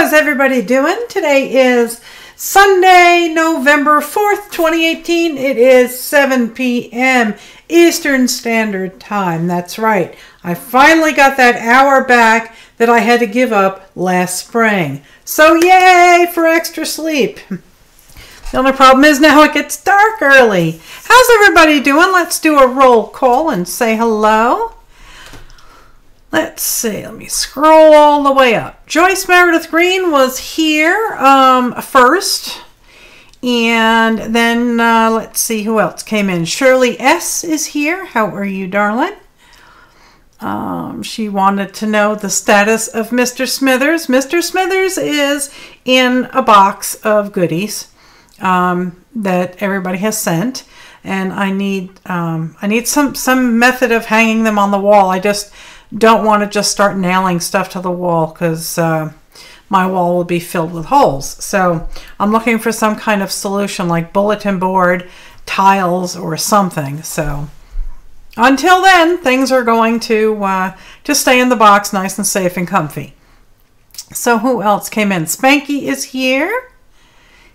How's everybody doing? Today is Sunday, November 4th, 2018. It is 7 p.m. Eastern Standard Time. That's right. I finally got that hour back that I had to give up last spring. So yay for extra sleep. The only problem is now it gets dark early. How's everybody doing? Let's do a roll call and say hello. Let's see, let me scroll all the way up. Joyce Meredith Green was here first. And then let's see who else came in. Shirley S. is here. How are you, darling? She wanted to know the status of Mr. Smithers. Mr. Smithers is in a box of goodies that everybody has sent. And I need some method of hanging them on the wall. I just don't want to just start nailing stuff to the wall because my wall will be filled with holes. So I'm looking for some kind of solution like bulletin board, tiles, or something. So until then, things are going to stay in the box nice and safe and comfy. So who else came in? Spanky is here.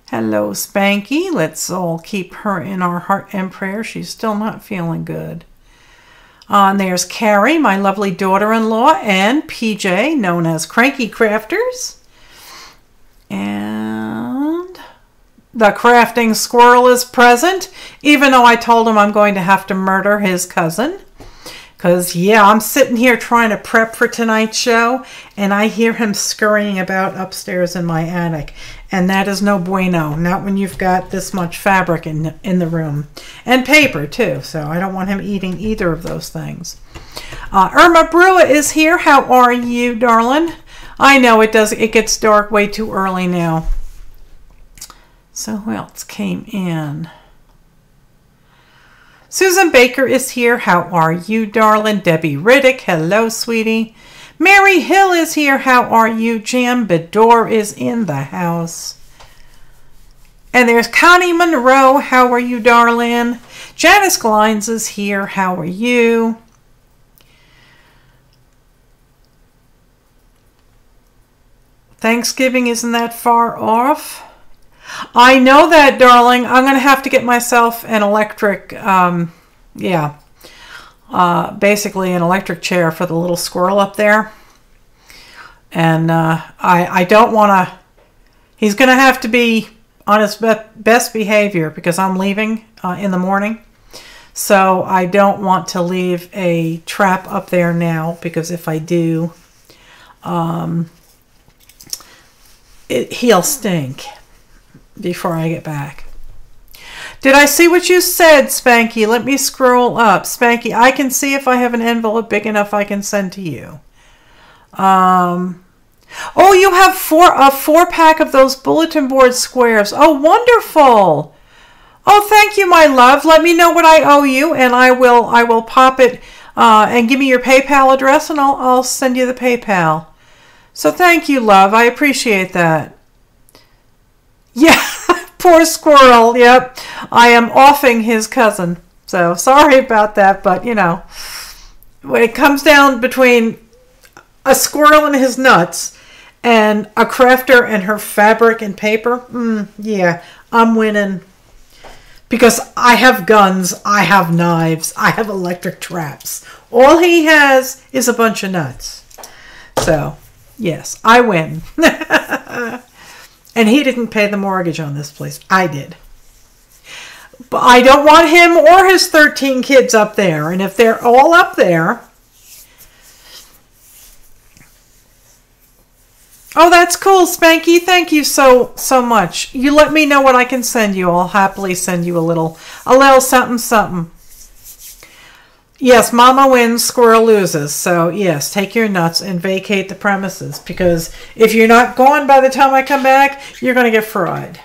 Hello, Spanky. Let's all keep her in our heart and prayer. She's still not feeling good. And there's Carrie, my lovely daughter-in-law, and PJ, known as Cranky Crafters. And the crafting squirrel is present, even though I told him I'm going to have to murder his cousin. Because, yeah, I'm sitting here trying to prep for tonight's show, and I hear him scurrying about upstairs in my attic. And that is no bueno, not when you've got this much fabric in the room. And paper, too, so I don't want him eating either of those things. Irma Brewer is here. How are you, darling? I know it gets dark way too early now. So who else came in? Susan Baker is here. How are you, darling? Debbie Riddick. Hello, sweetie. Mary Hill is here. How are you? Jan Bedore is in the house. And there's Connie Monroe. How are you, darling? Janice Glines is here. How are you? Thanksgiving isn't that far off. I know that, darling. I'm going to have to get myself an electric, basically an electric chair for the little squirrel up there. And I don't want to, he's going to have to be on his best behavior because I'm leaving in the morning. So I don't want to leave a trap up there now because if I do, he'll stink before I get back. Did I see what you said, Spanky? Let me scroll up. Spanky, I can see if I have an envelope big enough I can send to you. Oh, you have a 4-pack of those bulletin board squares. Oh, wonderful. Oh, thank you, my love. Let me know what I owe you, and I will pop it and give me your PayPal address, and I'll send you the PayPal. So thank you, love. I appreciate that. Yeah, poor squirrel. Yep, I am offing his cousin. So sorry about that, but you know, when it comes down between a squirrel and his nuts and a crafter and her fabric and paper, yeah, I'm winning. Because I have guns, I have knives, I have electric traps. All he has is a bunch of nuts. So, yes, I win. And he didn't pay the mortgage on this place. I did. But I don't want him or his 13 kids up there. And if they're all up there... Oh, that's cool, Spanky. Thank you so much. You let me know what I can send you. I'll happily send you a little something, something. Yes, Mama wins, Squirrel loses. So, yes, take your nuts and vacate the premises. Because if you're not gone by the time I come back, you're going to get fried.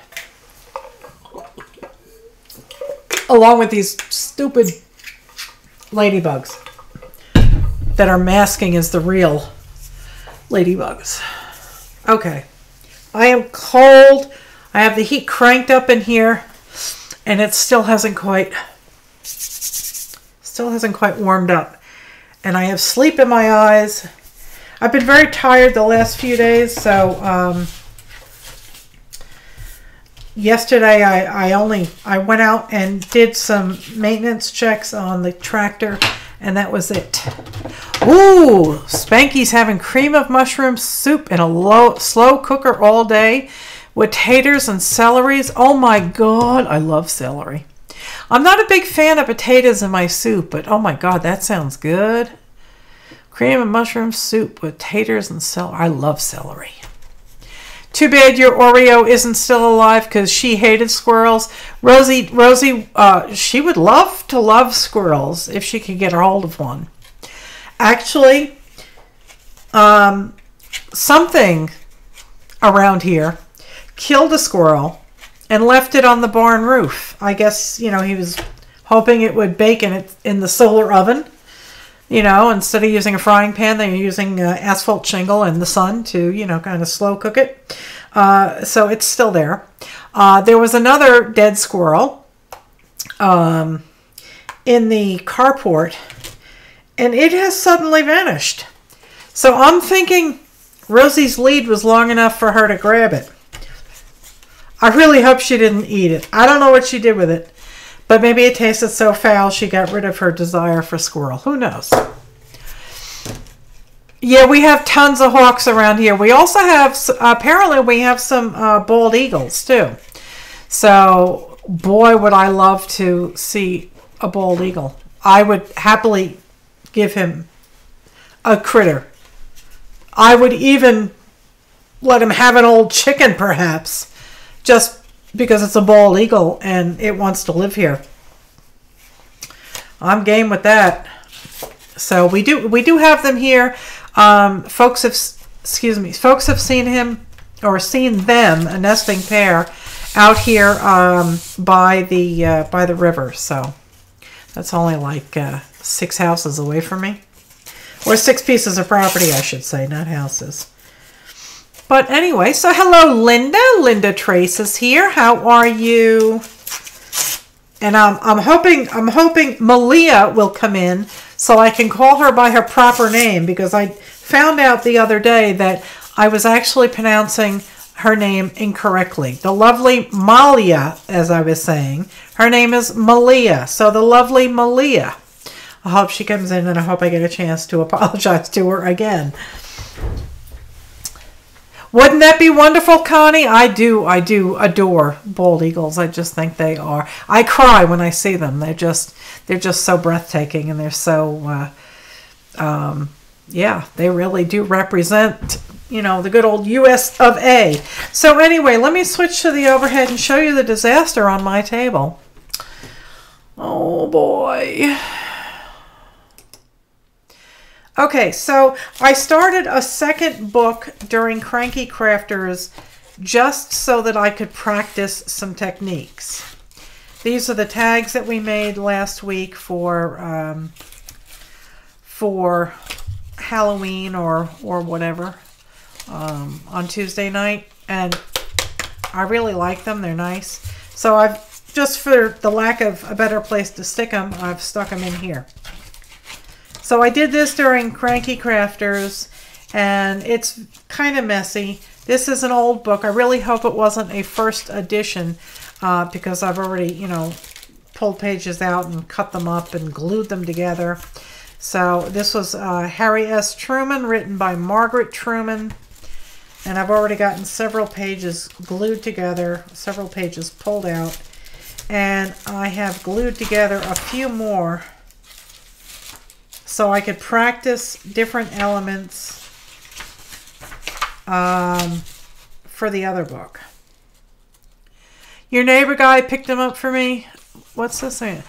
Along with these stupid ladybugs that are masking as the real ladybugs. Okay. I am cold. I have the heat cranked up in here. And it still hasn't quite warmed up. And I have sleep in my eyes. I've been very tired the last few days, so yesterday I went out and did some maintenance checks on the tractor, and that was it. Ooh, Spanky's having cream of mushroom soup in a slow cooker all day with taters and celeries. Oh my God, I love celery. I'm not a big fan of potatoes in my soup, but oh my God, that sounds good. Cream of mushroom soup with taters and celery. I love celery. Too bad your Oreo isn't still alive because she hated squirrels. Rosie, she would love to love squirrels if she could get a hold of one. Actually, something around here killed a squirrel and left it on the barn roof. I guess, you know, he was hoping it would bake in the solar oven. You know, instead of using a frying pan, they're using asphalt shingle and the sun to, you know, kind of slow cook it. So it's still there. There was another dead squirrel in the carport, and it has suddenly vanished. So I'm thinking Rosie's lead was long enough for her to grab it. I really hope she didn't eat it. I don't know what she did with it. But maybe it tasted so foul she got rid of her desire for squirrel. Who knows? Yeah, we have tons of hawks around here. We also have, apparently we have some bald eagles too. So, boy, would I love to see a bald eagle. I would happily give him a critter. I would even let him have an old chicken, perhaps, just because it's a bald eagle and it wants to live here. I'm game with that. So we do have them here. Folks have seen him or seen them, a nesting pair, out here by the river. So that's only like 6 houses away from me, or 6 pieces of property, I should say, not houses. But anyway, so hello, Linda. Linda Trace is here. How are you? And I'm hoping Malia will come in so I can call her by her proper name, because I found out the other day that I was actually pronouncing her name incorrectly. The lovely Malia, as I was saying, her name is Malia. So the lovely Malia. I hope she comes in, and I hope I get a chance to apologize to her again. Wouldn't that be wonderful, Connie? I do adore bald eagles. I just think they are. I cry when I see them. They're just so breathtaking, and they're so, yeah, they really do represent, you know, the good old US of A. So anyway, let me switch to the overhead and show you the disaster on my table. Oh boy. Okay, so I started a second book during Cranky Crafters just so that I could practice some techniques. These are the tags that we made last week for Halloween or whatever on Tuesday night, and I really like them. They're nice. So I've, just for the lack of a better place to stick them, I've stuck them in here. So I did this during Cranky Crafters, and it's kind of messy. This is an old book. I really hope it wasn't a first edition because I've already, you know, pulled pages out and cut them up and glued them together. So this was Harry S. Truman, written by Margaret Truman. And I've already gotten several pages glued together, several pages pulled out. And I have glued together a few more so I could practice different elements for the other book. Your neighbor guy picked them up for me. What's this thing?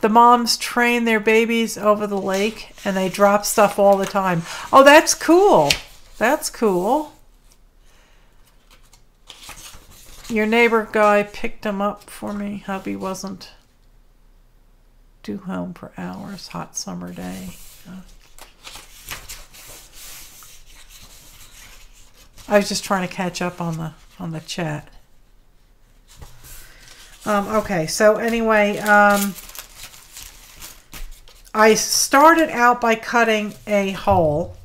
The moms train their babies over the lake and they drop stuff all the time. Oh, that's cool. That's cool. Your neighbor guy picked them up for me. Hubby wasn't due home for hours. Hot summer day. I was just trying to catch up on the chat. Okay, so anyway, I started out by cutting a hole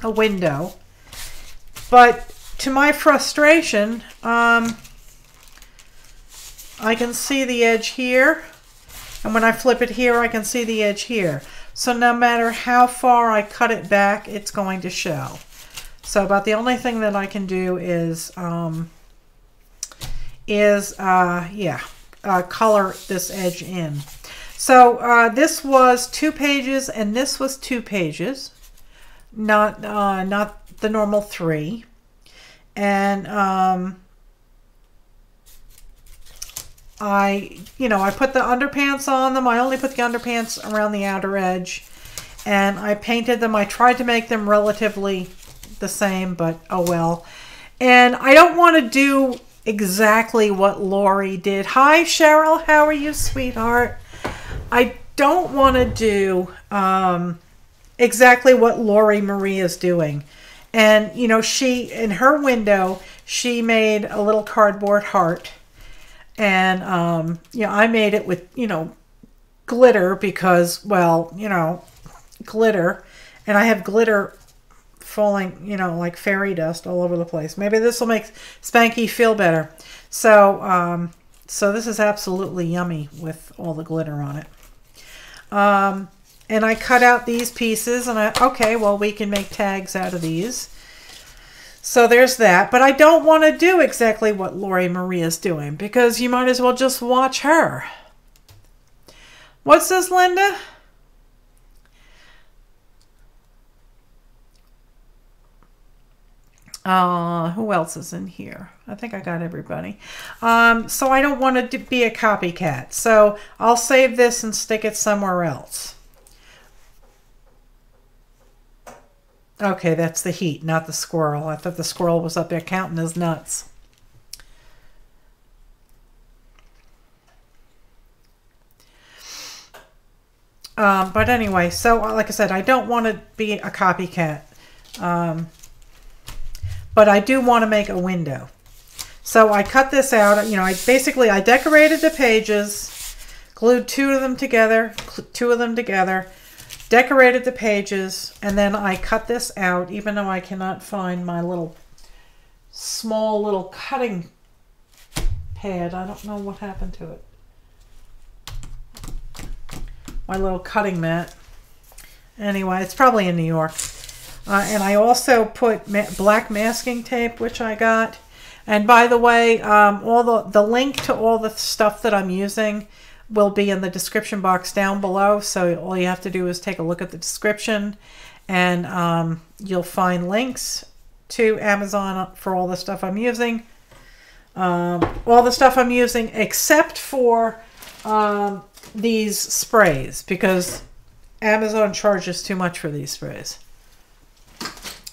a window. But to my frustration, I can see the edge here. And when I flip it here, I can see the edge here. So no matter how far I cut it back, it's going to show. So about the only thing that I can do is color this edge in. So this was 2 pages and this was 2 pages, not the normal 3. And I put the underpants on them. I only put the underpants around the outer edge, and I painted them. I tried to make them relatively the same, but oh well. And I don't want to do exactly what Lori did. Hi, Cheryl. How are you, sweetheart? I don't want to do exactly what Lori Marie is doing. And, you know, she, in her window, she made a little cardboard heart. And, you know, I made it with, you know, glitter because, well, you know, glitter. And I have glitter falling, you know, like fairy dust all over the place. Maybe this will make Spanky feel better. So, so this is absolutely yummy with all the glitter on it. And I cut out these pieces and okay, well, we can make tags out of these. So there's that. But I don't want to do exactly what Lori Marie is doing because you might as well just watch her. What's this, Linda? Who else is in here? I think I got everybody. So I don't want to be a copycat. So I'll save this and stick it somewhere else. Okay, that's the heat, not the squirrel. I thought the squirrel was up there counting his nuts. But anyway, so like I said, I don't want to be a copycat. But I do want to make a window. So I cut this out. You know, I decorated the pages, glued 2 of them together, decorated the pages, and then I cut this out, even though I cannot find my small little cutting pad. I don't know what happened to it. My little cutting mat. Anyway, it's probably in New York. And I also put black masking tape, which I got. And by the way, all the link to all the stuff that I'm using will be in the description box down below. So all you have to do is take a look at the description, and you'll find links to Amazon for all the stuff I'm using. All the stuff I'm using except for these sprays, because Amazon charges too much for these sprays.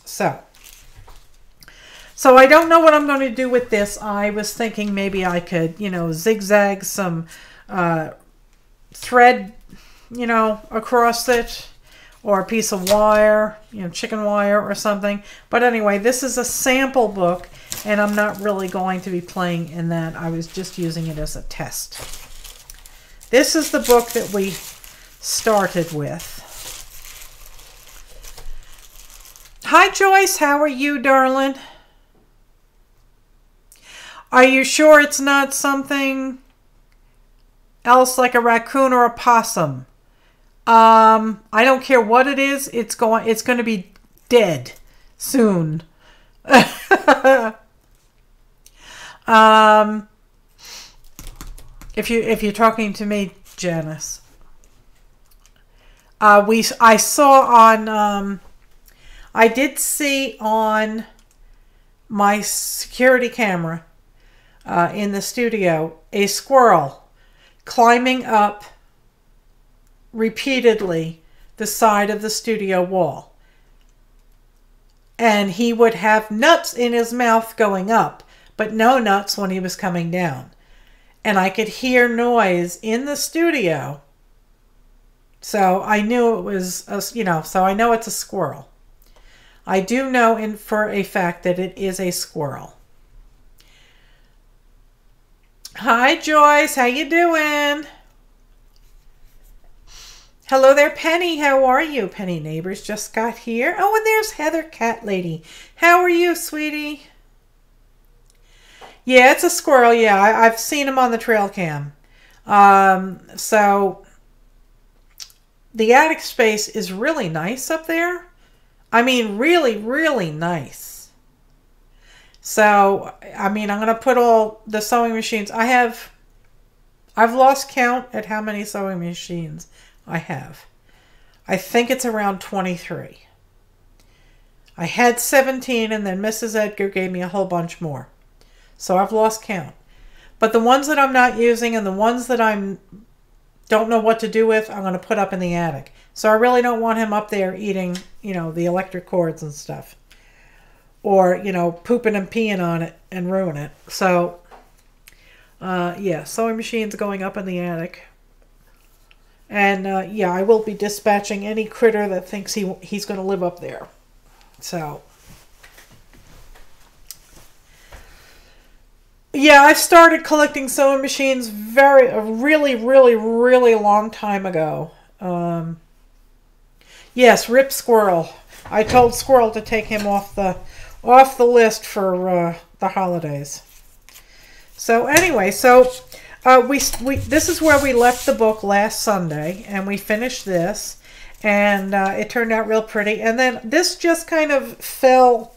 So I don't know what I'm going to do with this. I was thinking maybe I could, you know, zigzag some thread, you know, across it, or a piece of wire, you know, chicken wire or something. But anyway, this is a sample book, and I'm not really going to be playing in that. I was just using it as a test. This is the book that we started with. Hi, Joyce. How are you, darling? Are you sure it's not something else like a raccoon or a possum? I don't care what it is. It's going to be dead soon. If you're talking to me, Janice. I saw on I did see on my security camera in the studio a squirrel climbing up repeatedly the side of the studio wall. And he would have nuts in his mouth going up, but no nuts when he was coming down. And I could hear noise in the studio. So I knew it was, so I know it's a squirrel. I do know for a fact that it is a squirrel. Hi, Joyce. How you doing? Hello there, Penny. How are you? Penny Neighbors just got here. Oh, and there's Heather Cat Lady. How are you, sweetie? Yeah, it's a squirrel. Yeah, I've seen him on the trail cam. So the attic space is really nice up there. I mean, really, really nice. So, I mean, I'm going to put all the sewing machines. I've lost count at how many sewing machines I have. I think it's around 23. I had 17 and then Mrs. Edgar gave me a whole bunch more. So I've lost count. But the ones that I'm not using and the ones that don't know what to do with, I'm going to put up in the attic. So I really don't want him up there eating, you know, the electric cords and stuff. Or, you know, pooping and peeing on it and ruin it. So, yeah, sewing machines going up in the attic. And, yeah, I will be dispatching any critter that thinks he's going to live up there. So, yeah, I started collecting sewing machines a really long time ago. Yes, Rip Squirrel. I told Squirrel to take him off the list for the holidays. So anyway, this is where we left the book last Sunday, and we finished this, and it turned out real pretty. And then this just kind of fell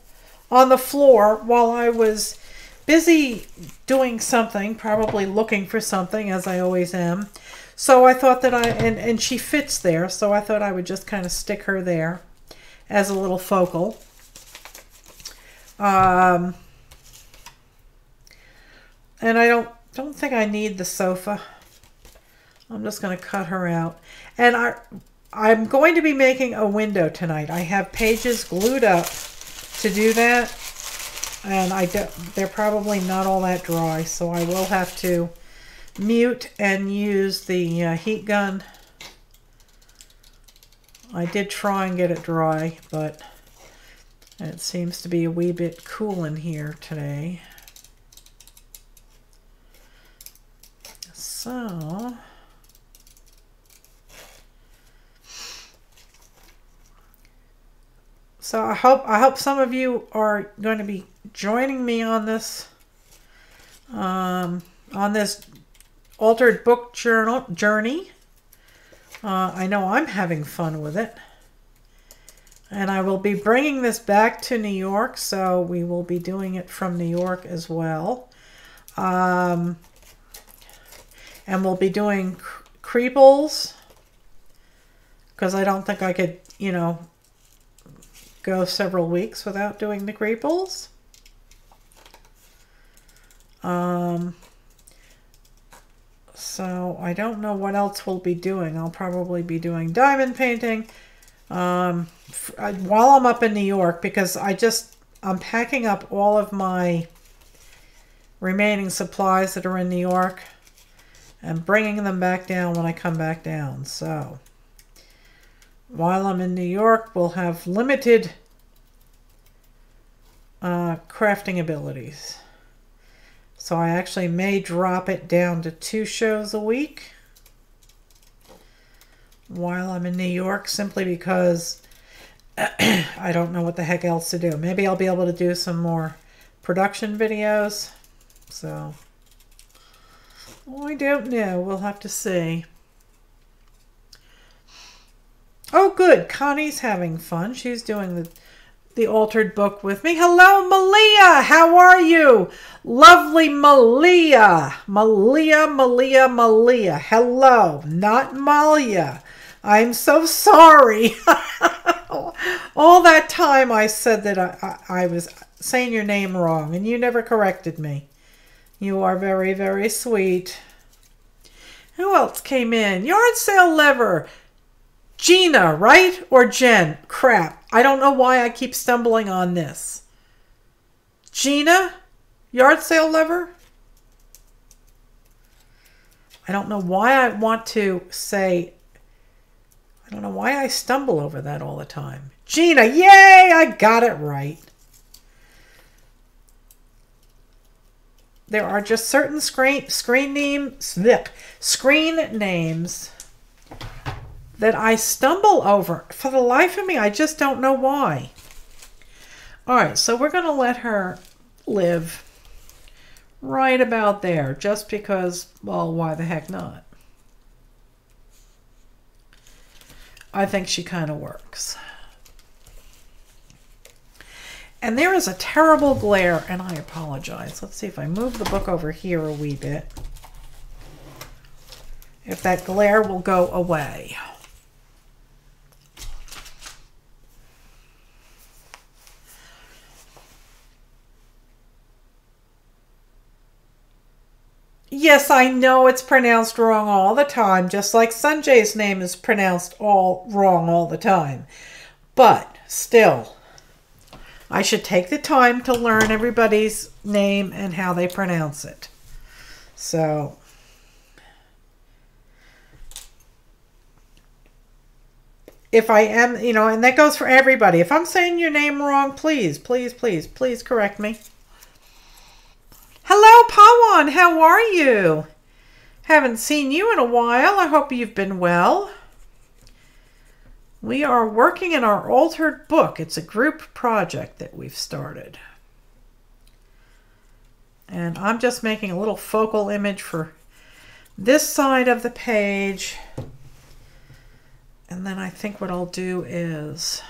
on the floor while I was busy doing something, probably looking for something, as I always am. So I thought that and she fits there, so I thought I would just kind of stick her there as a little focal. And I don't think I need the sofa. I'm just going to cut her out. And I'm going to be making a window tonight. I have pages glued up to do that. And they're probably not all that dry, so I will have to mute and use the heat gun. I did try and get it dry, but it seems to be a wee bit cool in here today. So I hope some of you are going to be joining me on this altered book journey. I know I'm having fun with it. And I will be bringing this back to New York, so we will be doing it from New York as well. And we'll be doing creeples, because I don't think I could, you know, go several weeks without doing the creeples. So I don't know what else we'll be doing. I'll probably be doing diamond painting while I'm up in New York, because I'm packing up all of my remaining supplies that are in New York and bringing them back down when I come back down. So while I'm in New York, we'll have limited crafting abilities. So I actually may drop it down to 2 shows a week while I'm in New York, simply because I don't know what the heck else to do. Maybe I'll be able to do some more production videos. So I don't know. We'll have to see. Oh, good. Connie's having fun. She's doing the altered book with me. Hello, Malia. How are you? Lovely Malia. Malia. Hello, not Malia. I'm so sorry. All that time I said that I was saying your name wrong, and you never corrected me. You are very, very sweet. Who else came in? Yard sale lever. Gina, right? Or Jen? Crap. I don't know why I keep stumbling on this. Gina? Yard sale lever? I don't know why I want to say... I don't know why I stumble over that all the time. Gina, yay! I got it right. There are just certain screen names that I stumble over. For the life of me, I just don't know why. All right, so we're going to let her live right about there, just because, well, why the heck not? I think she kind of works. And there is a terrible glare, and I apologize. Let's see if I move the book over here a wee bit. If that glare will go away. Yes, I know it's pronounced wrong all the time, just like Sanjay's name is pronounced all wrong all the time. But still, I should take the time to learn everybody's name and how they pronounce it. So, if I am, you know, and that goes for everybody. If I'm saying your name wrong, please, please, please, please correct me. Hello, Pawan. How are you? Haven't seen you in a while. I hope you've been well. We are working in our altered book. It's a group project that we've started. And I'm just making a little focal image for this side of the page. And then I think what I'll do is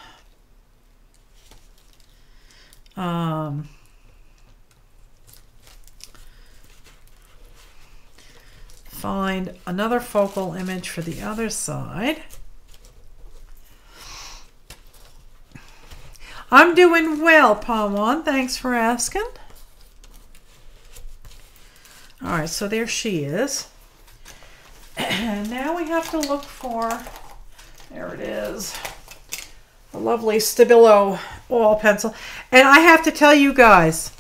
find another focal image for the other side. I'm doing well, Pawan. Thanks for asking. All right, so there she is. And now we have to look for, there it is, a lovely Stabilo oil pencil. And I have to tell you guys,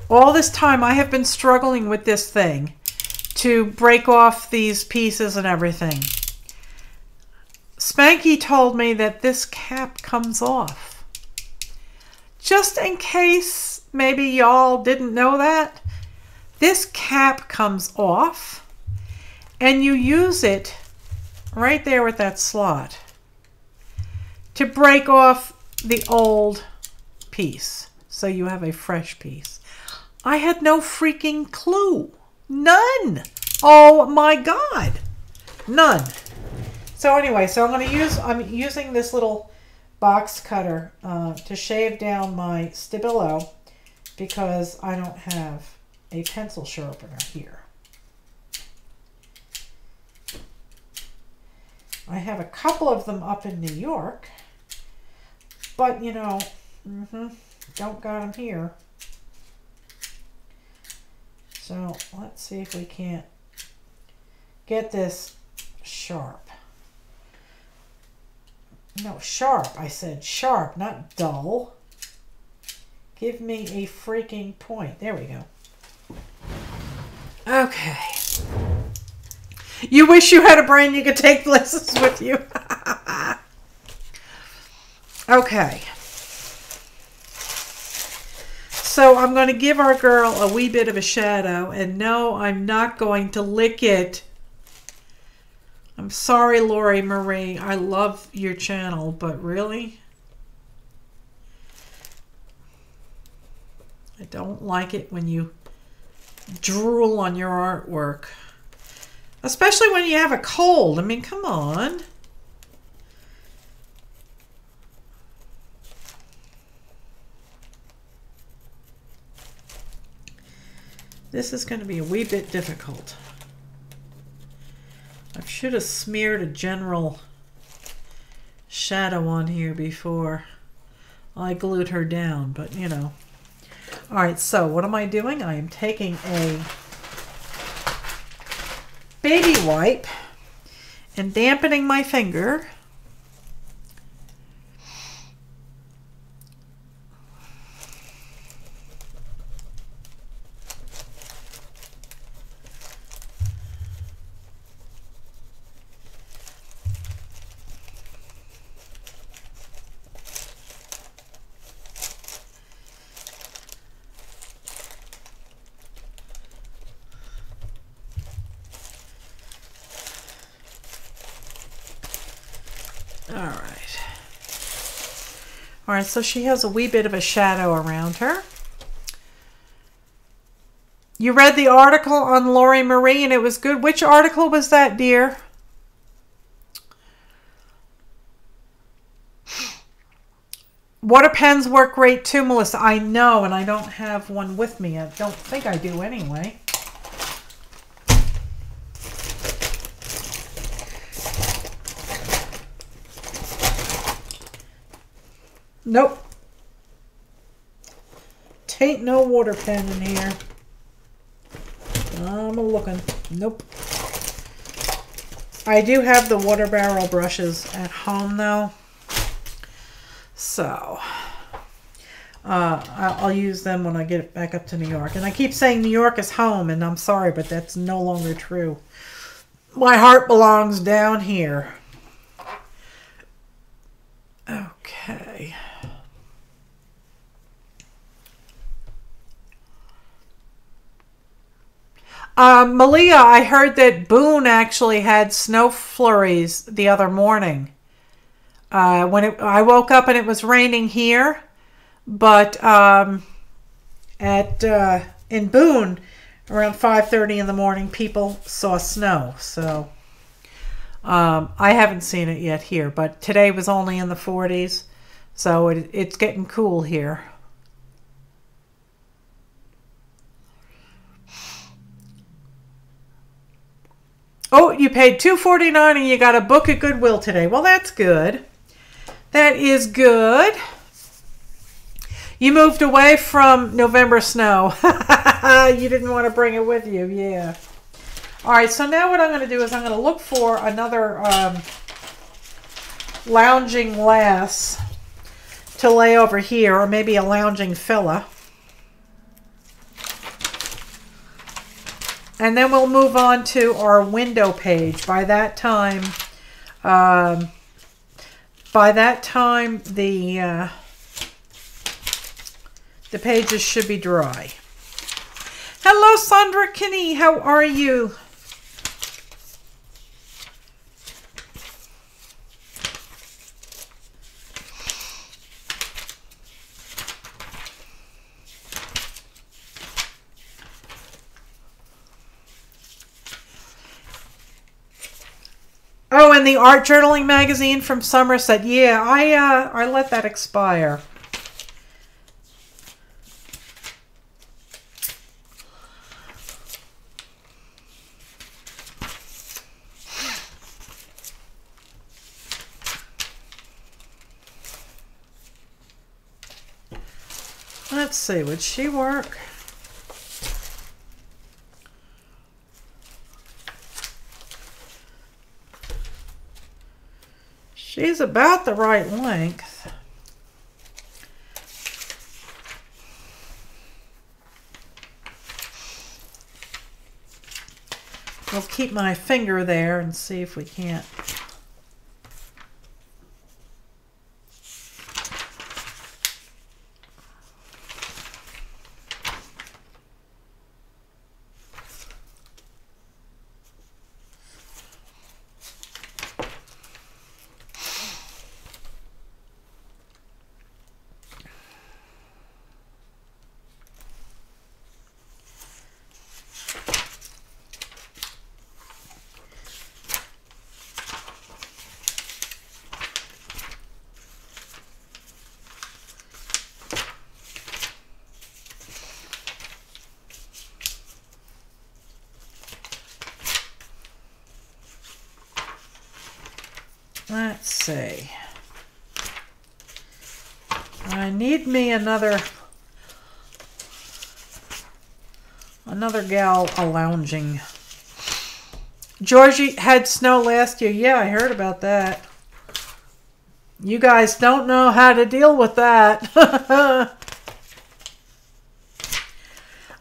all this time I have been struggling with this thing to break off these pieces and everything. Spanky told me that this cap comes off. Just in case maybe y'all didn't know that, this cap comes off and you use it right there with that slot to break off the old piece so you have a fresh piece. I had no freaking clue. None. Oh my God. None. So anyway, so I'm using this little box cutter to shave down my Stabilo because I don't have a pencil sharpener here. I have a couple of them up in New York, but you know, don't got them here. So let's see if we can't get this sharp. No, sharp. I said sharp, not dull. Give me a freaking point. There we go. Okay. You wish you had a brain you could take places with you. Okay. So I'm going to give our girl a wee bit of a shadow, and no, I'm not going to lick it. I'm sorry, Lori Marie. I love your channel, but really? I don't like it when you drool on your artwork. Especially when you have a cold. I mean, come on. This is going to be a wee bit difficult. I should have smeared a general shadow on here before I glued her down, but you know. All right, so what am I doing? I am taking a baby wipe and dampening my finger. All right. All right, so she has a wee bit of a shadow around her. You read the article on Lori Marie and it was good. Which article was that, dear? Water pens work great too, Melissa. I know, and I don't have one with me. I don't think I do anyway. Nope. Tain't no water pen in here. I'm looking. Nope. I do have the water barrel brushes at home though. So I'll use them when I get back up to New York. And I keep saying New York is home, and I'm sorry, but that's no longer true. My heart belongs down here. Okay. Malia, I heard that Boone actually had snow flurries the other morning. I woke up and it was raining here, but in Boone, around 5:30 in the morning, people saw snow. So I haven't seen it yet here, but today was only in the 40s, so it's getting cool here. Oh, you paid $2.49 and you got a book at Goodwill today. Well, that's good. That is good. You moved away from November snow. You didn't want to bring it with you. Yeah. All right, so now what I'm going to do is I'm going to look for another lounging lass to lay over here, or maybe a lounging fella. And then we'll move on to our window page. By that time, the pages should be dry. Hello, Sandra Kinney. How are you? Oh, and the art journaling magazine from Somerset. Yeah, I let that expire. Let's see, would she work? She's about the right length. We'll keep my finger there and see if we can't. Let's see. I need me another gal a lounging. Georgie had snow last year. Yeah, I heard about that. You guys don't know how to deal with that.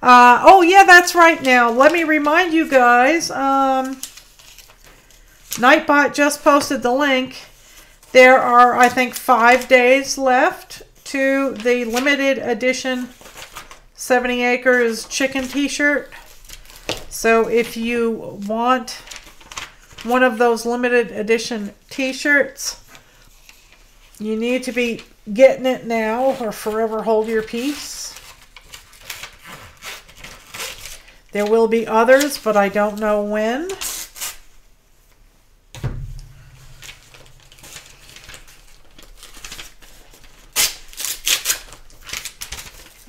Oh, yeah, that's right now. Let me remind you guys. Nightbot just posted the link. There are, I think, 5 days left to the limited edition 70 Acres chicken t-shirt. So if you want one of those limited edition t-shirts, You need to be getting it now or forever hold your peace. There will be others, but I don't know when.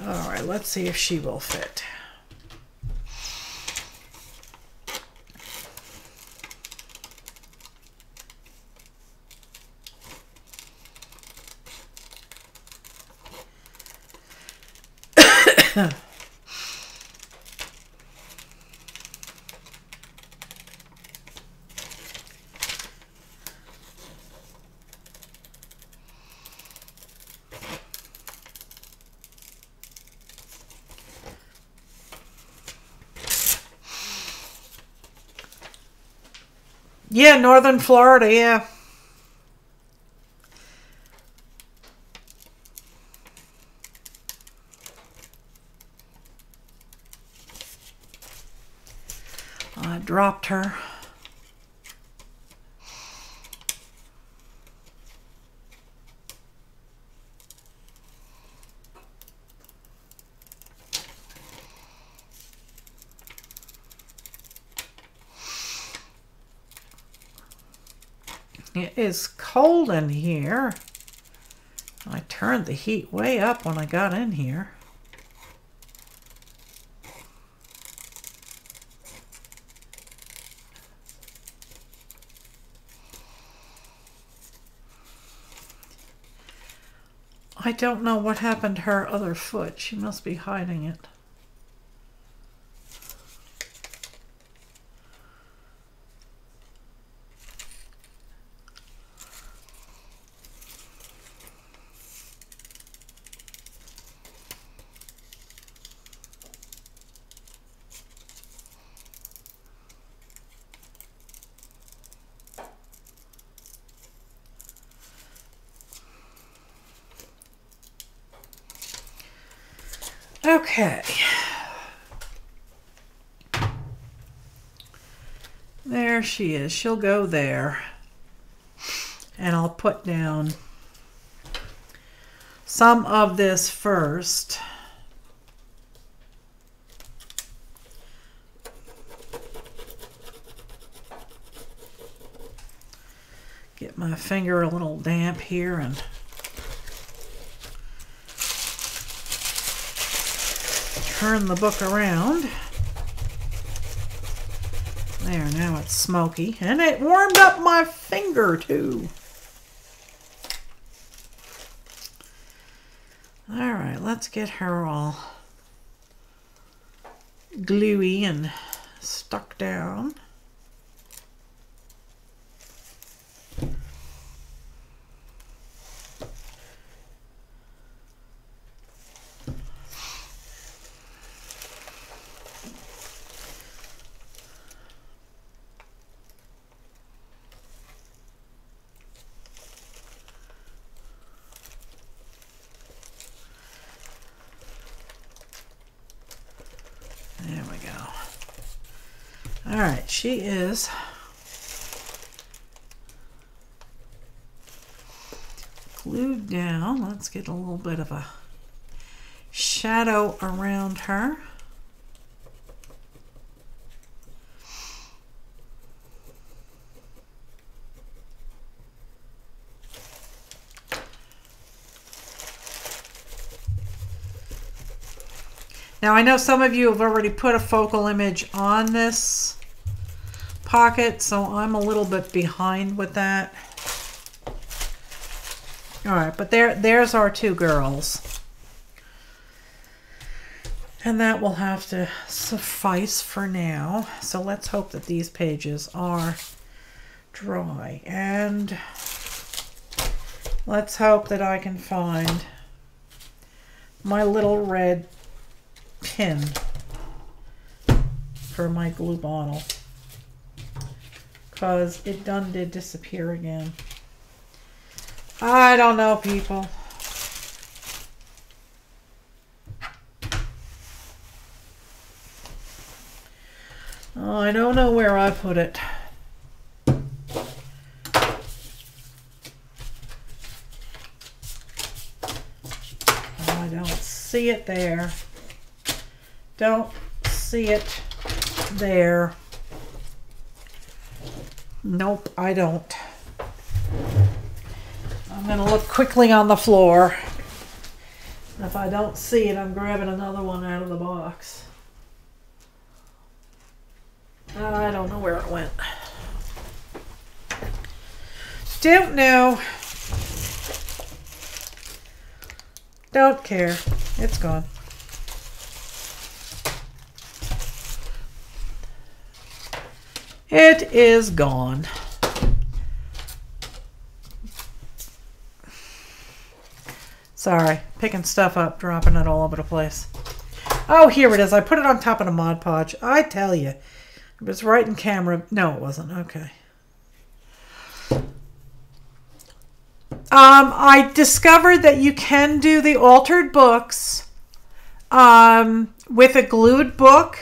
All right, let's see if she will fit. Yeah, northern Florida, yeah. I dropped her. It is cold in here. I turned the heat way up when I got in here. I don't know what happened to her other foot. She must be hiding it. Okay. There she is. She'll go there. And I'll put down some of this first. Get my finger a little damp here and turn the book around. There, now it's smoky. And it warmed up my finger too. All right, let's get her all gluey and stuck down. There we go. All right, she is glued down. Let's get a little bit of a shadow around her. Now I know some of you have already put a focal image on this pocket, so I'm a little bit behind with that. All right, but there's our two girls. And that will have to suffice for now. So let's hope that these pages are dry. And let's hope that I can find my little red pin for my glue bottle, because it done did disappear again. I don't know, people. Oh, I don't know where I put it. see it there. Don't see it there. Nope, I don't. I'm going to look quickly on the floor. If I don't see it, I'm grabbing another one out of the box. I don't know where it went. Don't know. Don't care. It's gone. It is gone. Sorry, picking stuff up, dropping it all over the place. Oh, here it is. I put it on top of the Mod Podge. I tell you. It was right in camera. No, it wasn't. Okay. I discovered that you can do the altered books with a glued book.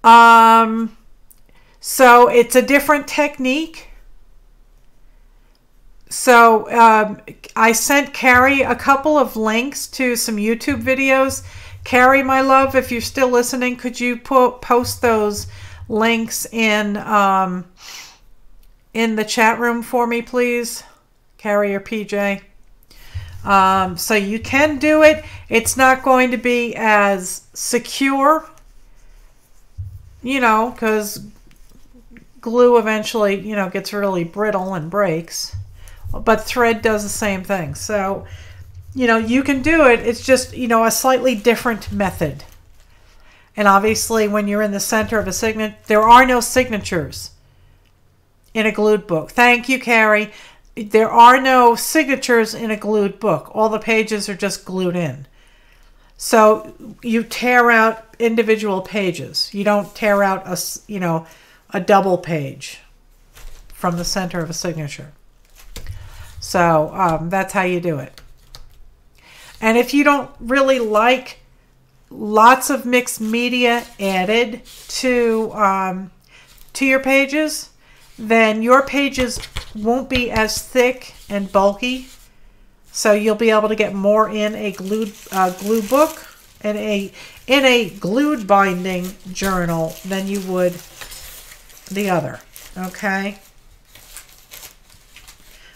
So it's a different technique. So I sent Carrie a couple of links to some YouTube videos. Carrie, my love, if you're still listening, could you post those links in the chat room for me, please? Carrie or PJ. So you can do it. It's not going to be as secure, you know, because glue eventually, you know, gets really brittle and breaks. But thread does the same thing. So, you know, you can do it. It's just, you know, a slightly different method. And obviously, when you're in the center of a signature, there are no signatures in a glued book. Thank you, Carrie. There are no signatures in a glued book. All the pages are just glued in. So you tear out individual pages. You don't tear out a, you know, a double page from the center of a signature. So that's how you do it. And if you don't really like lots of mixed media added to your pages, then your pages won't be as thick and bulky. So you'll be able to get more in a glue book and in a glued binding journal than you would the other. Okay.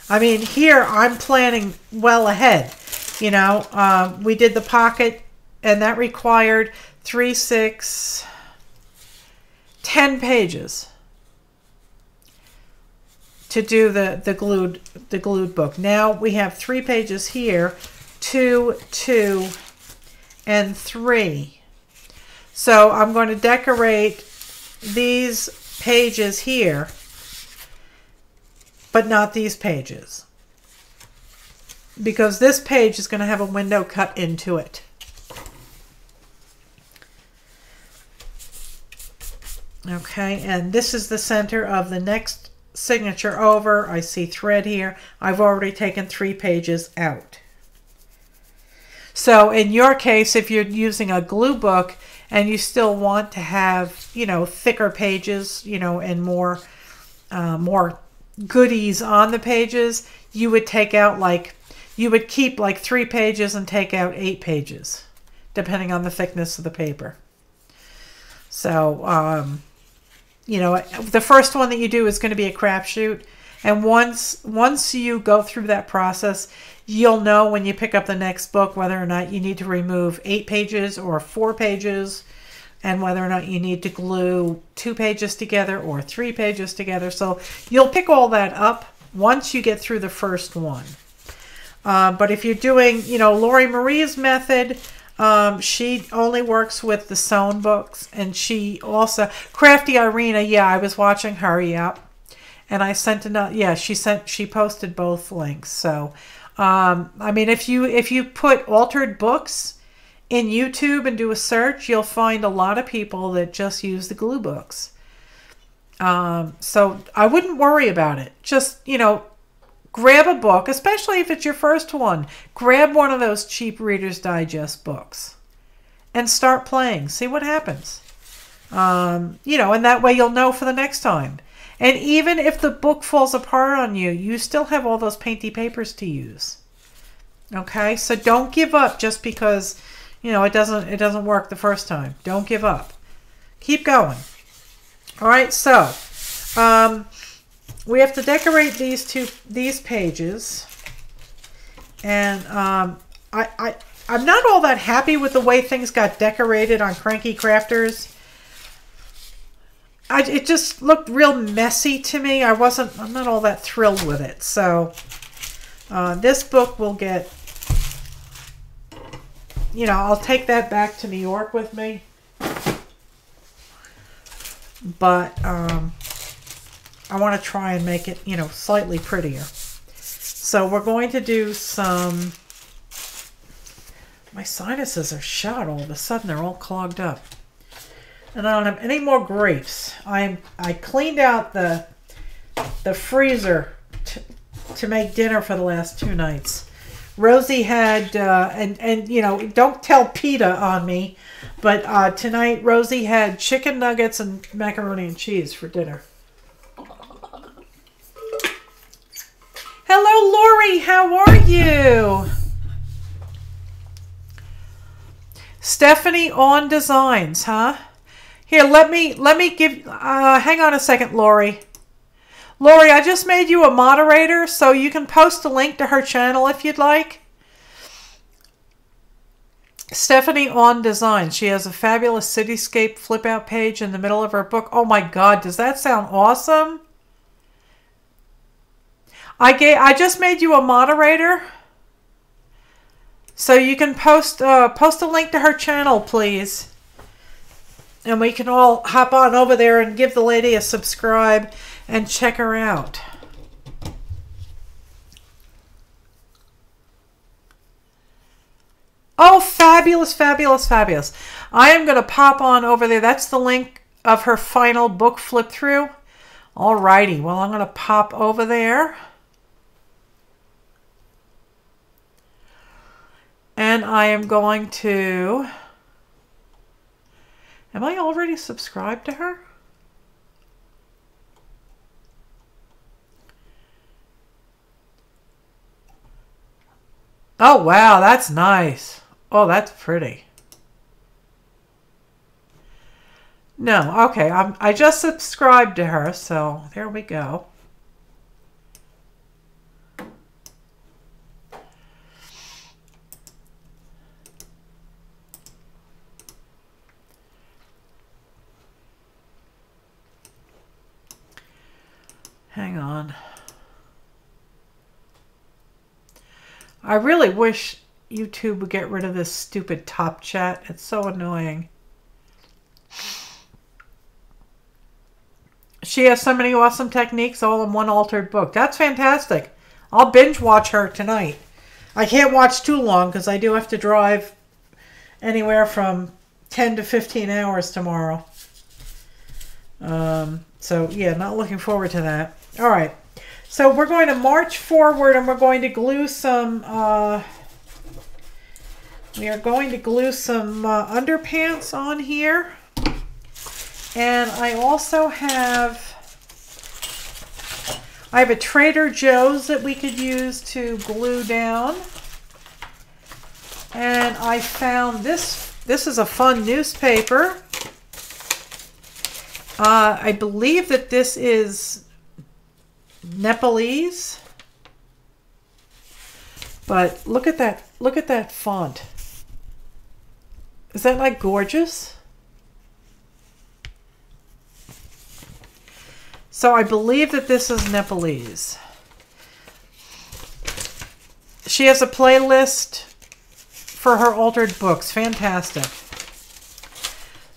I mean, here I'm planning well ahead. You know, we did the pocket, and that required 3, 6, 10 pages to do the glued book. Now we have 3 pages here, 2, 2, and 3. So I'm going to decorate these pages here, but not these pages, because this page is going to have a window cut into it. Okay, and this is the center of the next signature over. I see thread here. I've already taken 3 pages out. So in your case, if you're using a glue book and you still want to have, you know, thicker pages, you know, and more goodies on the pages, you would take out you would keep like 3 pages and take out 8 pages, depending on the thickness of the paper. So, you know, the first one that you do is going to be a crapshoot. And once you go through that process, you'll know when you pick up the next book whether or not you need to remove 8 pages or 4 pages, and whether or not you need to glue 2 pages together or 3 pages together. So you'll pick all that up once you get through the first one. But if you're doing, you know, Lori Marie's method, she only works with the sewn books, and she also, Crafty Irina, yeah, I was watching her, yeah. And I sent another, yeah, she posted both links. So, I mean, if you put altered books in YouTube and do a search, you'll find a lot of people that just use the glue books. So I wouldn't worry about it. Just, you know, grab a book, especially if it's your first one. Grab one of those cheap Reader's Digest books and start playing. See what happens. You know, and that way you'll know for the next time. And even if the book falls apart on you, you still have all those painty papers to use. Okay, so don't give up just because, you know, it doesn't work the first time. Don't give up. Keep going. All right, so we have to decorate these pages, and I'm not all that happy with the way things got decorated on Cranky Crafters. It just looked real messy to me. I'm not all that thrilled with it. So this book will get, you know, I'll take that back to New York with me. But I want to try and make it, you know, slightly prettier. So we're going to do some, my sinuses are shot all of a sudden. They're all clogged up. And I don't have any more grapes. I cleaned out the freezer to make dinner for the last 2 nighs. Rosie had, and you know, don't tell PETA on me, but tonight Rosie had chicken nuggets and macaroni and cheese for dinner. Hello, Lori. How are you? Stephanie on Designs, huh? Here, let me give, hang on a second, Lori. Lori, I just made you a moderator, so you can post a link to her channel if you'd like. Stephanie on Design. She has a fabulous cityscape flip-out page in the middle of her book. Oh my God, does that sound awesome? I just made you a moderator, so you can post a link to her channel, please. And we can all hop on over there and give the lady a subscribe and check her out. Oh, fabulous, fabulous, fabulous. I am going to pop on over there. That's the link of her final book flip through. Alrighty, well, I'm going to pop over there. And I am going to... Am I already subscribed to her? Oh, wow, that's nice. Oh, that's pretty. No, okay, I just subscribed to her, so there we go. Hang on. I really wish YouTube would get rid of this stupid top chat. It's so annoying. She has so many awesome techniques all in one altered book. That's fantastic. I'll binge watch her tonight. I can't watch too long because I do have to drive anywhere from 10 to 15 hours tomorrow. So yeah, not looking forward to that. All right. So we're going to march forward and we're going to glue some, underpants on here. And I also have a Trader Joe's that we could use to glue down. And I found this is a fun newspaper. I believe that this is Nepalese, but look at that font. Is that like gorgeous? So I believe that this is Nepalese. She has a playlist for her altered books. Fantastic.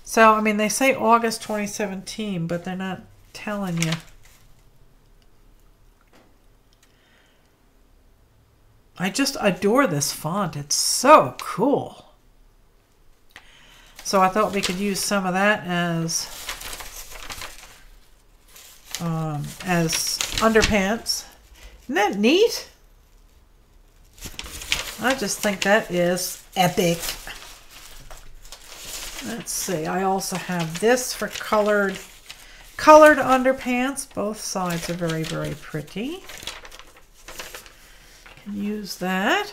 So, I mean, they say August 2017, but they're not telling you. I just adore this font. It's so cool. So I thought we could use some of that as underpants. Isn't that neat? I just think that is epic. Let's see. I also have this for colored underpants. Both sides are very, very pretty. Can use that.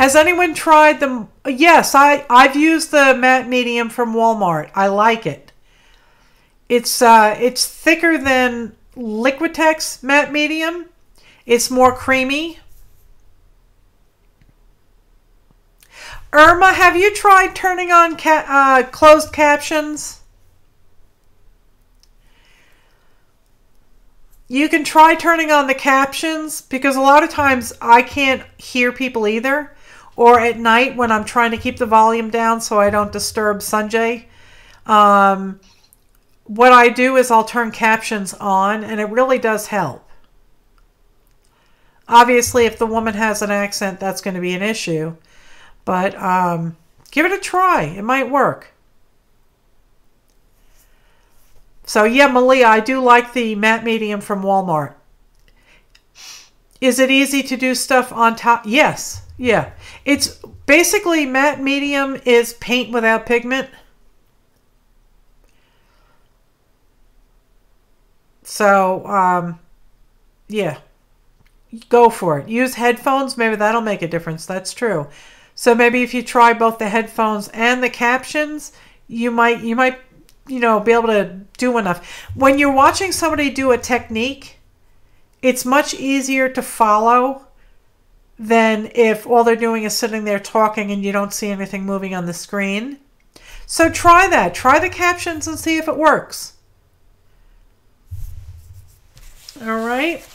Has anyone tried them? Yes, I've used the matte medium from Walmart. I like it. It's thicker than Liquitex matte medium. It's more creamy. Irma, have you tried turning on closed captions? You can try turning on the captions because a lot of times I can't hear people either. Or at night when I'm trying to keep the volume down so I don't disturb Sanjay. What I do is I'll turn captions on and it really does help. Obviously, if the woman has an accent, that's going to be an issue. But give it a try. It might work. So yeah, Malia, I do like the matte medium from Walmart. Is it easy to do stuff on top? Yes. Yeah. It's basically matte medium is paint without pigment. So, yeah. Go for it. Use headphones. Maybe that'll make a difference. That's true. So maybe if you try both the headphones and the captions, you might, be able to do enough. When you're watching somebody do a technique, it's much easier to follow than if all they're doing is sitting there talking and you don't see anything moving on the screen. So try that. Try the captions and see if it works. All right.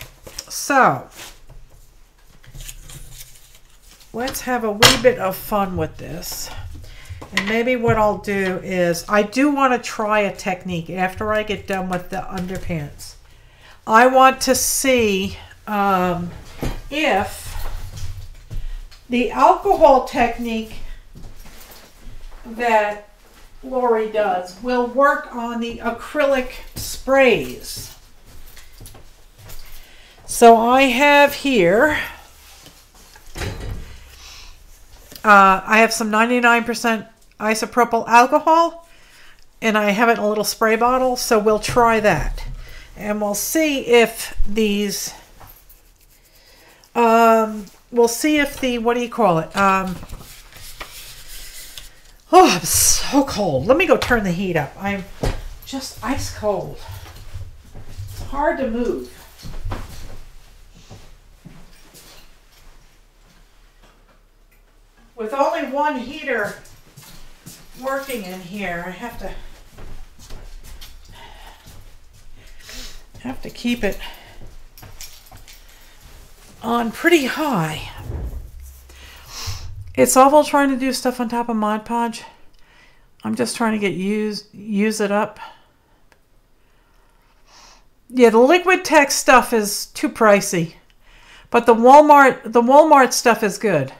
So let's have a wee bit of fun with this. And maybe what I'll do is, I do want to try a technique after I get done with the underpants. I want to see if the alcohol technique that Lori does will work on the acrylic sprays. So I have here, I have some 99% isopropyl alcohol, and I have it in a little spray bottle, so we'll try that. And we'll see if these, we'll see if the, what do you call it? Oh, I'm so cold. Let me go turn the heat up. I'm just ice cold. It's hard to move. With only one heater working in here, I have to keep it on pretty high. It's awful trying to do stuff on top of Mod Podge. I'm just trying to get use it up. Yeah, the Liquitex stuff is too pricey, but the Walmart stuff is good.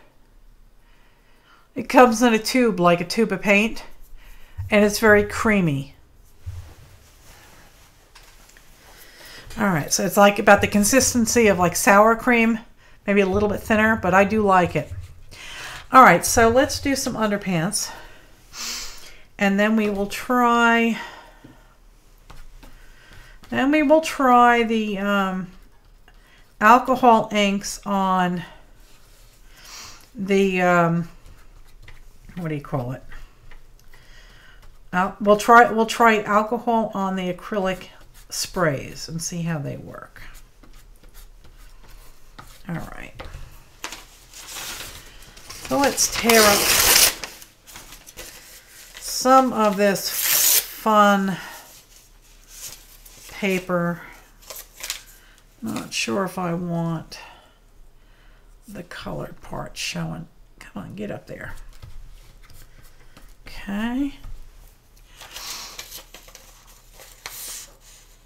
It comes in a tube, like a tube of paint, and it's very creamy. All right, so it's like about the consistency of like sour cream, maybe a little bit thinner, but I do like it. All right, so let's do some underpants, and then we will try. Then we will try the alcohol inks on the. What do you call it? We'll try alcohol on the acrylic sprays and see how they work. All right. So let's tear up some of this fun paper. Not sure if I want the colored part showing. Come on, get up there. Okay.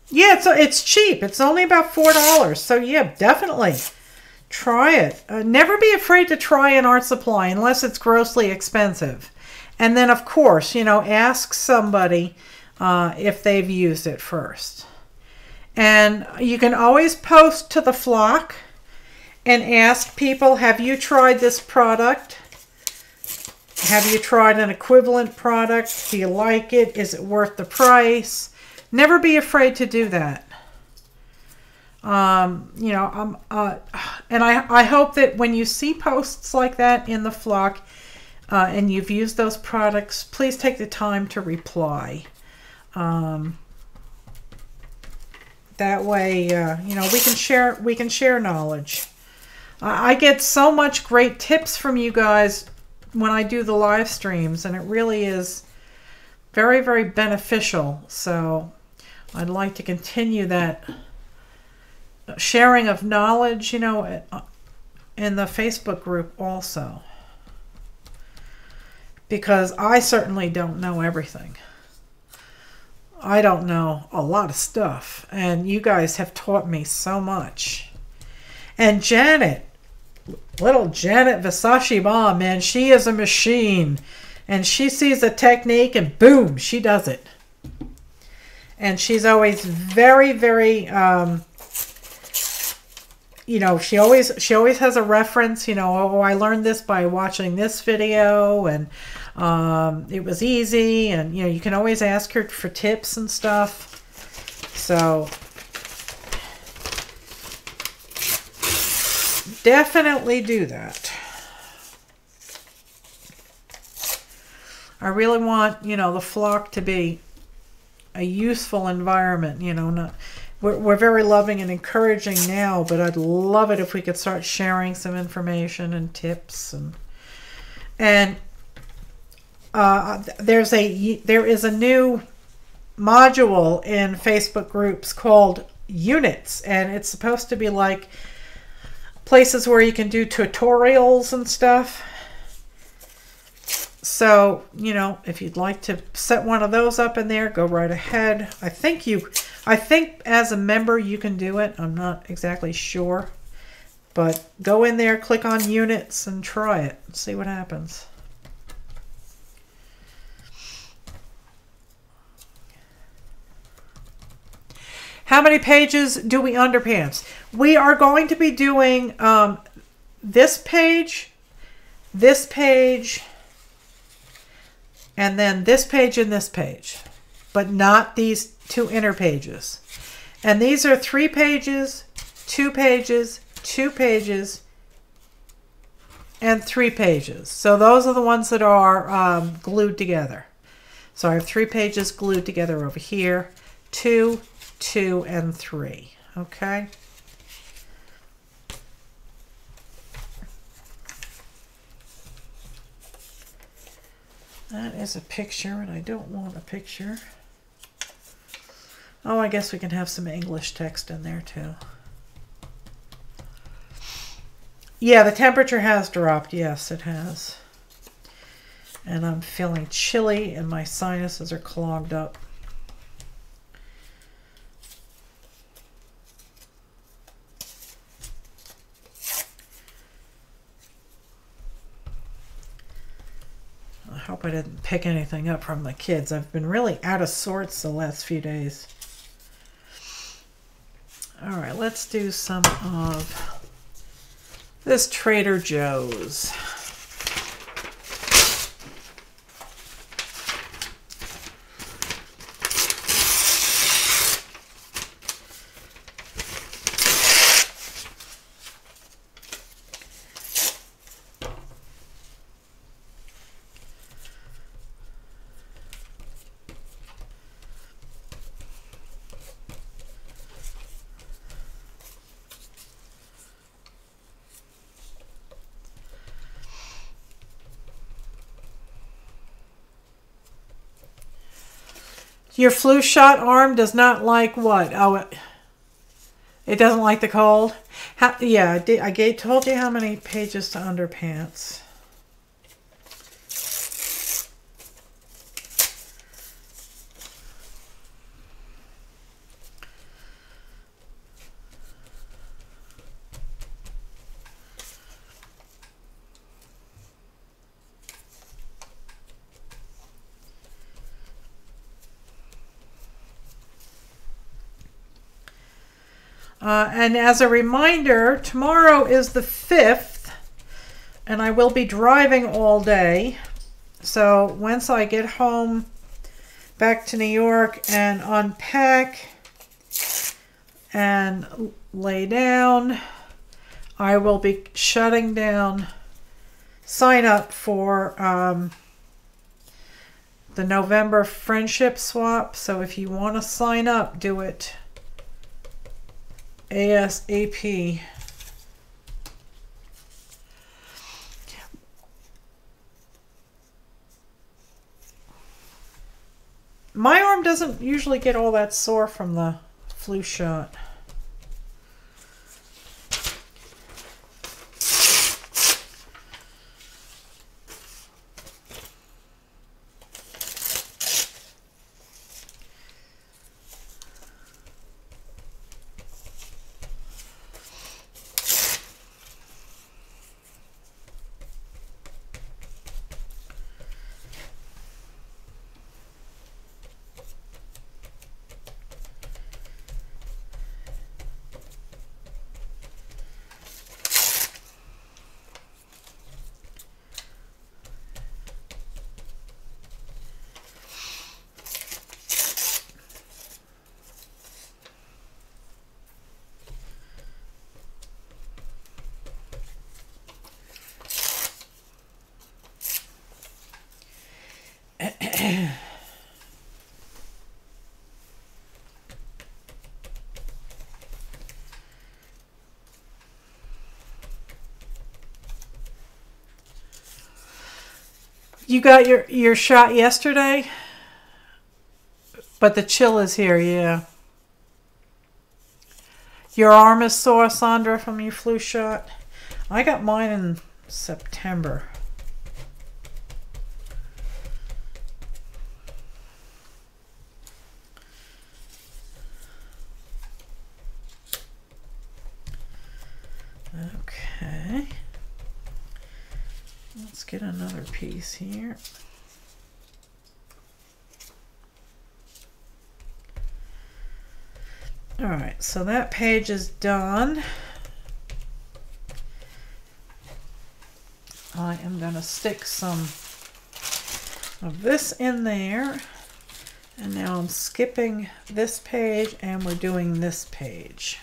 Yeah, it's cheap. It's only about $4. So yeah, definitely try it. Never be afraid to try an art supply unless it's grossly expensive. And then of course, ask somebody if they've used it first. And you can always post to the flock and ask people, have you tried this product? Have you tried an equivalent product? Do you like it? Is it worth the price? Never be afraid to do that. You know, and I hope that when you see posts like that in the flock and you've used those products, please take the time to reply. That way, you know, we can share knowledge. I get so much great tips from you guys when I do the live streams, and it really is very, very beneficial. So I'd like to continue that sharing of knowledge, you know, in the Facebook group also, because I certainly don't know everything. I don't know a lot of stuff, and you guys have taught me so much. And Janet, little Janet Versace Bomb, man, she is a machine, and she sees a technique and boom, she does it. And she's always very, very you know, she always has a reference, you know, oh, I learned this by watching this video, and it was easy, and you know, you can always ask her for tips and stuff. So definitely do that. I really want, you know, the flock to be a useful environment, you know, not we're very loving and encouraging now, but I'd love it if we could start sharing some information and tips, and there is a new module in Facebook groups called units, and it's supposed to be like places where you can do tutorials and stuff. So, you know, if you'd like to set one of those up in there, go right ahead. I think as a member you can do it. I'm not exactly sure. But go in there, click on units, and try it. See what happens. How many pages do we underpants? We are going to be doing this page, and then this page and this page, but not these two inner pages. And these are 3 pages, 2 pages, 2 pages, and 3 pages. So those are the ones that are glued together. So I have 3 pages glued together over here, 2, 2, and 3. Okay. That is a picture, and I don't want a picture. Oh, I guess we can have some English text in there too. Yeah, the temperature has dropped. Yes, it has. And I'm feeling chilly, and my sinuses are clogged up. I hope I didn't pick anything up from the kids. I've been really out of sorts the last few days. All right, let's do some of this Trader Joe's. Your flu shot arm does not like what? Oh, it doesn't like the cold? Yeah, I told you how many pages to underpants. And as a reminder, tomorrow is the 5th, and I will be driving all day. So once I get home back to New York and unpack, and lay down. I will be shutting down, sign up for the November friendship swap. So if you want to sign up, do it ASAP. My arm doesn't usually get all that sore from the flu shot. You got your shot yesterday? But the chill is here, yeah. Your arm is sore, Sandra, from your flu shot? I got mine in September. Okay. Let's get another piece here. All right, so that page is done. I am going to stick some of this in there. And now I'm skipping this page and we're doing this page.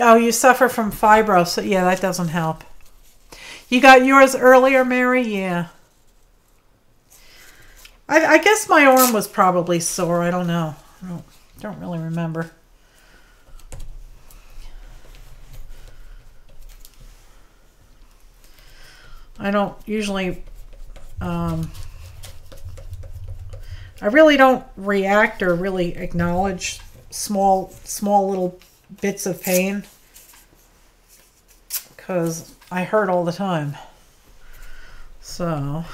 Oh, you suffer from fibro, so yeah, that doesn't help. You got yours earlier, Mary? Yeah. I guess my arm was probably sore. I don't know. I don't really remember. I don't usually... I really don't react or really acknowledge small little bits of pain because I hurt all the time. So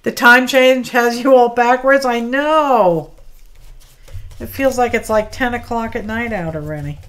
the time change has you all backwards. I know. It feels like it's like 10 o'clock at night out already.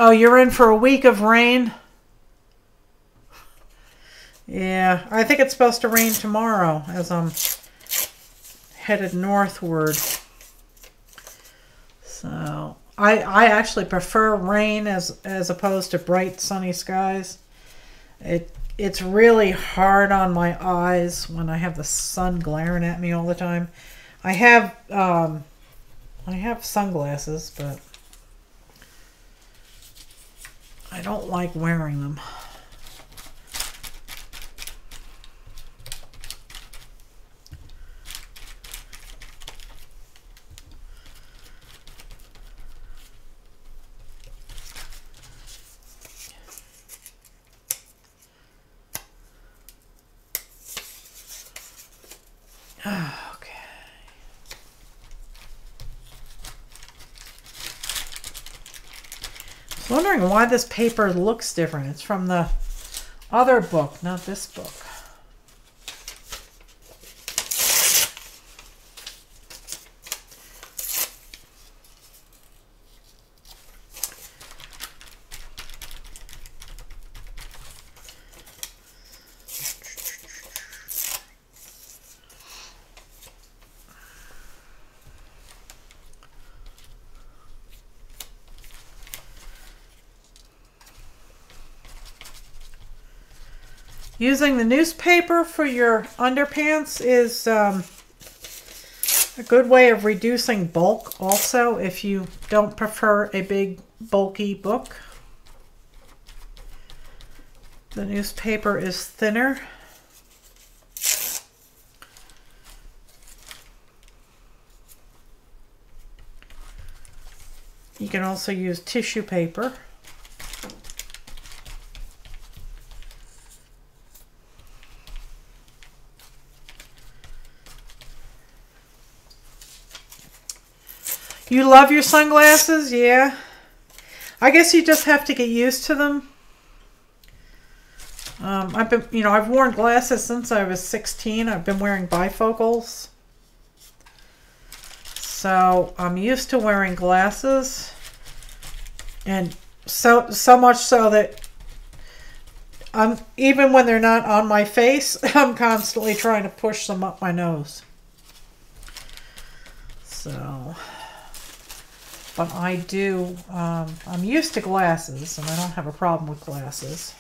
Oh, you're in for a week of rain? Yeah, I think it's supposed to rain tomorrow as I'm headed northward. So I actually prefer rain as opposed to bright sunny skies. It's really hard on my eyes when I have the sun glaring at me all the time. I have sunglasses, but I don't like wearing them. Wondering why this paper looks different. It's from the other book, not this book. Using the newspaper for your underpants is a good way of reducing bulk also if you don't prefer a big bulky book. The newspaper is thinner. You can also use tissue paper. You love your sunglasses? Yeah. I guess you just have to get used to them. I've worn glasses since I was 16. I've been wearing bifocals. So I'm used to wearing glasses. And so much so that even when they're not on my face, I'm constantly trying to push them up my nose. So... But I do, I'm used to glasses, and I don't have a problem with glasses.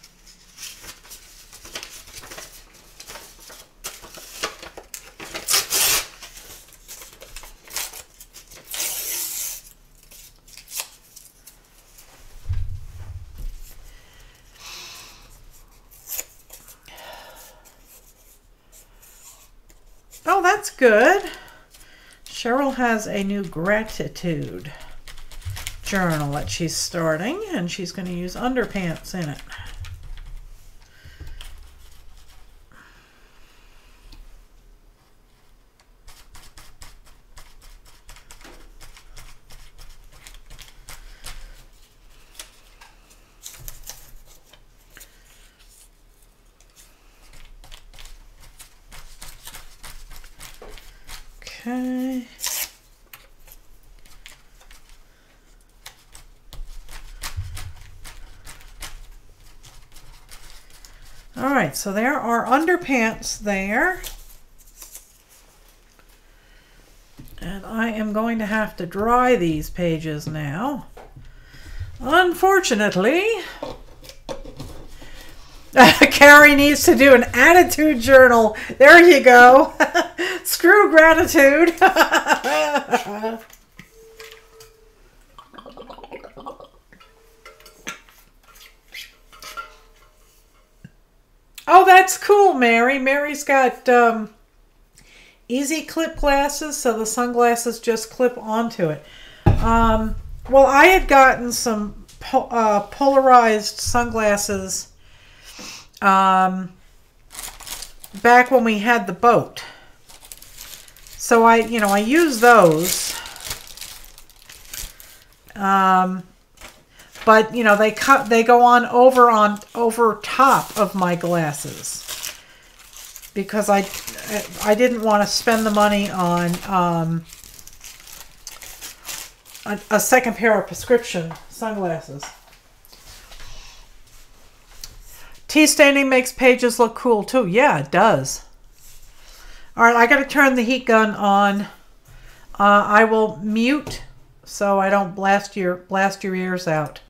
Oh, that's good. Cheryl has a new gratitude journal that she's starting, and she's going to use underpants in it. Okay. All right, so there are underpants there. And I am going to have to dry these pages now. Unfortunately, Carrie needs to do an attitude journal. There you go. Screw gratitude. Oh, that's cool, Mary. Mary's got easy clip glasses, so the sunglasses just clip onto it. Well, I had gotten some polarized sunglasses back when we had the boat. So I use those. But they go on over top of my glasses because I didn't want to spend the money on a second pair of prescription sunglasses. Tea staining makes pages look cool too. Yeah, it does. All right, I got to turn the heat gun on. I will mute so I don't blast your ears out.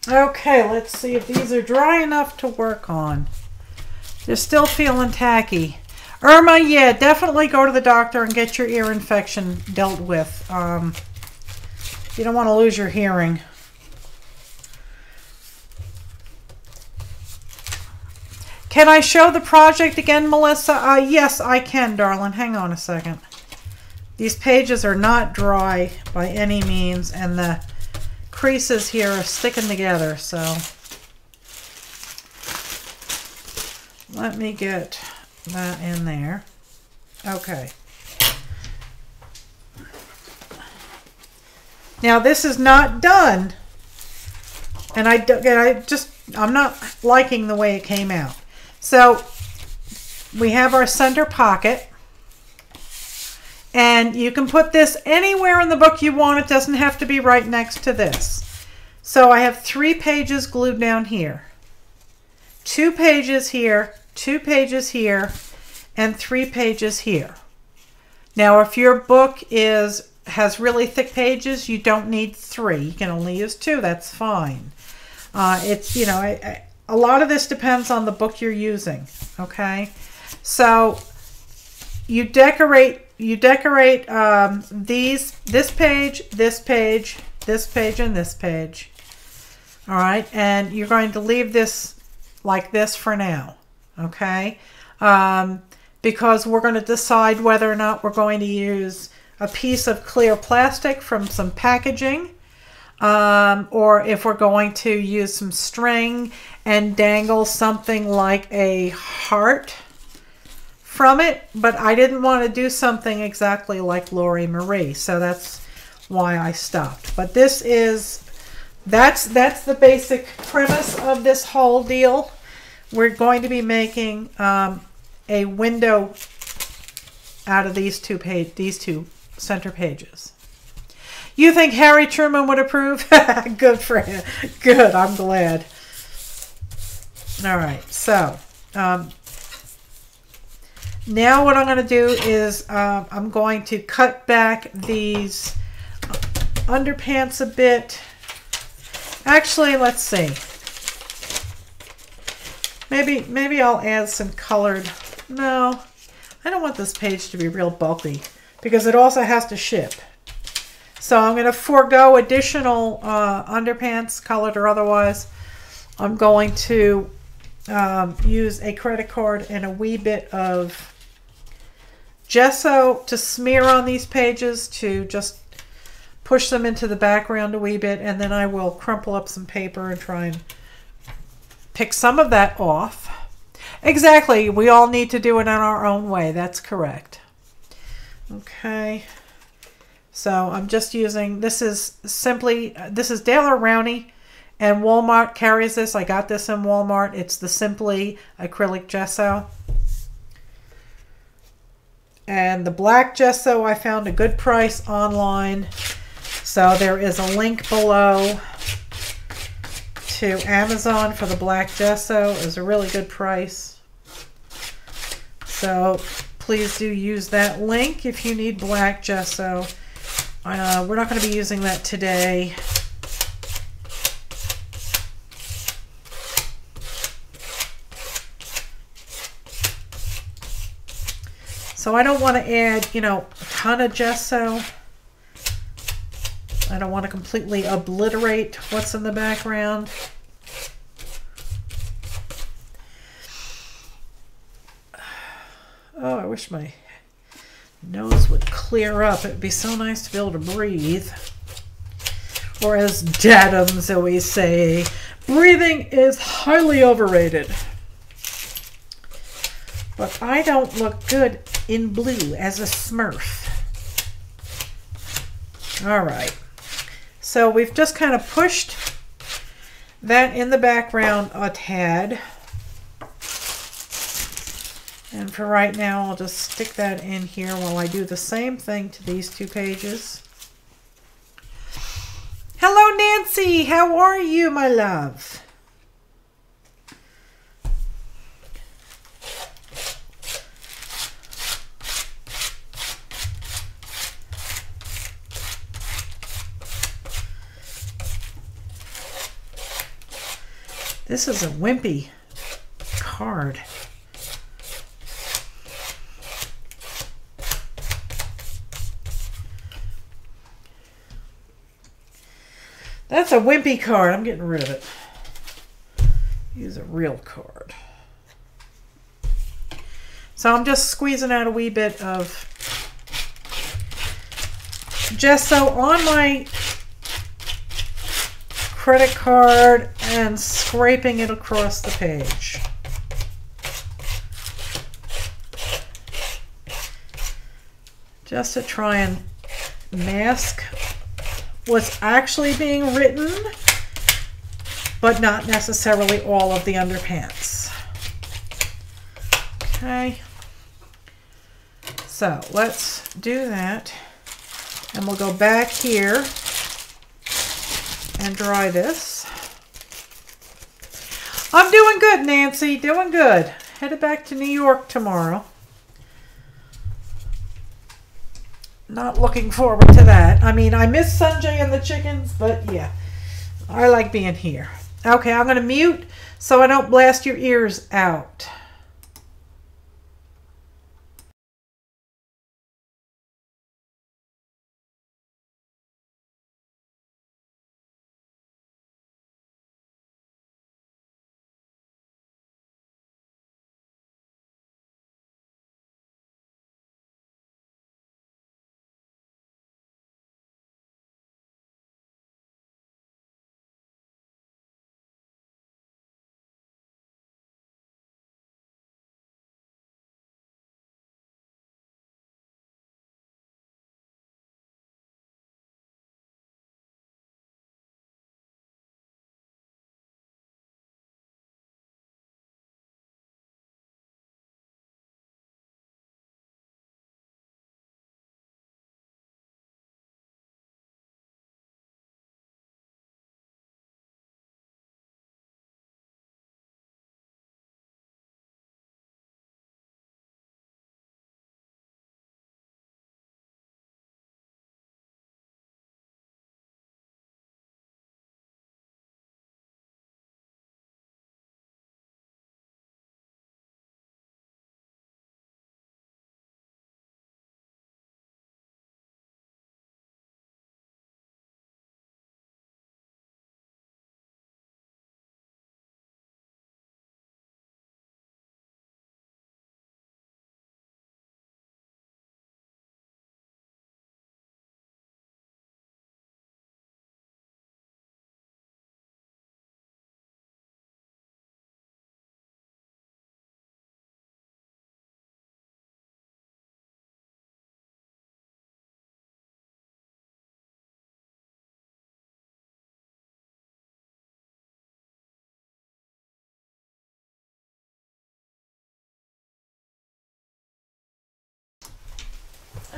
Okay, let's see if these are dry enough to work on. They're still feeling tacky. Irma, yeah, definitely go to the doctor and get your ear infection dealt with. You don't want to lose your hearing. Can I show the project again, Melissa? Yes, I can, darling. Hang on a second. These pages are not dry by any means, and the creases here are sticking together, so let me get that in there. Okay. Now this is not done, and I'm not liking the way it came out. So we have our center pocket, and you can put this anywhere in the book you want. It doesn't have to be right next to this. So I have 3 pages glued down here, 2 pages here, 2 pages here, and 3 pages here. Now if your book has really thick pages, you don't need 3. You can only use 2. That's fine. It's, you know, a lot of this depends on the book you're using. Okay, so you decorate this page, this page, this page, and this page. All right, and you're going to leave this like this for now. Okay, because we're going to decide whether or not we're going to use a piece of clear plastic from some packaging, or if we're going to use some string and dangle something like a heart from it. But I didn't want to do something exactly like Lori Marie, so that's why I stopped. But this is, that's the basic premise of this whole deal. We're going to be making a window out of these two center pages. You think Harry Truman would approve? Good for him. Good, I'm glad. All right, so now what I'm going to do is I'm going to cut back these underpants a bit. Actually, let's see. Maybe I'll add some colored. No, I don't want this page to be real bulky because it also has to ship. So I'm going to forego additional underpants, colored or otherwise. I'm going to use a credit card and a wee bit of gesso to smear on these pages to just push them into the background a wee bit, and then I will crumple up some paper and try and pick some of that off. Exactly, we all need to do it in our own way. That's correct. Okay. So I'm just using, this is Daler Rowney, and Walmart carries this. I got this in Walmart. It's the Simply acrylic gesso. And the black gesso I found a good price online. So there is a link below to Amazon for the black gesso. It was a really good price. So please do use that link if you need black gesso. We're not going to be using that today. So I don't want to add, you know, a ton of gesso. I don't want to completely obliterate what's in the background. Oh, I wish my nose would clear up. It'd be so nice to be able to breathe. Or as Dadums always say, breathing is highly overrated. But I don't look good in blue as a Smurf. All right. So we've just kind of pushed that in the background a tad. And for right now, I'll just stick that in here while I do the same thing to these 2 pages. Hello, Nancy. How are you, my love? This is a wimpy card. That's a wimpy card. I'm getting rid of it. Use a real card. So I'm just squeezing out a wee bit of gesso on my credit card and scraping it across the page. Just to try and mask what's actually being written, but not necessarily all of the underpants. Okay, so let's do that, and we'll go back here and dry this. I'm doing good, Nancy, doing good. Headed back to New York tomorrow. Not looking forward to that. I mean, I miss Sanjay and the chickens, but yeah, I like being here. Okay, I'm going to mute so I don't blast your ears out.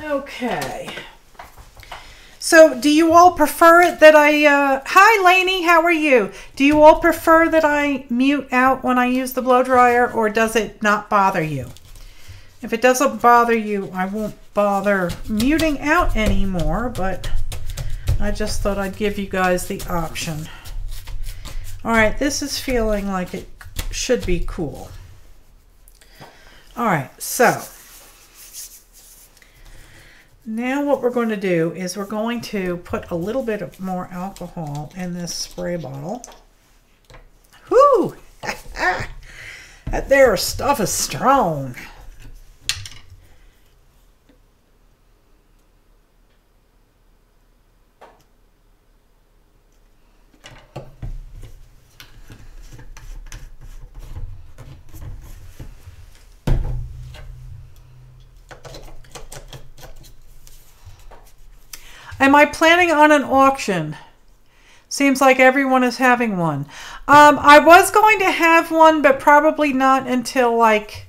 Okay. So do you all prefer it that I, hi Lainey, how are you? Do you all prefer that I mute out when I use the blow dryer, or does it not bother you? If it doesn't bother you, I won't bother muting out anymore, but I just thought I'd give you guys the option. All right, this is feeling like it should be cool. All right, so now what we're going to do is we're going to put a little bit of more alcohol in this spray bottle. Whoo! That there stuff is strong. Am I planning on an auction? Seems like everyone is having one. I was going to have one, but probably not until, like,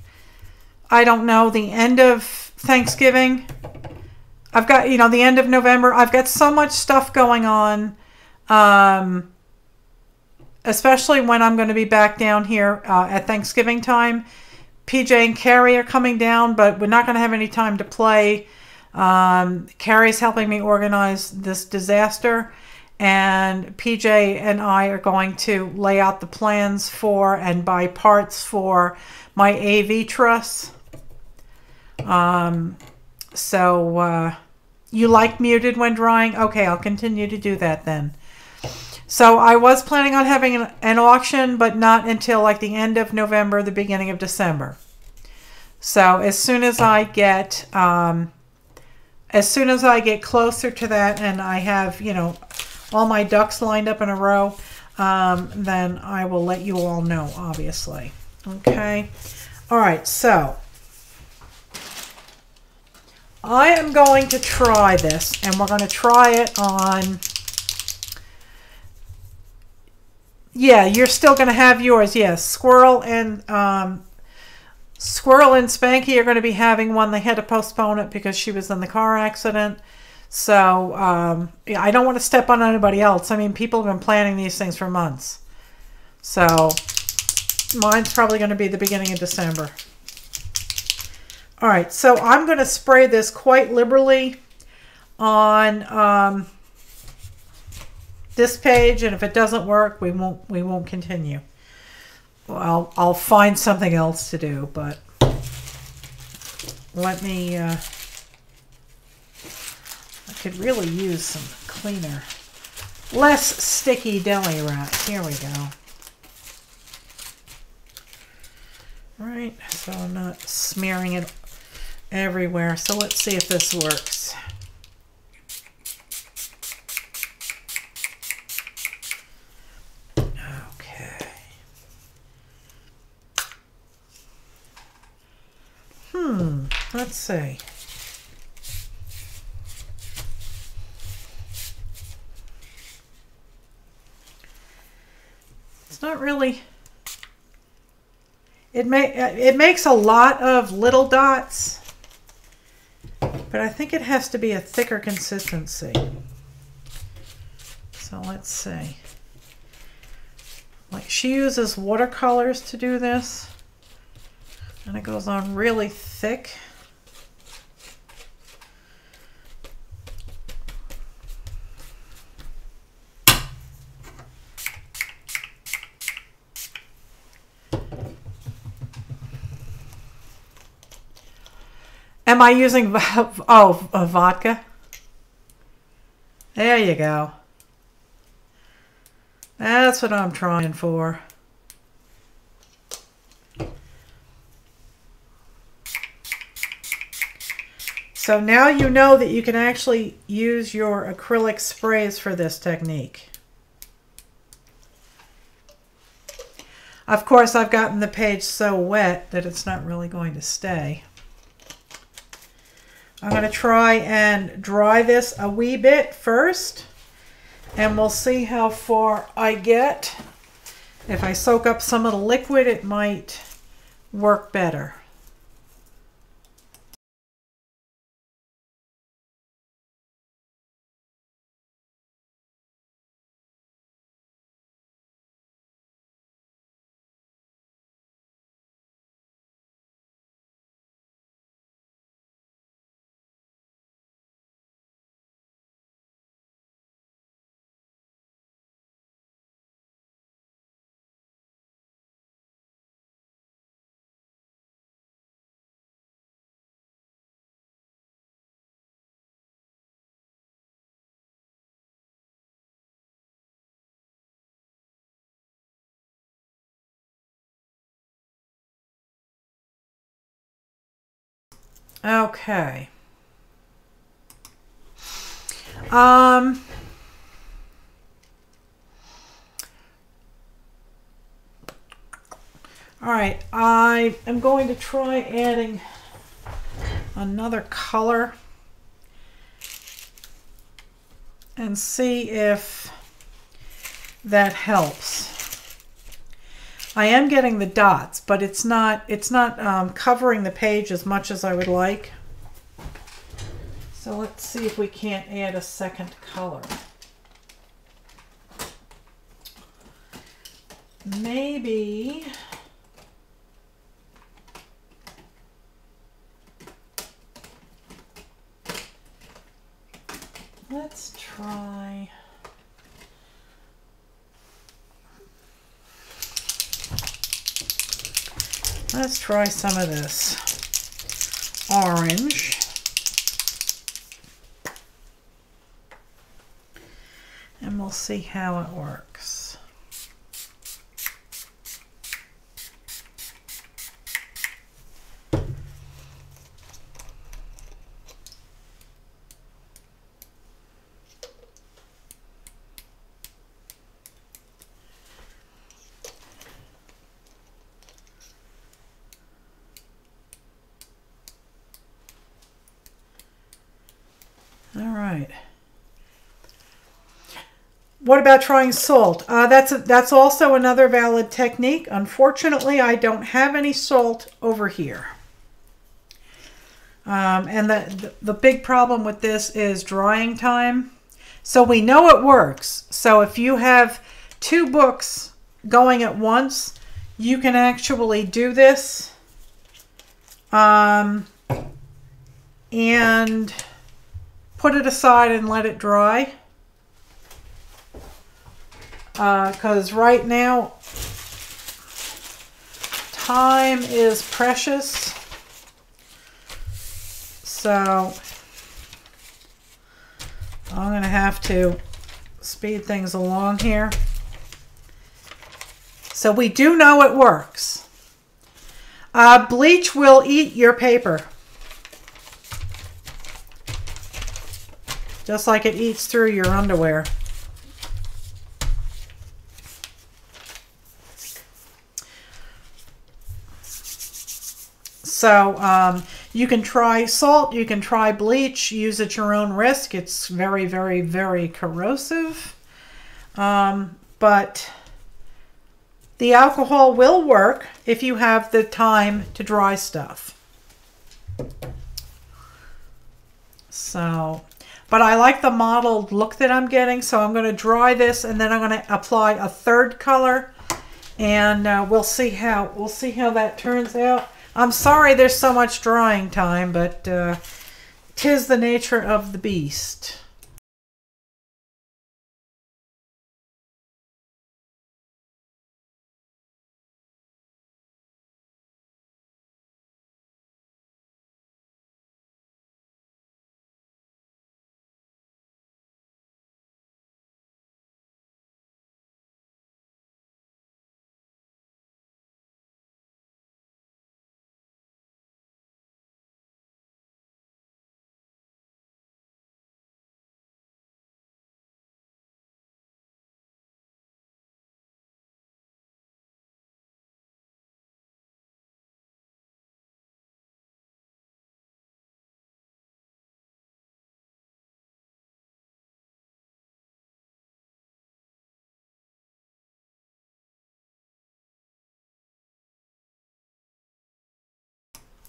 I don't know, the end of Thanksgiving. I've got, you know, the end of November. I've got so much stuff going on, especially when I'm going to be back down here at Thanksgiving time. PJ and Carrie are coming down, but we're not going to have any time to play. Carrie's helping me organize this disaster, and PJ and I are going to lay out the plans for and buy parts for my AV truss. You like muted when drying? Okay, I'll continue to do that then. So I was planning on having an auction, but not until like the end of November, the beginning of December. So as soon as I get closer to that, and I have, you know, all my ducks lined up in a row, then I will let you all know, obviously. Okay. All right. So I am going to try this, and we're going to try it on. Yeah, you're still going to have yours. Yes, Squirrel and Spanky are going to be having one. They had to postpone it because she was in the car accident. So yeah, I don't want to step on anybody else. I mean, people have been planning these things for months. So mine's probably going to be the beginning of December. All right, so I'm going to spray this quite liberally on this page, and if it doesn't work, we won't continue. Well, I'll find something else to do, but let me. I could really use some cleaner, less sticky deli wrap. Here we go. All right, so I'm not smearing it everywhere. So let's see if this works. Let's see. It's not really. It makes a lot of little dots, but I think it has to be a thicker consistency. So let's see. Like, she uses watercolors to do this, and it goes on really thick. Am I using vodka? There you go. That's what I'm trying for. So now you know that you can actually use your acrylic sprays for this technique. Of course, I've gotten the page so wet that it's not really going to stay. I'm going to try and dry this a wee bit first, and we'll see how far I get. If I soak up some of the liquid, it might work better. Okay. All right, I am going to try adding another color and see if that helps. I am getting the dots, but it's not covering the page as much as I would like. So let's see if we can't add a second color. Maybe let's try. Let's try some of this orange. And we'll see how it works. All right. What about trying salt? That's also another valid technique. Unfortunately, I don't have any salt over here. And the big problem with this is drying time. So we know it works. So if you have 2 books going at once, you can actually do this. And put it aside and let it dry. Because right now, time is precious. So I'm going to have to speed things along here. So we do know it works. Bleach will eat your paper. Just like it eats through your underwear. So you can try salt, you can try bleach, use at your own risk. It's very, very, very corrosive. But the alcohol will work if you have the time to dry stuff. So, but I like the mottled look that I'm getting, so I'm going to dry this and then I'm going to apply a 3rd color, and we'll see how that turns out. I'm sorry there's so much drying time, but 'tis the nature of the beast.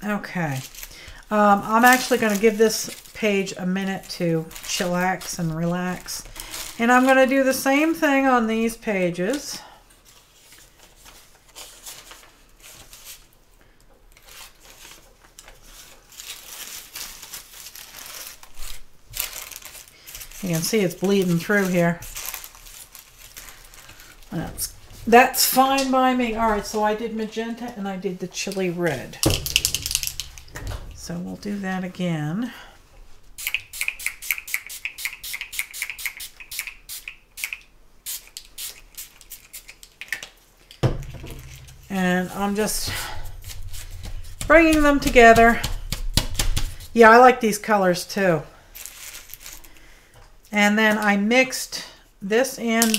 Okay, I'm actually going to give this page a minute to chillax and relax. And I'm going to do the same thing on these pages. You can see it's bleeding through here. That's fine by me. All right, so I did magenta and I did the chili red. So we'll do that again. And I'm just bringing them together. Yeah, I like these colors too. And then I mixed this in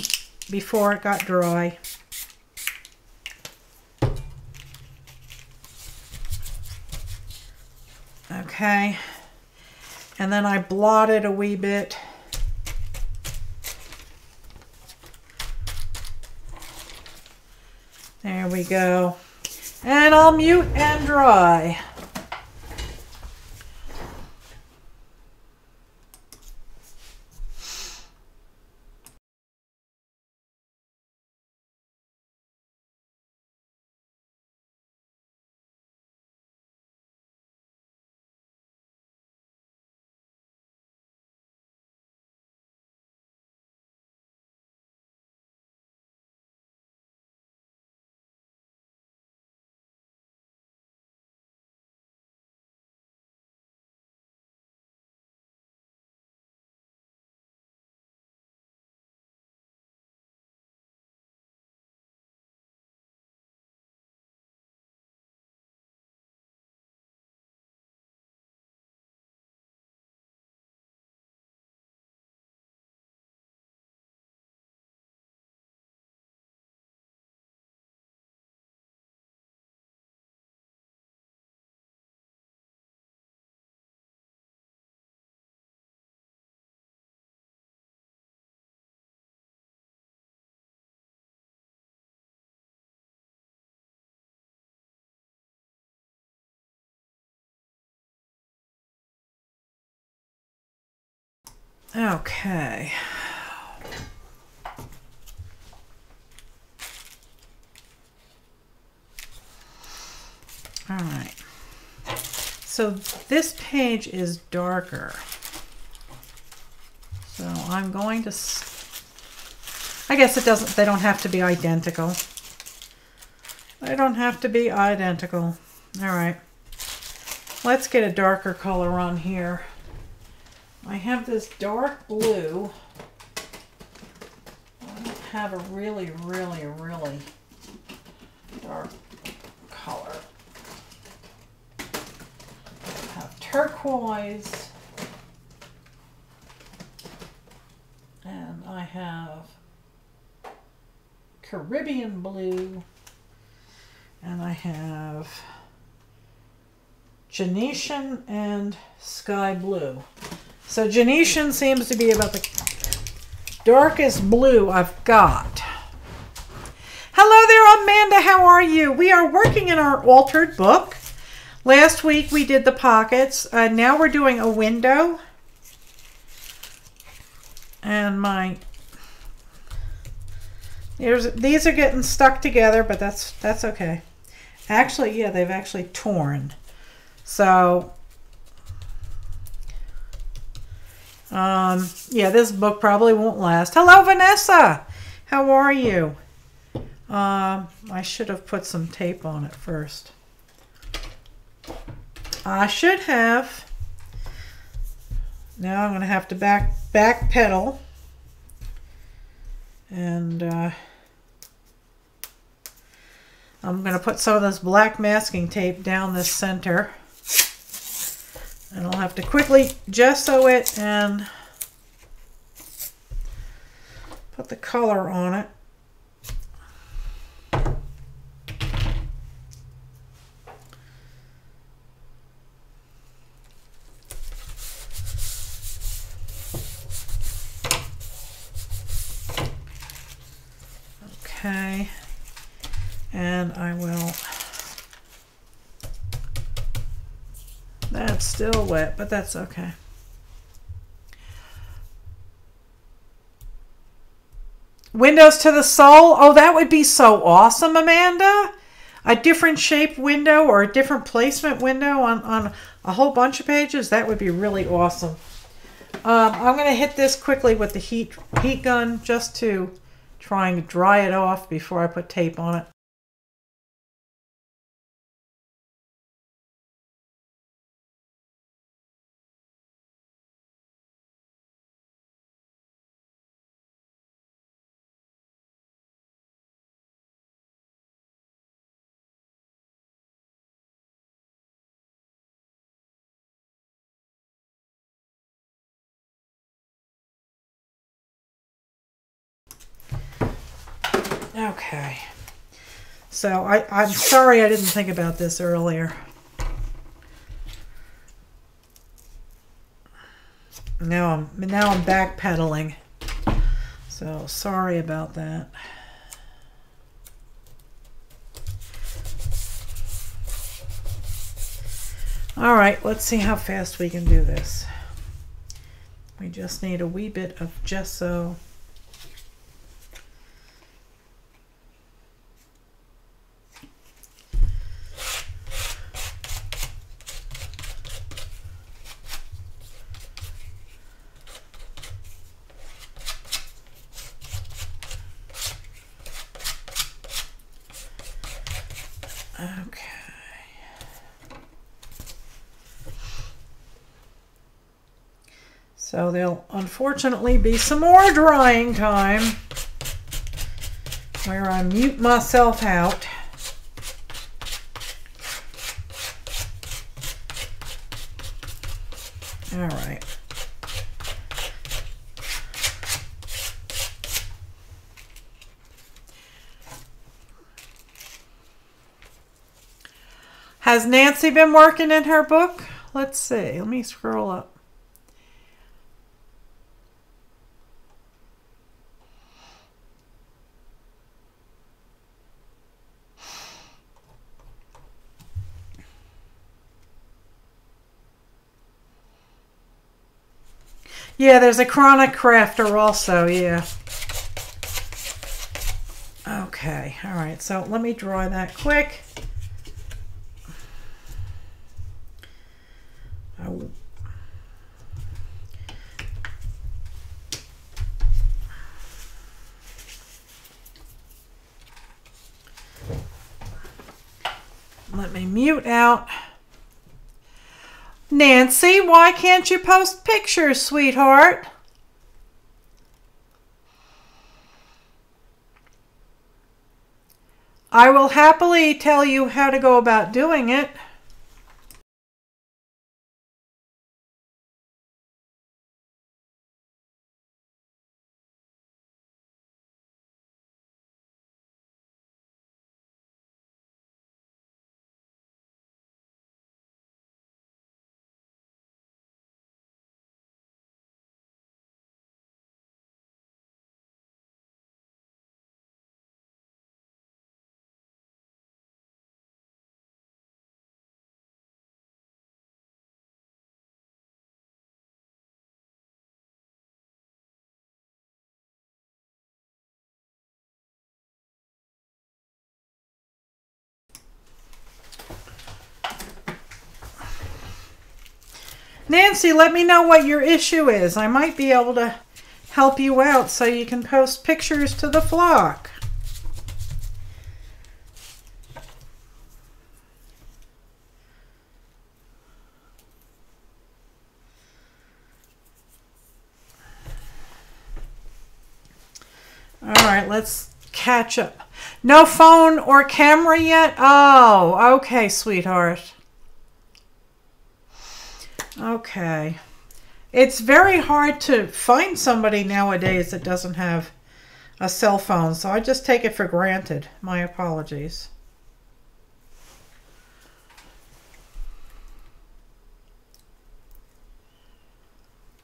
before it got dry. Okay, and then I blotted a wee bit. There we go. And I'll mute and dry. Okay. All right. So this page is darker. So I'm going to, I guess it doesn't, they don't have to be identical. They don't have to be identical. All right. Let's get a darker color on here. I have this dark blue. I don't have a really, really, really dark color. I have turquoise. And I have Caribbean blue. And I have Genetian and sky blue. So Genetian seems to be about the darkest blue I've got. Hello there, Amanda. How are you? We are working in our altered book. Last week we did the pockets. Now we're doing a window. And these are getting stuck together, but that's okay. Actually, yeah, they've actually torn. So, yeah, this book probably won't last. Hello, Vanessa. How are you? I should have put some tape on it first. I should have. Now I'm going to have to back pedal. And I'm going to put some of this black masking tape down this center. And I'll have to quickly gesso it and put the color on it. Okay, and I will, that's still wet, but that's okay. Windows to the soul. Oh, that would be so awesome, Amanda. A different shape window or a different placement window on a whole bunch of pages. That would be really awesome. I'm going to hit this quickly with the heat gun just to try and dry it off before I put tape on it. Okay, so I'm sorry I didn't think about this earlier. Now I'm backpedaling, so sorry about that. All right, let's see how fast we can do this. We just need a wee bit of gesso. So there'll unfortunately be some more drying time where I mute myself out. All right. Has Nancy been working in her book? Let's see. Let me scroll up. Yeah, there's a chronic crafter also, yeah. Okay, all right, so let me dry that quick. Oh. Let me mute out. Nancy, why can't you post pictures, sweetheart? I will happily tell you how to go about doing it. Nancy, let me know what your issue is. I might be able to help you out so you can post pictures to the flock. All right, let's catch up. No phone or camera yet? Oh, okay, sweetheart. Okay. It's very hard to find somebody nowadays that doesn't have a cell phone, so I just take it for granted. My apologies.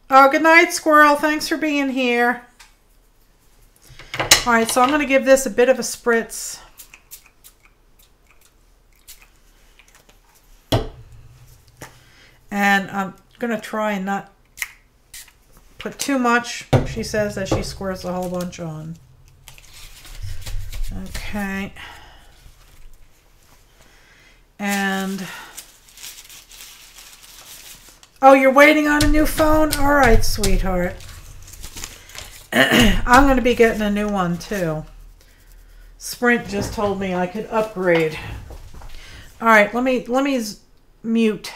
Oh, good night, Squirrel. Thanks for being here. All right, so I'm going to give this a bit of a spritz. And I'm going to try and not put too much, she says, as she squirts a whole bunch on. Okay. And, oh, you're waiting on a new phone? All right, sweetheart. I'm going to be getting a new one, too. Sprint just told me I could upgrade. All right, let me mute.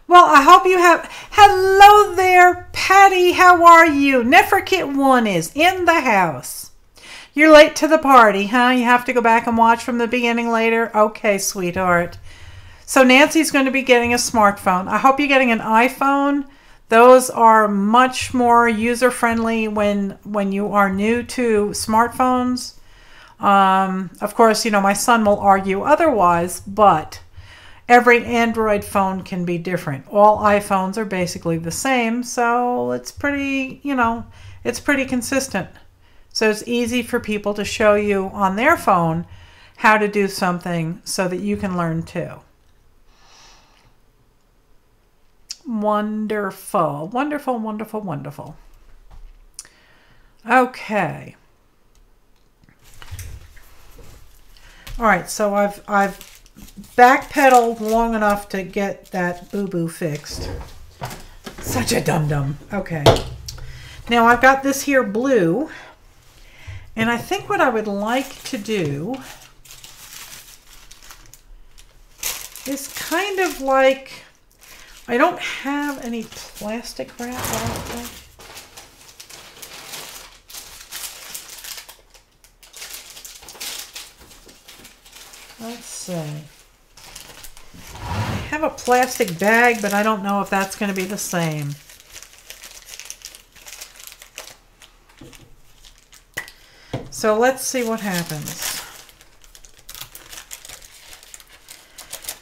Well, I hope you have... Hello there, Patty. How are you? Neferkit1 is in the house. You're late to the party, huh? You have to go back and watch from the beginning later? Okay, sweetheart. So Nancy's going to be getting a smartphone. I hope you're getting an iPhone. Those are much more user-friendly when you are new to smartphones. Of course, you know, my son will argue otherwise, but... every Android phone can be different. All iPhones are basically the same, so it's pretty, you know, it's pretty consistent. So it's easy for people to show you on their phone how to do something so that you can learn too. wonderful. Wonderful, wonderful, wonderful. Okay. All right, so I've backpedaled long enough to get that boo-boo fixed. Such a dum-dum. Okay. Now I've got this here blue, and I think what I would like to do is kind of like, I don't have any plastic wrap, I don't think. Let's see. I have a plastic bag, but I don't know if that's going to be the same. So let's see what happens.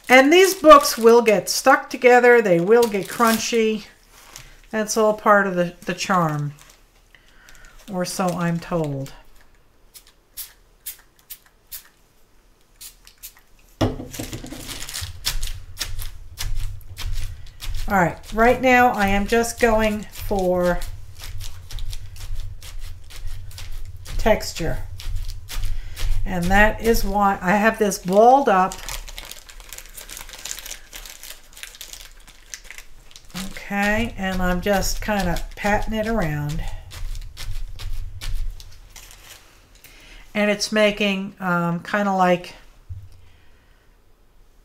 And these books will get stuck together. They will get crunchy. That's all part of the charm. Or so I'm told. All right, right now I am just going for texture. And that is why I have this balled up. Okay, and I'm just kind of patting it around. And it's making kind of like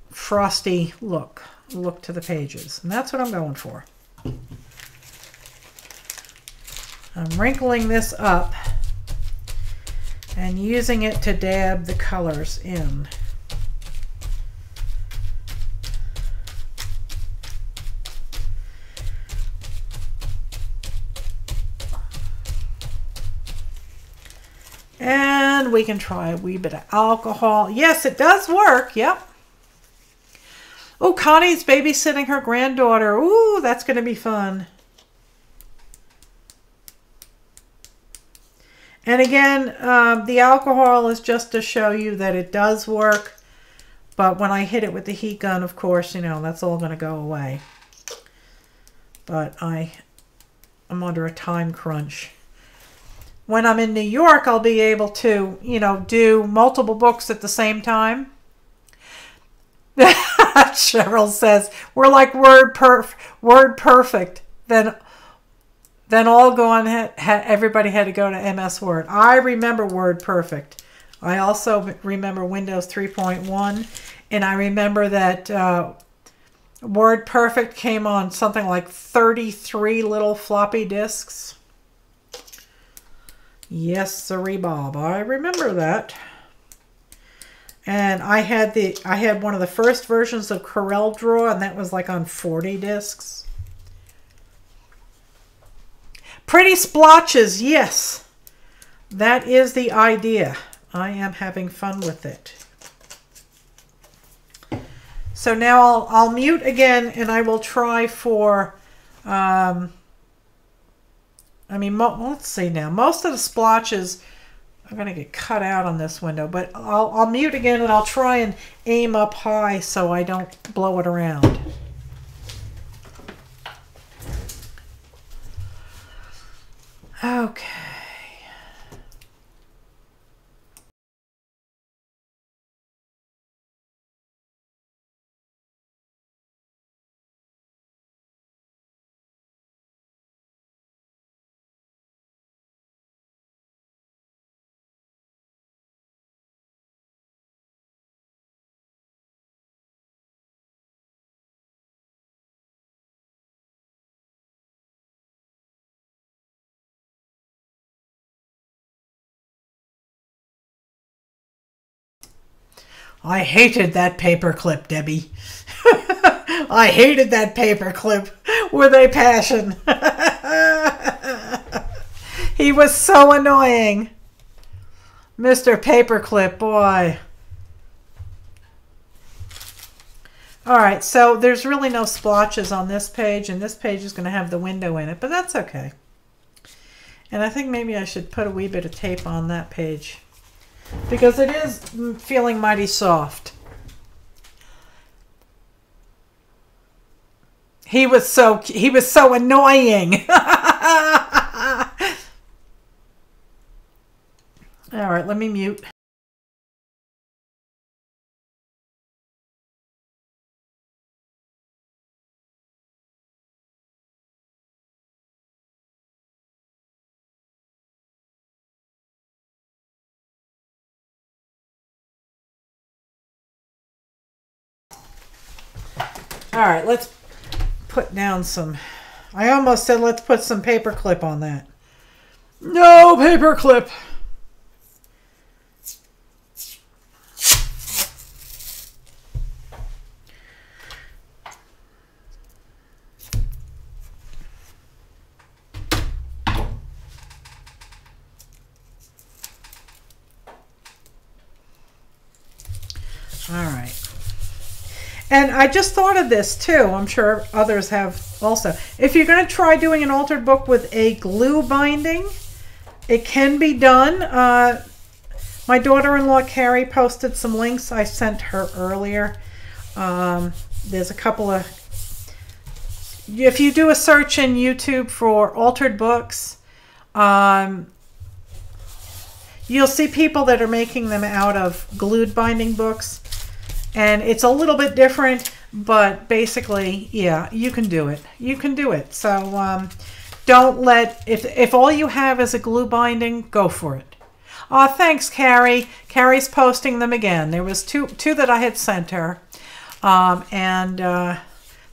frosty look to the pages. And that's what I'm going for. I'm wrinkling this up and using it to dab the colors in. And we can try a wee bit of alcohol. Yes, it does work. Yep. Oh, Connie's babysitting her granddaughter. Ooh, that's going to be fun. And again, the alcohol is just to show you that it does work. But when I hit it with the heat gun, of course, you know, that's all going to go away. But I'm under a time crunch. When I'm in New York, I'll be able to, you know, do multiple books at the same time. Cheryl says, we're like word perfect. Then all going, everybody had to go to MS Word. I remember Word Perfect. I also remember Windows 3.1. And I remember that Word Perfect came on something like 33 little floppy disks. Yes, sirree, Bob. I remember that. And I had one of the first versions of Corel Draw, and that was like on 40 discs. Pretty splotches, yes. That is the idea. I am having fun with it. So now I'll mute again, and I will try for, I mean, let's see now. Most of the splotches are going to get cut out on this window, but I'll mute again, and I'll try and aim up high so I don't blow it around. Okay. I hated that paper clip, Debbie. I hated that paper clip with a passion. He was so annoying. Mr. Paperclip, boy. Alright, so there's really no splotches on this page, and this page is going to have the window in it, but that's okay. And I think maybe I should put a wee bit of tape on that page, because it is feeling mighty soft. He was so annoying. All right, let me mute. All right, let's put down some. I almost said let's put some paper clip on that. No paper clip. All right. And I just thought of this too. I'm sure others have also. If you're going to try doing an altered book with a glue binding, it can be done. My daughter-in-law Carrie posted some links I sent her earlier. There's a couple of. If you do a search in YouTube for altered books, you'll see people that are making them out of glued binding books. And it's a little bit different, but basically, yeah, you can do it. You can do it. So don't let, if all you have is a glue binding, go for it. Oh, thanks, Carrie. Carrie's posting them again. There was two that I had sent her.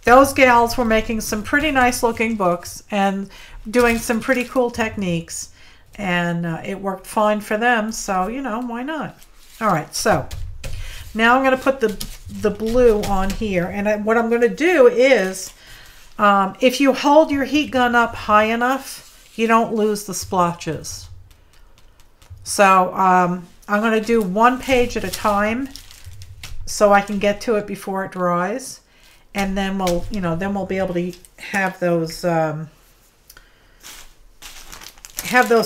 Those gals were making some pretty nice looking books and doing some pretty cool techniques. And it worked fine for them. So, you know, why not? All right, so now I'm going to put the blue on here. And what I'm going to do is, if you hold your heat gun up high enough, you don't lose the splotches. So I'm going to do one page at a time so I can get to it before it dries. And then we'll be able to have those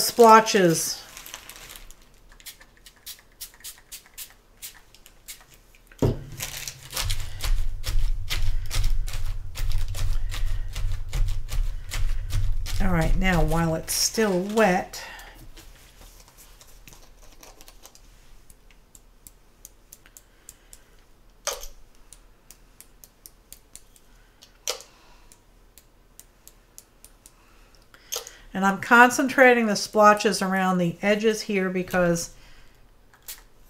splotches. All right, now while it's still wet, and I'm concentrating the splotches around the edges here because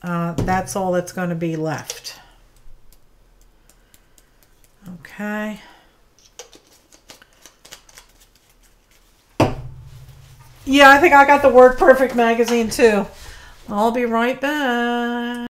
that's all that's going to be left. Okay. Yeah, I think I got the Word Perfect magazine too. I'll be right back.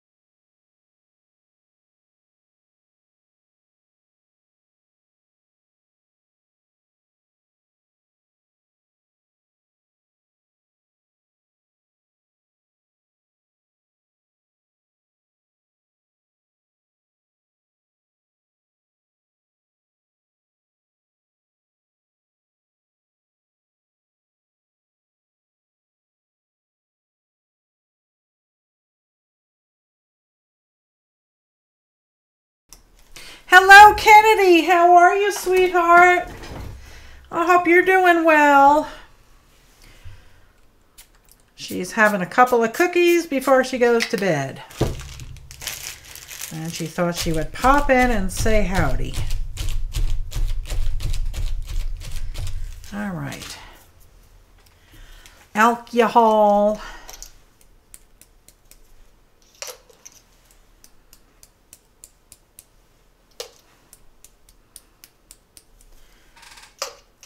Hello, Kennedy. How are you, sweetheart? I hope you're doing well. She's having a couple of cookies before she goes to bed. And she thought she would pop in and say howdy. All right. Alcohol.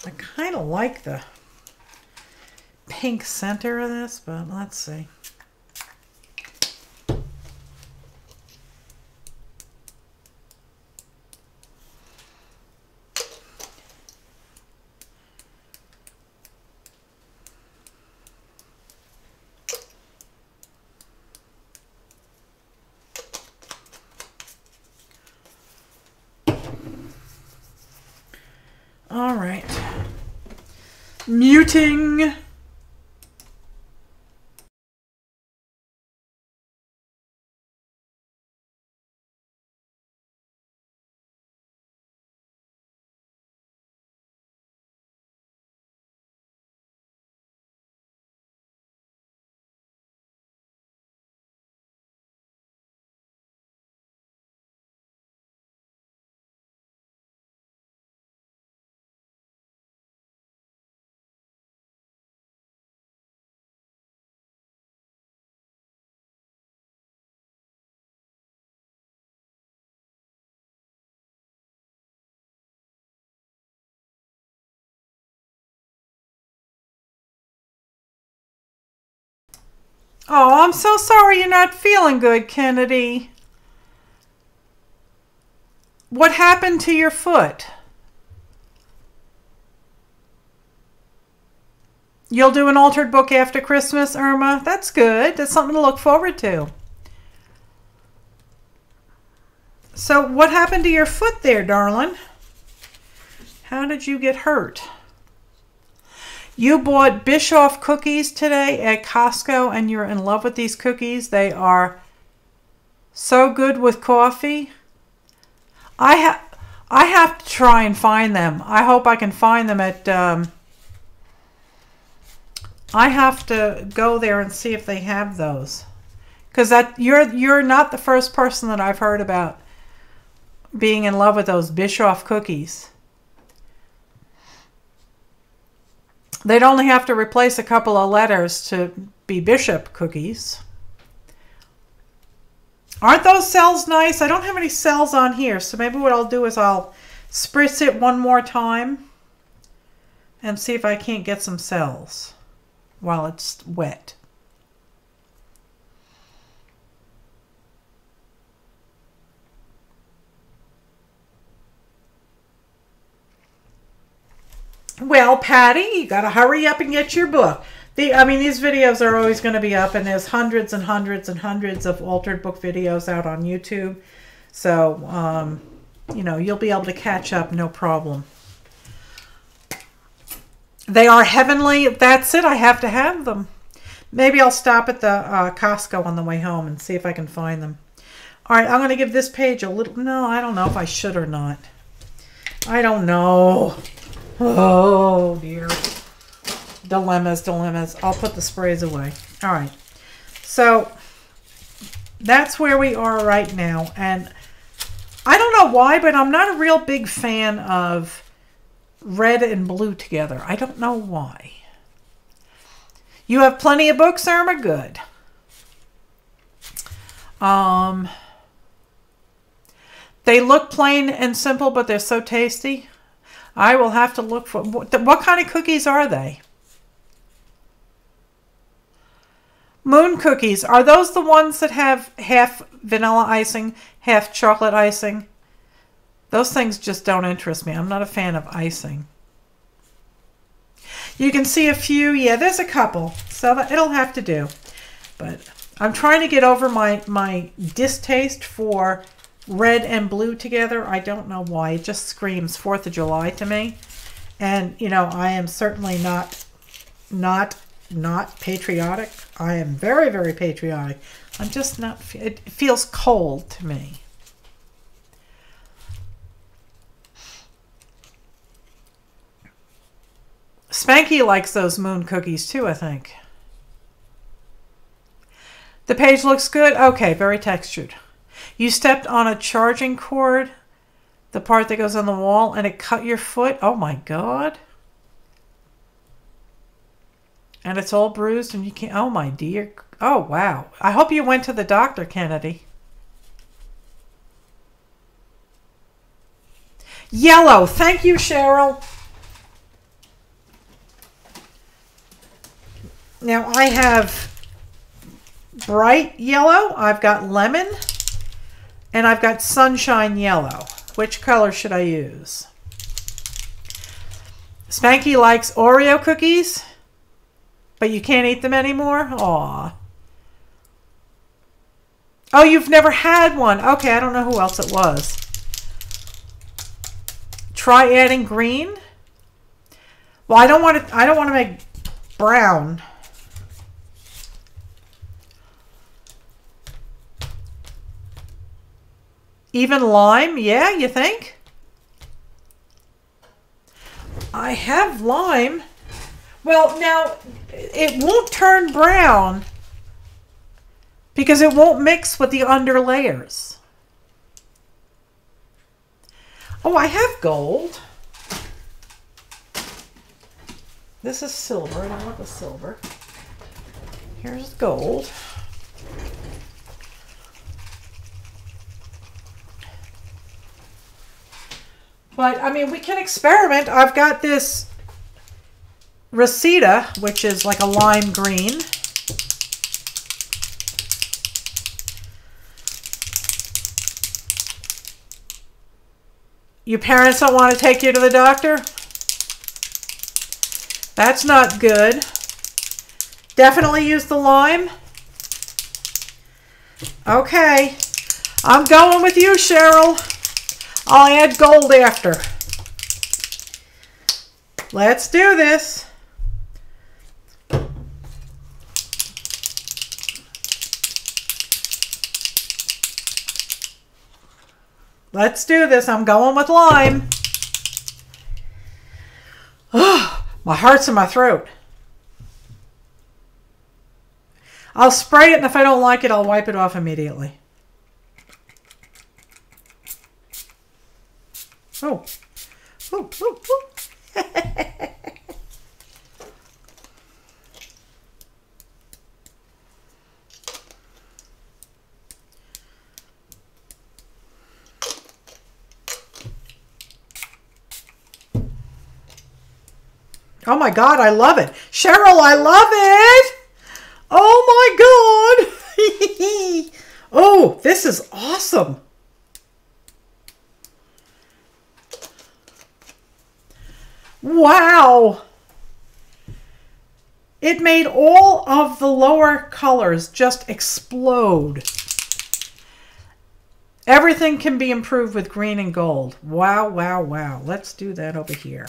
I kind of like the pink center of this, but let's see. All right. Muting. Oh, I'm so sorry you're not feeling good, Kennedy. What happened to your foot? You'll do an altered book after Christmas, Irma? That's good. That's something to look forward to. So what happened to your foot there, darling? How did you get hurt? You bought Bischoff cookies today at Costco and you're in love with these cookies. They are so good with coffee. I have to try and find them. I hope I can find them at I have to go there and see if they have those. Cuz that you're not the first person that I've heard about being in love with those Bischoff cookies. They'd only have to replace a couple of letters to be Bishop cookies. Aren't those cells nice? I don't have any cells on here, so maybe what I'll do is I'll spritz it one more time and see if I can't get some cells while it's wet. Well, Patty, you got to hurry up and get your book. These videos are always going to be up, and there's hundreds and hundreds and hundreds of altered book videos out on YouTube. So, you'll be able to catch up, no problem. They are heavenly. That's it. I have to have them. Maybe I'll stop at the Costco on the way home and see if I can find them. All right, I'm going to give this page a little... No, I don't know if I should or not. I don't know. Oh, dear. Dilemmas, dilemmas. I'll put the sprays away. All right. So, that's where we are right now. And I don't know why, but I'm not a real big fan of red and blue together. I don't know why. You have plenty of books, Irma? Good. They look plain and simple, but they're so tasty. I will have to look for... What kind of cookies are they? Moon cookies. Are those the ones that have half vanilla icing, half chocolate icing? Those things just don't interest me. I'm not a fan of icing. You can see a few. Yeah, there's a couple. So it'll have to do. But I'm trying to get over my distaste for red and blue together. I don't know why. It just screams 4th of July to me. And, I am certainly not patriotic. I am very, very patriotic. I'm just not... It feels cold to me. Spanky likes those moon cookies too, I think. The page looks good. Okay, very textured. You stepped on a charging cord, the part that goes on the wall, and it cut your foot. Oh my God. And it's all bruised and you can't... Oh my dear. Oh wow. I hope you went to the doctor, Kennedy. Yellow. Thank you, Cheryl. Now I have bright yellow. I've got lemon. And I've got sunshine yellow. Which color should I use? Spanky likes Oreo cookies. But you can't eat them anymore? Aw. Oh, you've never had one. Okay, I don't know who else it was. Try adding green. Well, I don't want to make brown. Even lime? Yeah, you think? I have lime. Well, now, it won't turn brown because it won't mix with the under layers. Oh, I have gold. This is silver. I don't want the silver. Here's gold. But, we can experiment. I've got this Reseda, which is like a lime green. Your parents don't want to take you to the doctor? That's not good. Definitely use the lime. Okay. I'm going with you, Cheryl. I'll add gold after. Let's do this. Let's do this. I'm going with lime. Oh, my heart's in my throat. I'll spray it, and if I don't like it, I'll wipe it off immediately. Oh. Ooh, ooh, ooh. Oh my God, I love it. Cheryl, I love it. Oh my God. Oh, this is awesome. Wow. It made all of the lower colors just explode. Everything can be improved with green and gold. Wow, wow, wow. Let's do that over here.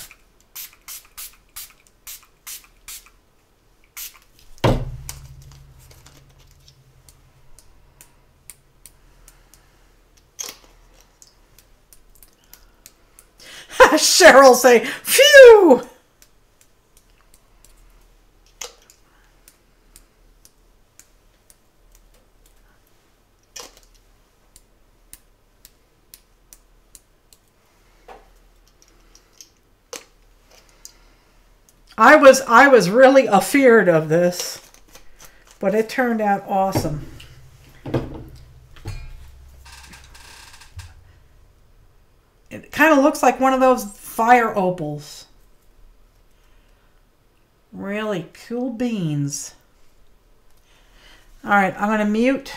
Cheryl say, phew! I was really afeared of this, but it turned out awesome. It kind of looks like one of those fire opals. Really cool beans. All right, I'm going to mute.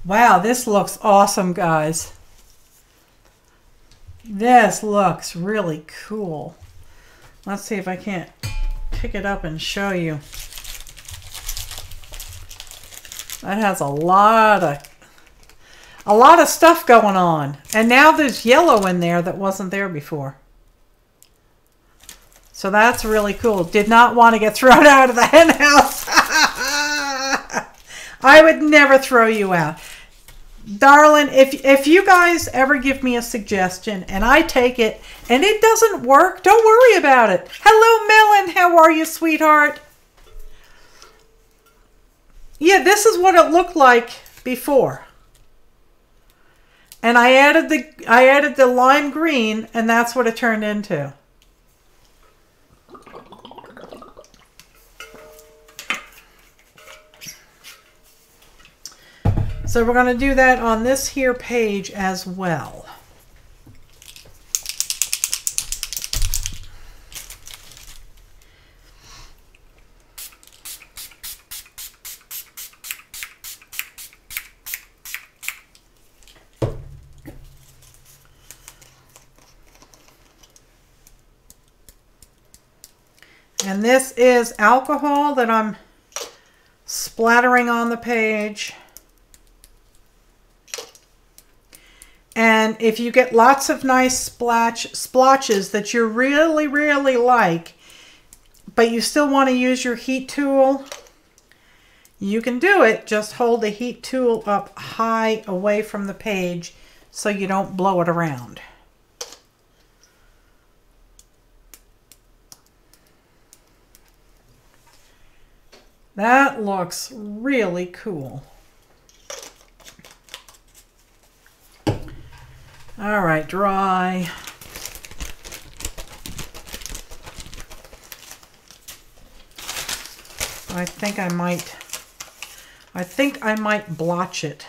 Wow, this looks awesome, guys. This looks really cool. Let's see if I can't pick it up and show you. That has a lot of stuff going on. And now there's yellow in there that wasn't there before. So that's really cool. Did not want to get thrown out of the hen house. I would never throw you out. Darling, if you guys ever give me a suggestion and I take it and it doesn't work, don't worry about it. Hello, Melon. How are you, sweetheart? Yeah, this is what it looked like before. And I added the lime green, and that's what it turned into. So we're going to do that on this here page as well. And this is alcohol that I'm splattering on the page. And if you get lots of nice splotches that you really, really like, but you still want to use your heat tool, you can do it. Just hold the heat tool up high away from the page so you don't blow it around. That looks really cool. All right, dry. I think I might blotch it.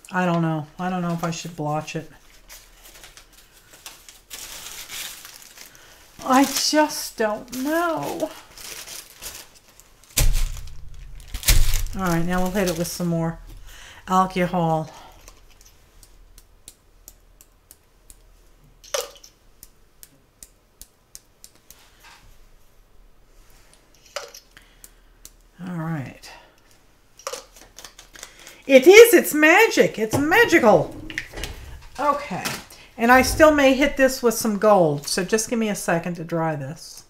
I don't know. I don't know if I should blotch it. I just don't know. All right, now we'll hit it with some more alcohol. All right. It is, it's magic. It's magical. Okay. And I still may hit this with some gold, so just give me a second to dry this.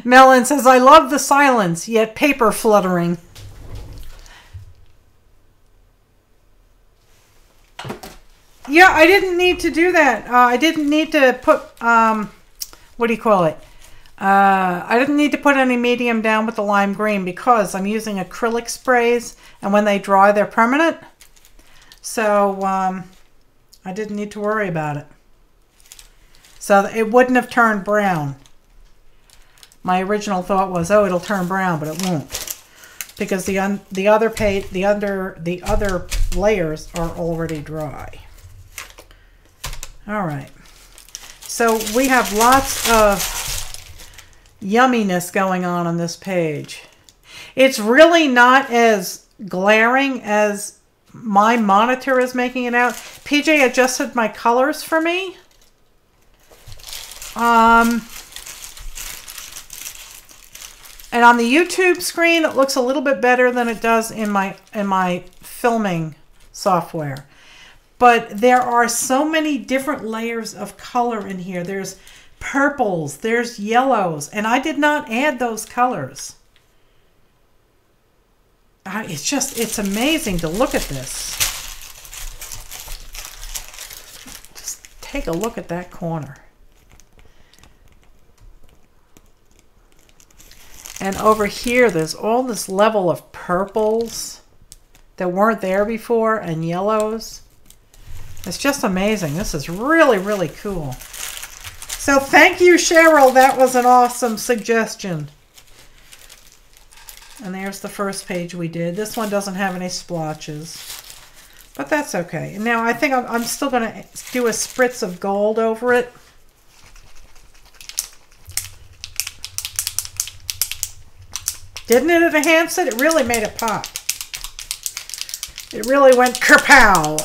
Melon says, I love the silence, yet paper fluttering. Yeah, I didn't need to do that. I didn't need to put, what do you call it? I didn't need to put any medium down with the lime green because I'm using acrylic sprays, and when they dry, they're permanent. So I didn't need to worry about it. So it wouldn't have turned brown. My original thought was, oh, it'll turn brown, but it won't. because the other layers are already dry. All right. So we have lots of yumminess going on this page. It's really not as glaring as my monitor is making it out. PJ adjusted my colors for me. And on the YouTube screen, it looks a little bit better than it does in my filming software. But there are so many different layers of color in here. There's purples, there's yellows, and I did not add those colors. It's amazing to look at this. Just take a look at that corner. And over here, there's all this level of purples that weren't there before, and yellows. It's just amazing. This is really, really cool. So thank you, Cheryl. That was an awesome suggestion. And there's the first page we did. This one doesn't have any splotches, but that's okay. Now I think I'm still going to do a spritz of gold over it. Didn't it enhance it? It really made it pop. It really went kerpow.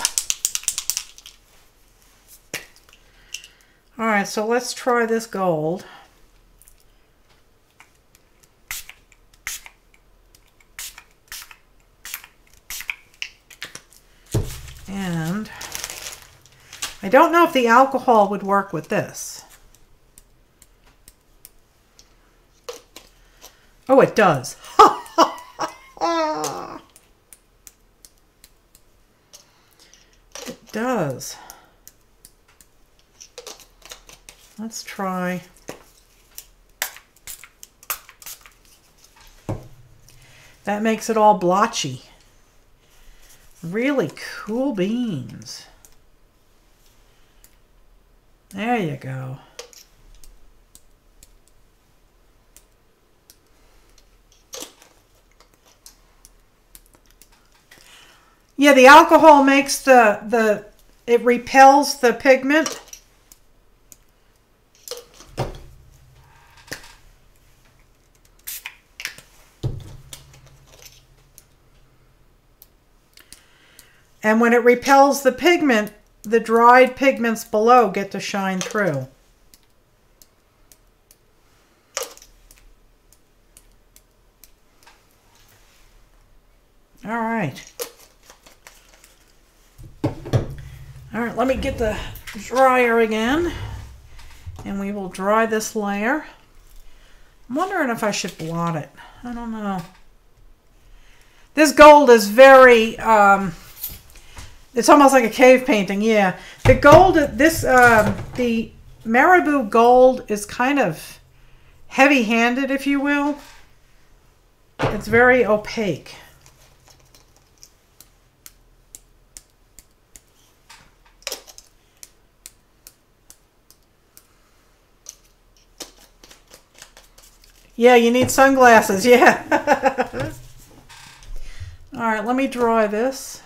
All right, so let's try this gold. And I don't know if the alcohol would work with this. Oh, it does. It does. Let's try. That makes it all blotchy. Really cool beans. There you go. Yeah, the alcohol makes it repels the pigment. And when it repels the pigment, the dried pigments below get to shine through. All right. All right, let me get the dryer again, and we will dry this layer. I'm wondering if I should blot it. I don't know. This gold is very, it's almost like a cave painting, yeah. The gold, the Marabou gold is kind of heavy-handed, if you will. It's very opaque. Yeah, you need sunglasses, yeah. All right, let me dry this.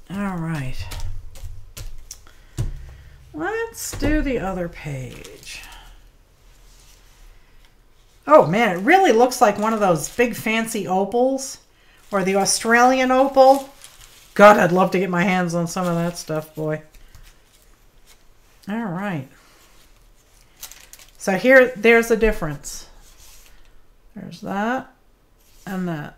All right. Let's do the other page. Oh man, it really looks like one of those big fancy opals, or the Australian opal. God, I'd love to get my hands on some of that stuff, boy. All right. So there's the difference. There's that and that.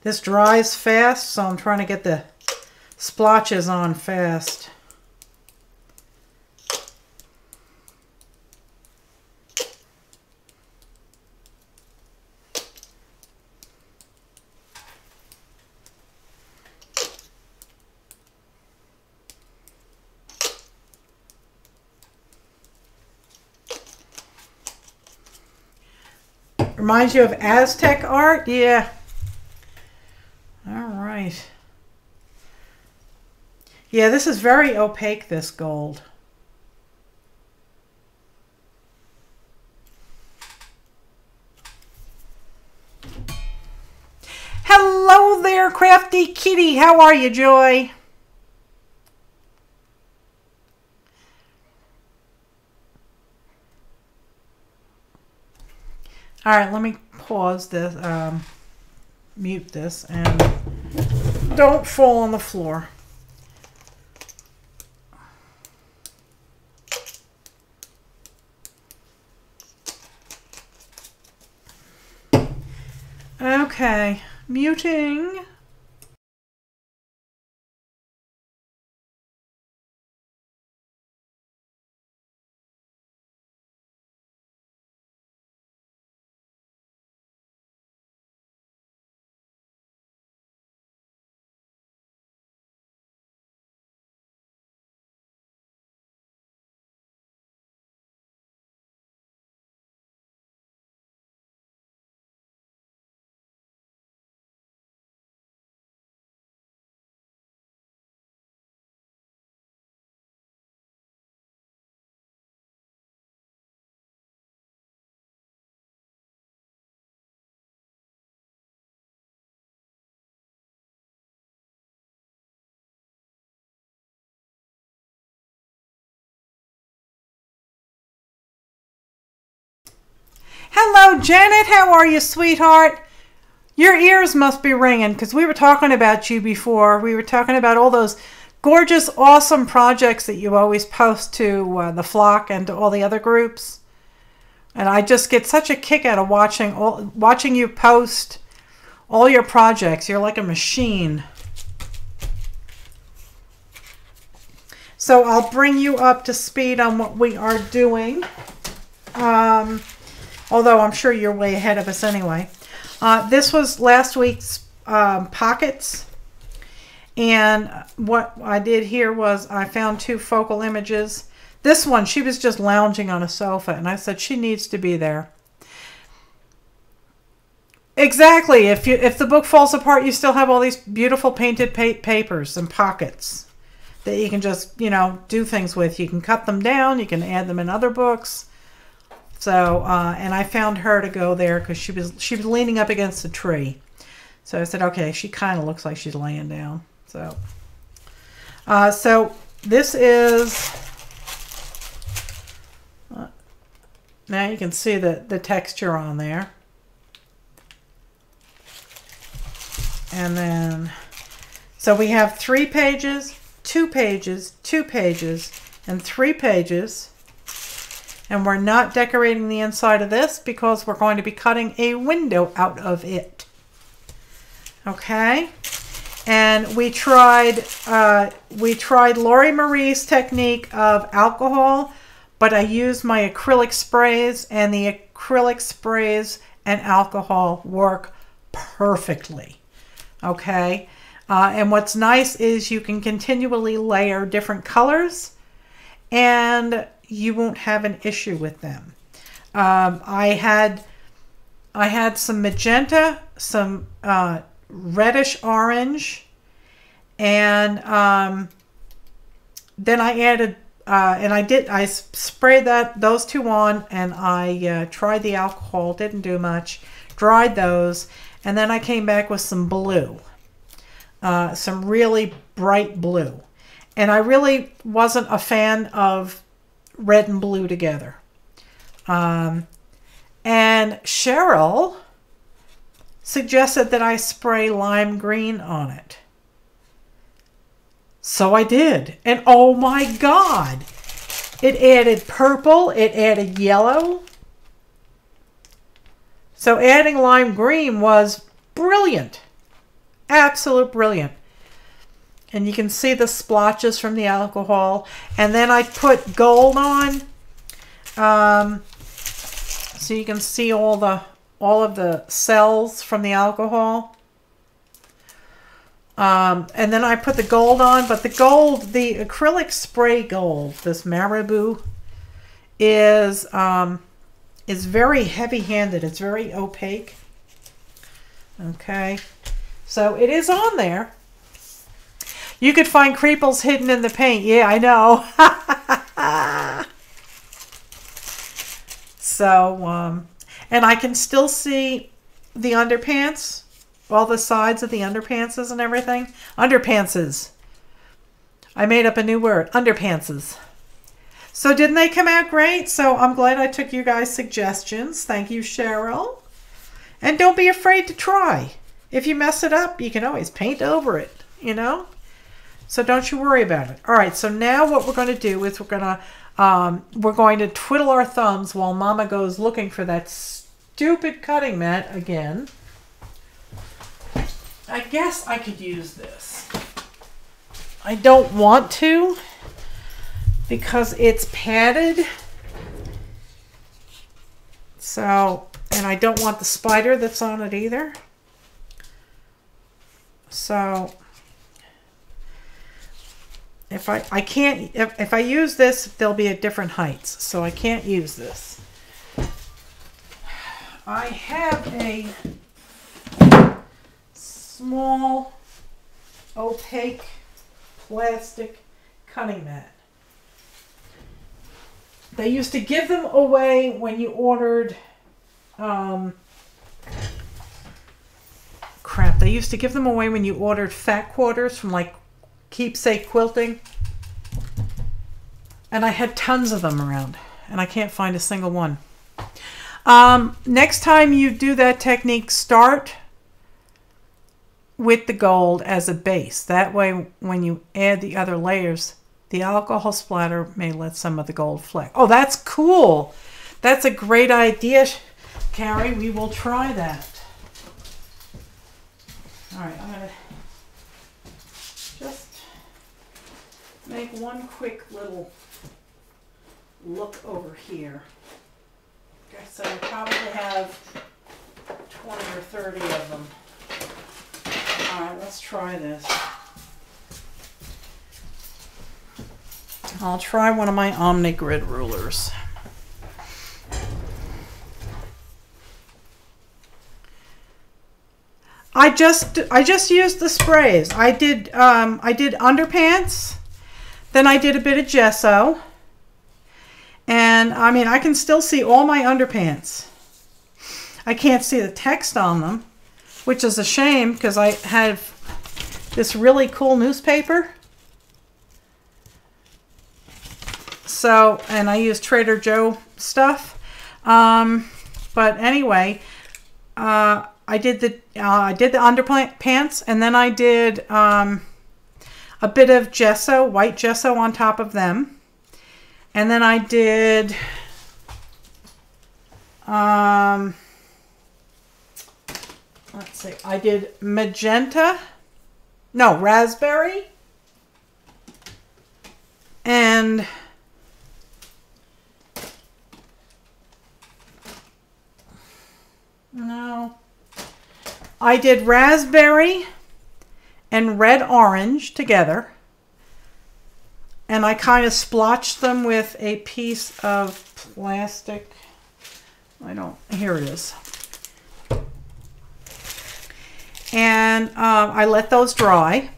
This dries fast, so I'm trying to get the splotches on fast. Reminds you of Aztec art? Yeah. All right. Yeah, this is very opaque, this gold. Hello there, Crafty Kitty. How are you, Joy? All right, let me pause this, mute this, and don't fall on the floor. Okay, muting. Hello, Janet. How are you, sweetheart? Your ears must be ringing because we were talking about you before. We were talking about all those gorgeous, awesome projects that you always post to the Flock and to all the other groups. And I just get such a kick out of watching you post all your projects. You're like a machine. So I'll bring you up to speed on what we are doing. Although I'm sure you're way ahead of us anyway. This was last week's pockets. And what I did here was I found 2 focal images. This one, she was just lounging on a sofa, and I said she needs to be there. Exactly. If the book falls apart, you still have all these beautiful painted papers and pockets that you can just, you know, do things with. You can cut them down. You can add them in other books. So, and I found her to go there because she was leaning up against a tree. So I said, okay, she kind of looks like she's laying down. So, so this is, now you can see the texture on there. And then, so we have 3 pages, 2 pages, 2 pages, and 3 pages. And we're not decorating the inside of this because we're going to be cutting a window out of it. Okay. And we tried Lori Marie's technique of alcohol, but I used my acrylic sprays, and the acrylic sprays and alcohol work perfectly. Okay. And what's nice is you can continually layer different colors, and you won't have an issue with them. I had some magenta, some reddish orange, and then I added and I sprayed those 2 on, and I tried the alcohol, didn't do much, dried those, and then I came back with some blue, some really bright blue. And I really wasn't a fan of red and blue together. And Cheryl suggested that I spray lime green on it. So I did. And oh my God, it added purple, it added yellow. So adding lime green was brilliant. Absolute brilliant. And you can see the splotches from the alcohol. And then I put gold on, so you can see all of the cells from the alcohol. And then I put the gold on, but the gold, the acrylic spray gold, this Marabou, is very heavy-handed. It's very opaque. Okay, so it is on there. You could find creeples hidden in the paint. Yeah, I know. So, and I can still see the underpants. All the sides of the underpantses and everything. Underpantses. I made up a new word. Underpantses. So didn't they come out great? So I'm glad I took you guys' suggestions. Thank you, Cheryl. And don't be afraid to try. If you mess it up, you can always paint over it, you know? So don't you worry about it. All right, so now what we're going to do is we're going to twiddle our thumbs while Mama goes looking for that stupid cutting mat again. I guess I could use this. I don't want to because it's padded. So, and I don't want the spider that's on it either. So, if I use this, they'll be at different heights. So I can't use this. I have a small opaque plastic cutting mat. They used to give them away when you ordered they used to give them away when you ordered fat quarters from like Keepsake Quilting. And I had tons of them around and I can't find a single one. Next time you do that technique, start with the gold as a base. That way, when you add the other layers, the alcohol splatter may let some of the gold fleck. Oh, that's cool. That's a great idea, Carrie. We will try that. All right, I'm going to just make one quick little look over here. Okay, so I probably have 20 or 30 of them. All right, let's try this. I'll try one of my Omni Grid rulers. I just used the sprays. I did underpants, then I did a bit of gesso, and I mean I can still see all my underpants. I can't see the text on them, which is a shame because I have this really cool newspaper. So, and I use Trader Joe stuff. But anyway, I did the underpants, and then I did a bit of gesso, white gesso on top of them. And then I did let's see, I did raspberry, and I did raspberry and red orange together, and I kind of splotched them with a piece of plastic. Here it is. And I let those dry,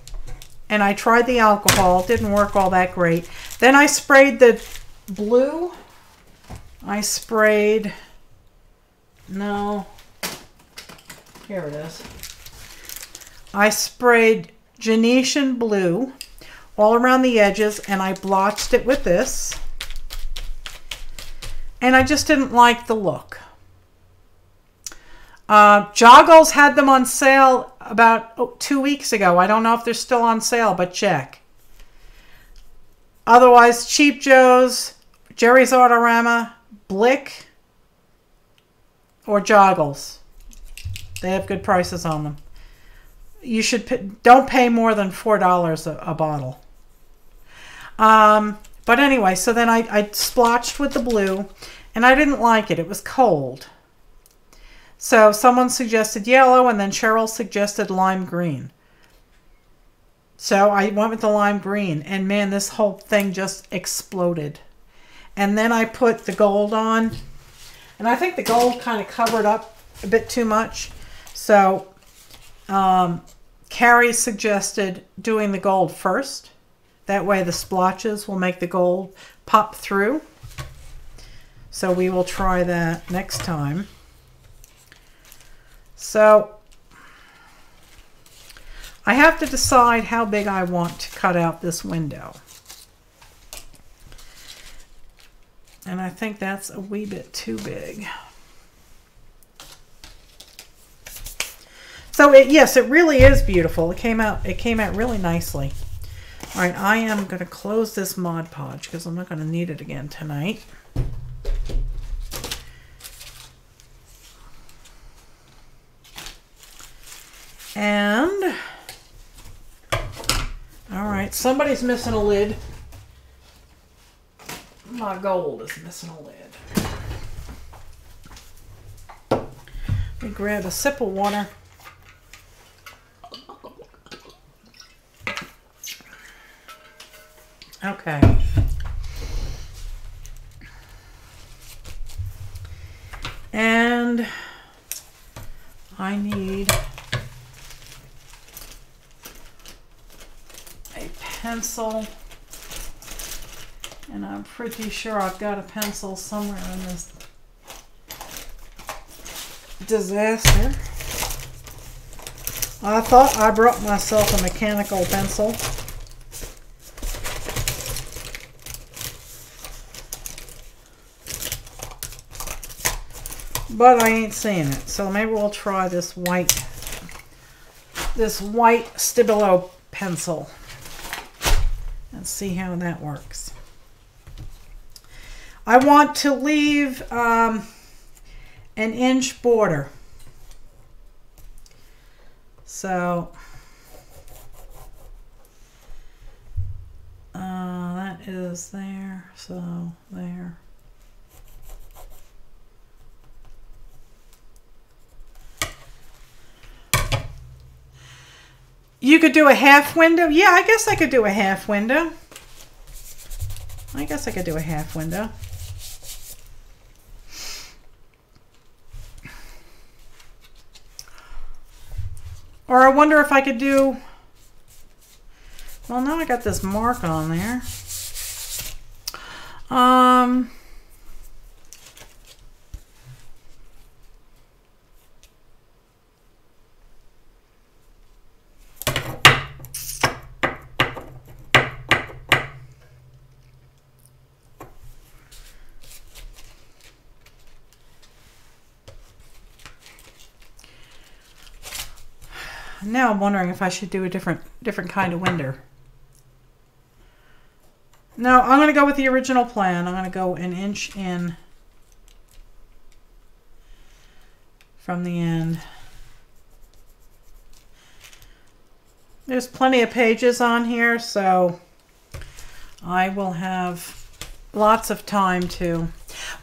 and I tried the alcohol. It didn't work all that great. Then I sprayed the blue. Here it is. I sprayed Genetian blue all around the edges, and I blotched it with this. And I just didn't like the look. Joggles had them on sale about 2 weeks ago. I don't know if they're still on sale, but check. Otherwise, Cheap Joe's, Jerry's Autorama, Blick, or Joggles. They have good prices on them. you should don't pay more than $4 a bottle. But anyway, so then I splotched with the blue, and I didn't like it. It was cold. So someone suggested yellow, and then Cheryl suggested lime green. So I went with the lime green, and man, this whole thing just exploded. And then I put the gold on, and I think the gold kind of covered up a bit too much. So Carrie suggested doing the gold first. That way the splotches will make the gold pop through. So we will try that next time. So I have to decide how big I want to cut out this window. And I think that's a wee bit too big. So yes, it really is beautiful. It came out really nicely. All right, I am going to close this Mod Podge because I'm not going to need it again tonight. And all right, somebody's missing a lid. My gold is missing a lid. Let me grab a sip of water. Okay. And I need a pencil. And I'm pretty sure I've got a pencil somewhere in this disaster. I thought I brought myself a mechanical pencil. But I ain't seeing it. So maybe we'll try this white Stabilo pencil and see how that works. I want to leave an inch border. So that is there. So there. You could do a half window. Yeah, I guess I could do a half window. I guess I could do a half window. Or I wonder if I could do... Well, now I got this mark on there. Now I'm wondering if I should do a different kind of window. No, I'm going to go with the original plan. I'm going to go an inch in from the end. There's plenty of pages on here, so I will have lots of time to...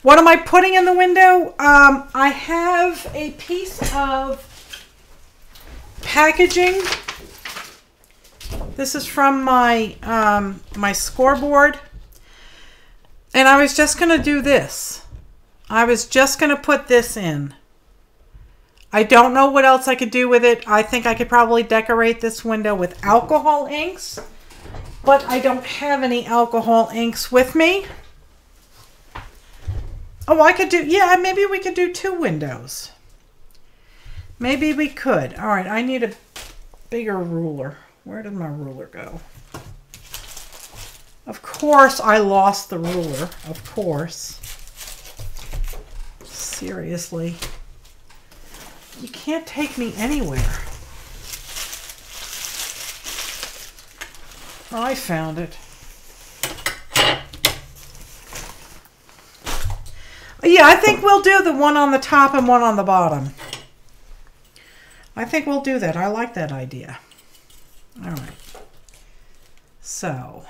What am I putting in the window? I have a piece of packaging. This is from my my scoreboard, and I was just gonna do this. I was just gonna put this in. I don't know what else I could do with it. I think I could probably decorate this window with alcohol inks, but I don't have any alcohol inks with me. Oh, I could do, yeah, maybe we could do 2 windows. Maybe we could. All right, I need a bigger ruler. Where did my ruler go? Of course I lost the ruler. Of course. Seriously. You can't take me anywhere. I found it. Yeah, I think we'll do the one on the top and one on the bottom. I think we'll do that. I like that idea. All right. So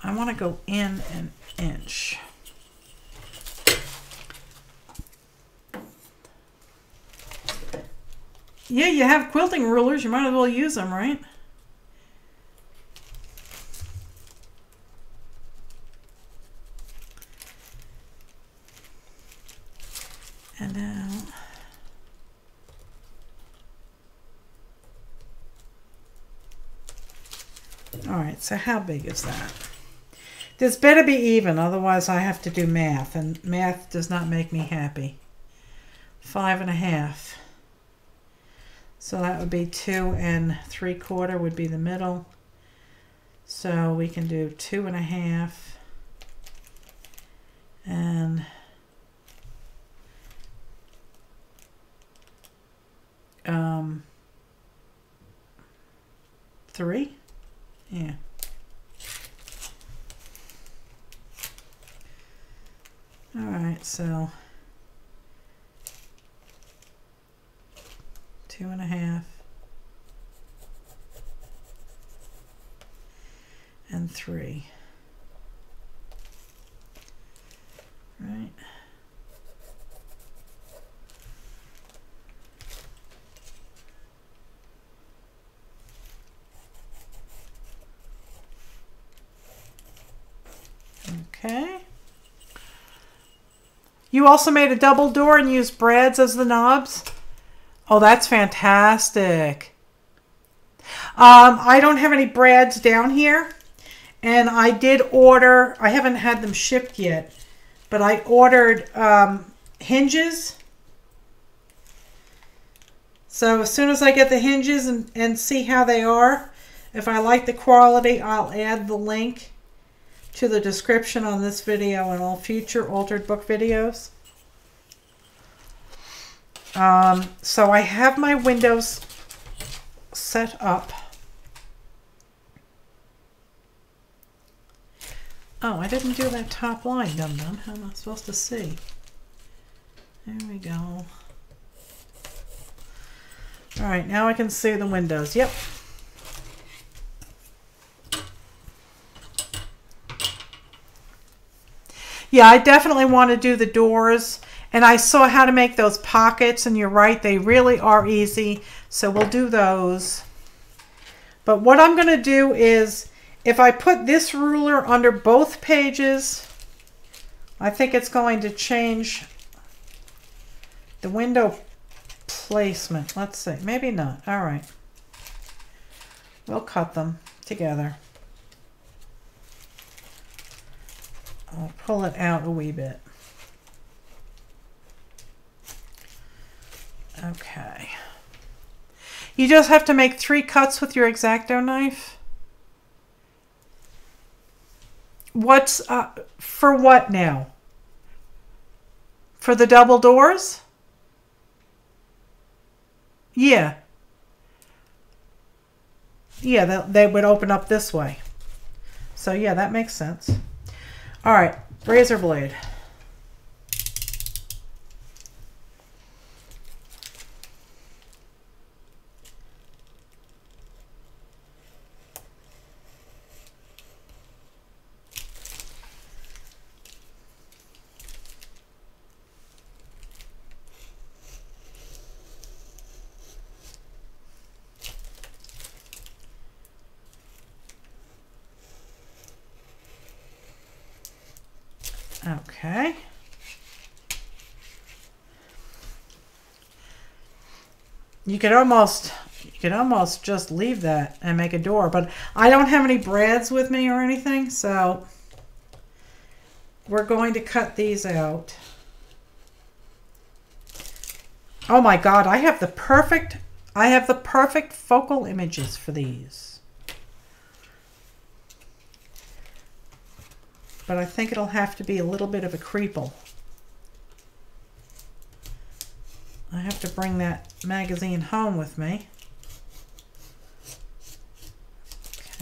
I want to go in an inch. Yeah, you have quilting rulers. You might as well use them, right? And now, all right, so how big is that? This better be even, otherwise I have to do math, and math does not make me happy. 5.5. So that would be 2 3/4 would be the middle. So we can do 2.5 and 3. Yeah. All right, so 2.5 and 3. Right. Okay. You also made a double door and used brads as the knobs? Oh, that's fantastic. I don't have any brads down here, and I did order, I haven't had them shipped yet, but I ordered hinges. So as soon as I get the hinges and see how they are, if I like the quality, I'll add the link to the description on this video and all future altered book videos. So I have my windows set up. Oh, I didn't do that top line, dum-dum. How am I supposed to see? There we go. All right, now I can see the windows. Yep. Yeah, I definitely want to do the doors, and I saw how to make those pockets, and you're right, they really are easy, so we'll do those. But what I'm going to do is, if I put this ruler under both pages, I think it's going to change the window placement. Let's see, maybe not. All right, we'll cut them together. I'll pull it out a wee bit. Okay. You just have to make 3 cuts with your X-Acto knife. What's, for what now? For the double doors? Yeah. Yeah, they would open up this way. So yeah, that makes sense. All right, razor blade. Okay. You could almost just leave that and make a door, but I don't have any brads with me or anything, so we're going to cut these out. Oh my God, I have the perfect focal images for these. But I think it'll have to be a little bit of a creeple. I have to bring that magazine home with me.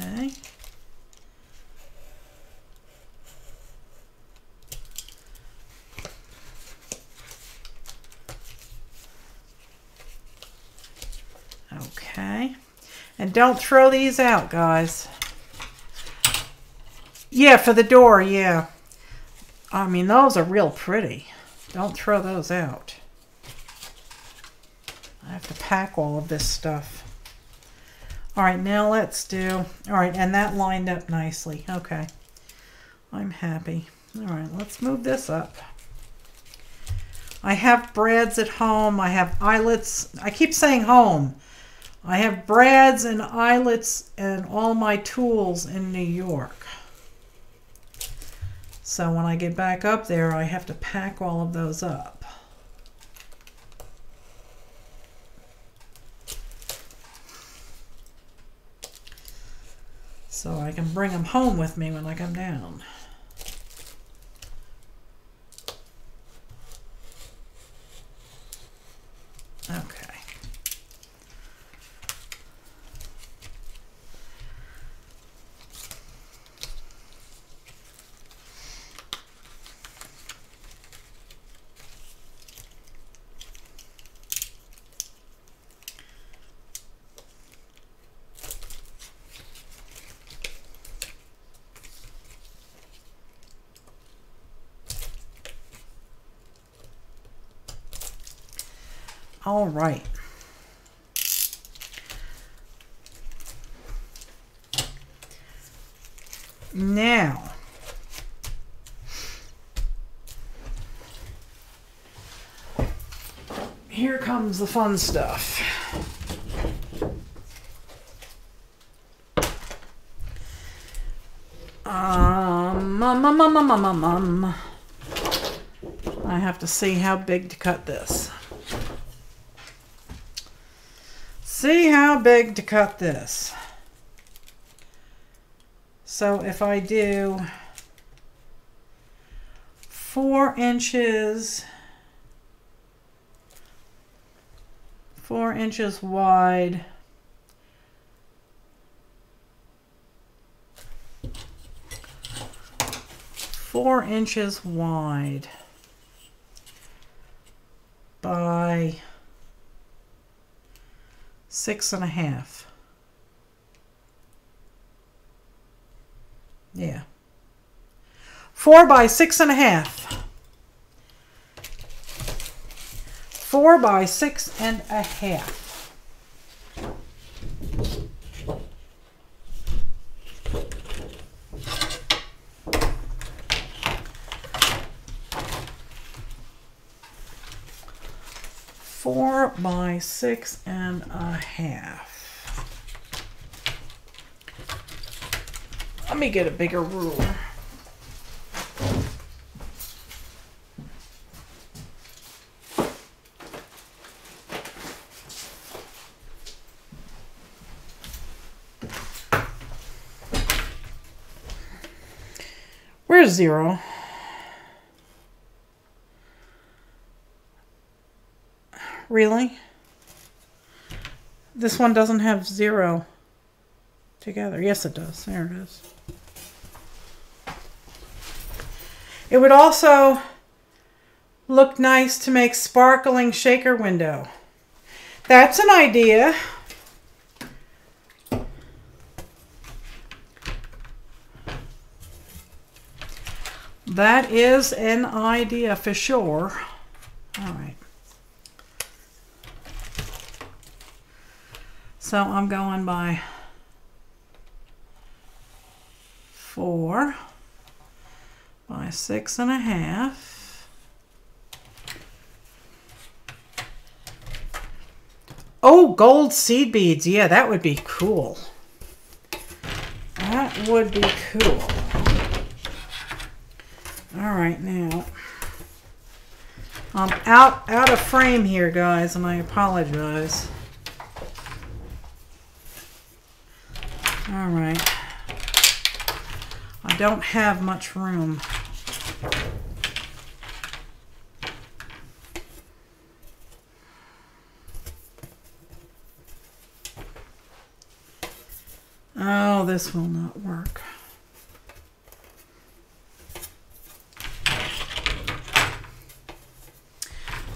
Okay. Okay. And don't throw these out, guys. Yeah, for the door, yeah. I mean, those are real pretty. Don't throw those out. I have to pack all of this stuff. All right, now let's do... All right, and that lined up nicely. Okay. I'm happy. All right, let's move this up. I have brads at home. I have eyelets. I keep saying home. I have brads and eyelets and all my tools in New York. So when I get back up there, I have to pack all of those up. So I can bring them home with me when I come down. Okay. All right. Now, here comes the fun stuff. I have to see how big to cut this. See how big to cut this. So if I do 4 inches, 4 inches wide, 4 inches wide by 6.5. Yeah. 4 by 6.5. 4 by 6.5. Four by 6.5. Let me get a bigger ruler. Where's 0? Really? This one doesn't have 0 together. Yes, it does. There it is. It would also look nice to make sparkling shaker window. That's an idea. That is an idea for sure. All right. So I'm going by 4 by 6.5. Oh, gold seed beads. Yeah, that would be cool. That would be cool. All right, now I'm out of frame here, guys, and I apologize. All right. I don't have much room. Oh, this will not work.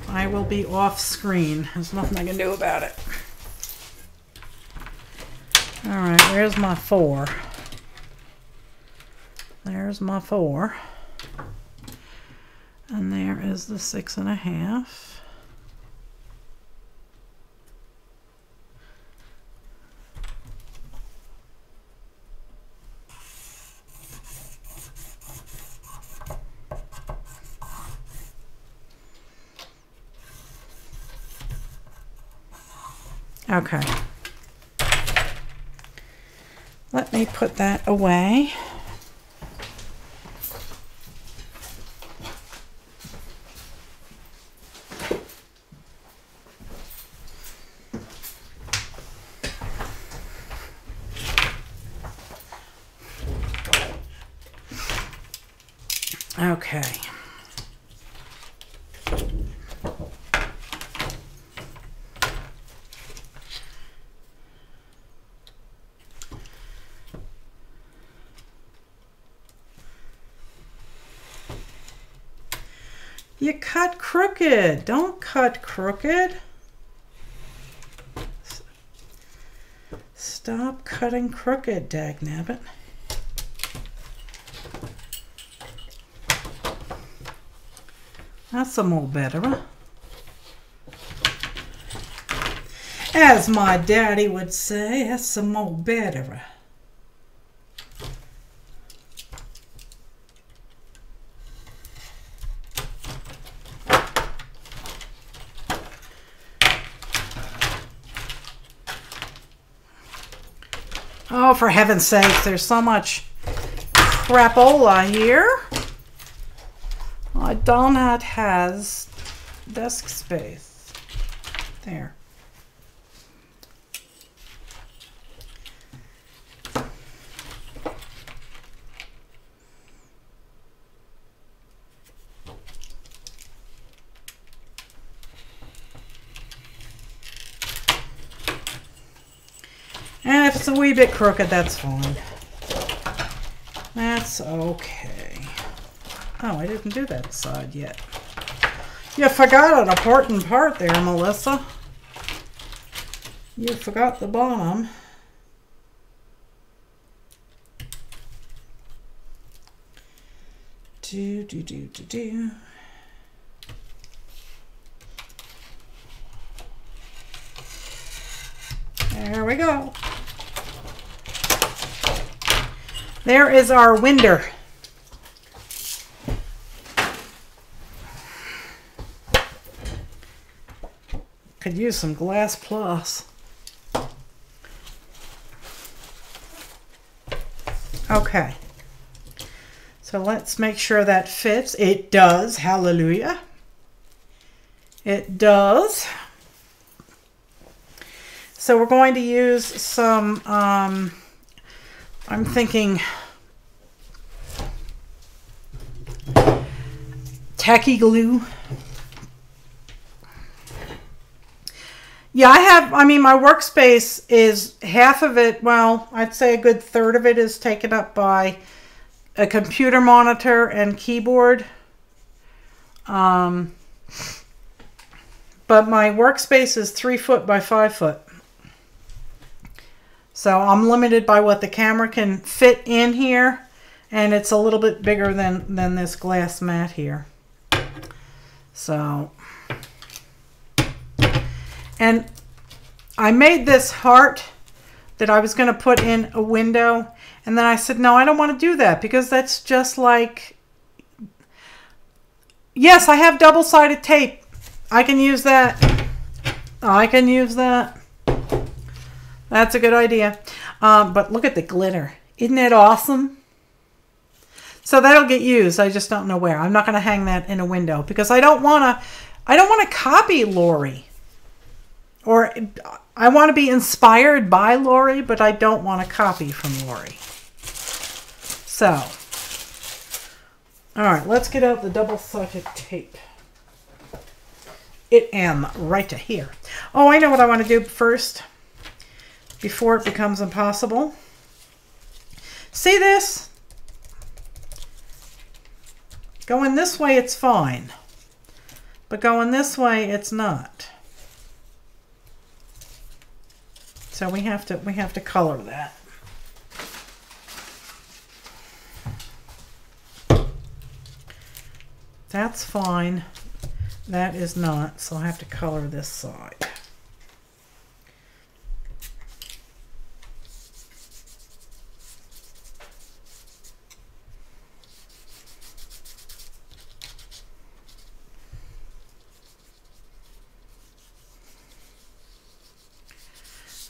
I will be off screen. There's nothing I can do about it. All right, there's my 4. There's my 4. And there is the 6.5. Okay. Let me put that away. Okay. You cut crooked. Don't cut crooked. Stop cutting crooked, dagnabbit. That's some more better. As my daddy would say, that's some more better. Oh, for heaven's sake, there's so much crapola here. I do not has desk space. There. And if it's a wee bit crooked, that's fine. That's okay. Oh, I didn't do that side yet. You forgot an important part there, Melissa. You forgot the bottom. Do. There we go. There is our winder. Could use some glass plus. Okay. So let's make sure that fits. It does. Hallelujah. It does. So we're going to use some, I'm thinking tacky glue. Yeah, I mean, my workspace is half of it, well, I'd say a good third of it is taken up by a computer monitor and keyboard. But my workspace is 3 foot by 5 foot. So I'm limited by what the camera can fit in here, and it's a little bit bigger than this glass mat here. So, and I made this heart that I was going to put in a window, and then I said, no, I don't want to do that because that's just like, yes, I have double-sided tape. I can use that. I can use that. That's a good idea. But look at the glitter. Isn't that awesome? So that'll get used. I just don't know where. I'm not going to hang that in a window because I don't want to copy Lori. Or I want to be inspired by Lori, but I don't want to copy from Lori. So, all right, let's get out the double-sided tape. It am right to here. Oh, I know what I want to do first. Before it becomes impossible. See this? Going this way, it's fine. But going this way, it's not. So so we have to color that. That's fine. That is not, so I have to color this side.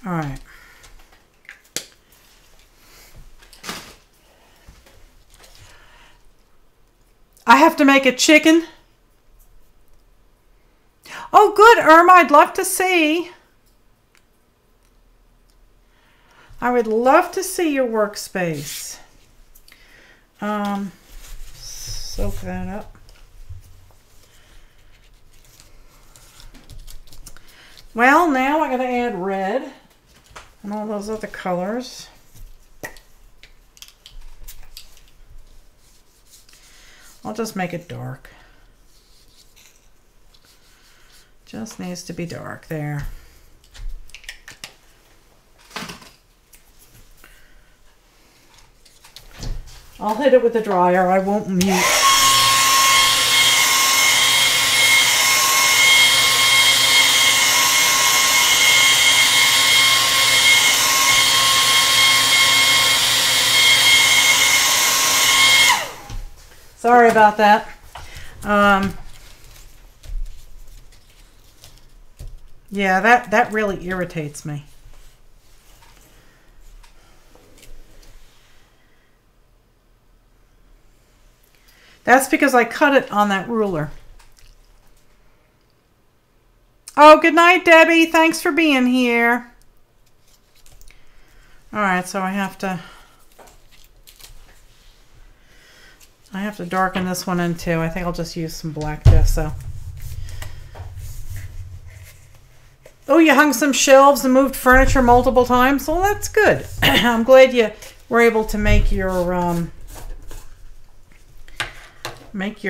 All right. I have to make a chicken. Oh, good, Irma. I'd love to see. I would love to see your workspace. Soak that up. Well, now I got to add red and all those other colors. I'll just make it dark. Just needs to be dark there. I'll hit it with the dryer. I won't mute. Sorry about that. Yeah, that really irritates me. That's because I cut it on that ruler. Oh, good night, Debbie. Thanks for being here. All right, so I have to darken this one in too. I think I'll just use some black gesso. Oh, you hung some shelves and moved furniture multiple times? Well, that's good. I'm glad you were able to make your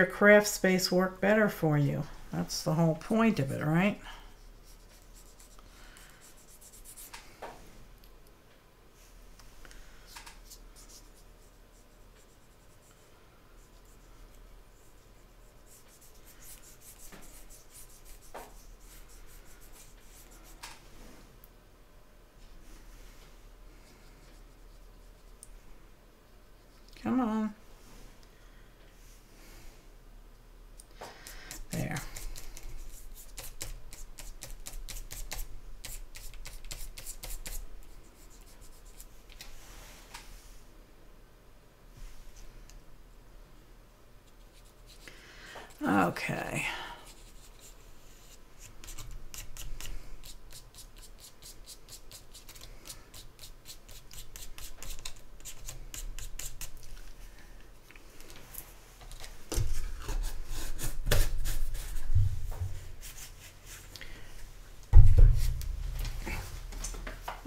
craft space work better for you. That's the whole point of it, right? Come on. There. Okay.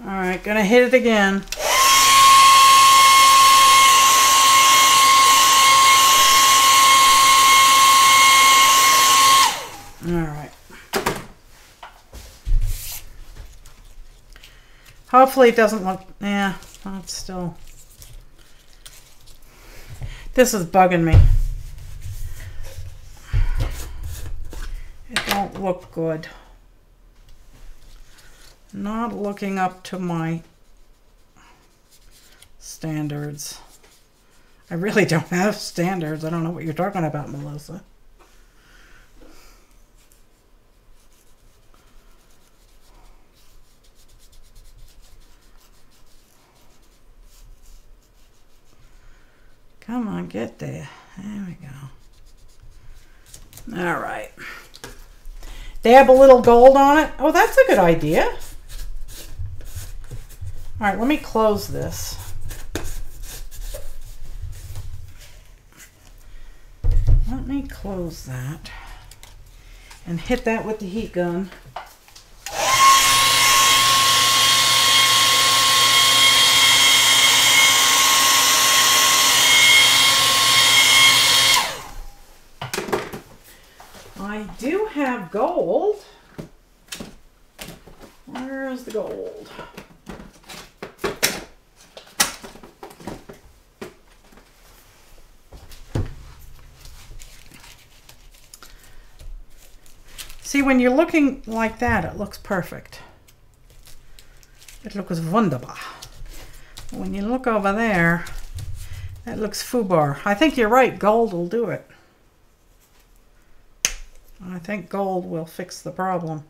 All right, gonna hit it again. All right. Hopefully it doesn't look, yeah, it's still, this is bugging me. It don't look good. Not looking up to my standards. I really don't have standards. I don't know what you're talking about, Melissa. Come on, get there. There we go. All right. Dab a little gold on it. Oh, that's a good idea. All right, let me close this. Let me close that and hit that with the heat gun. I do have gold. Where's the gold? See, when you're looking like that, it looks perfect. It looks wunderbar. When you look over there, that looks foobar. I think you're right, gold will do it. I think gold will fix the problem.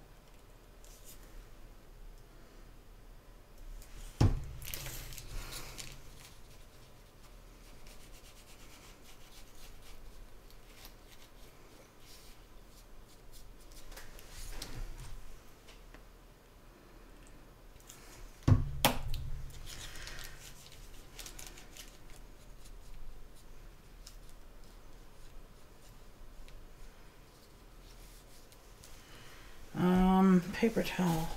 Paper towel.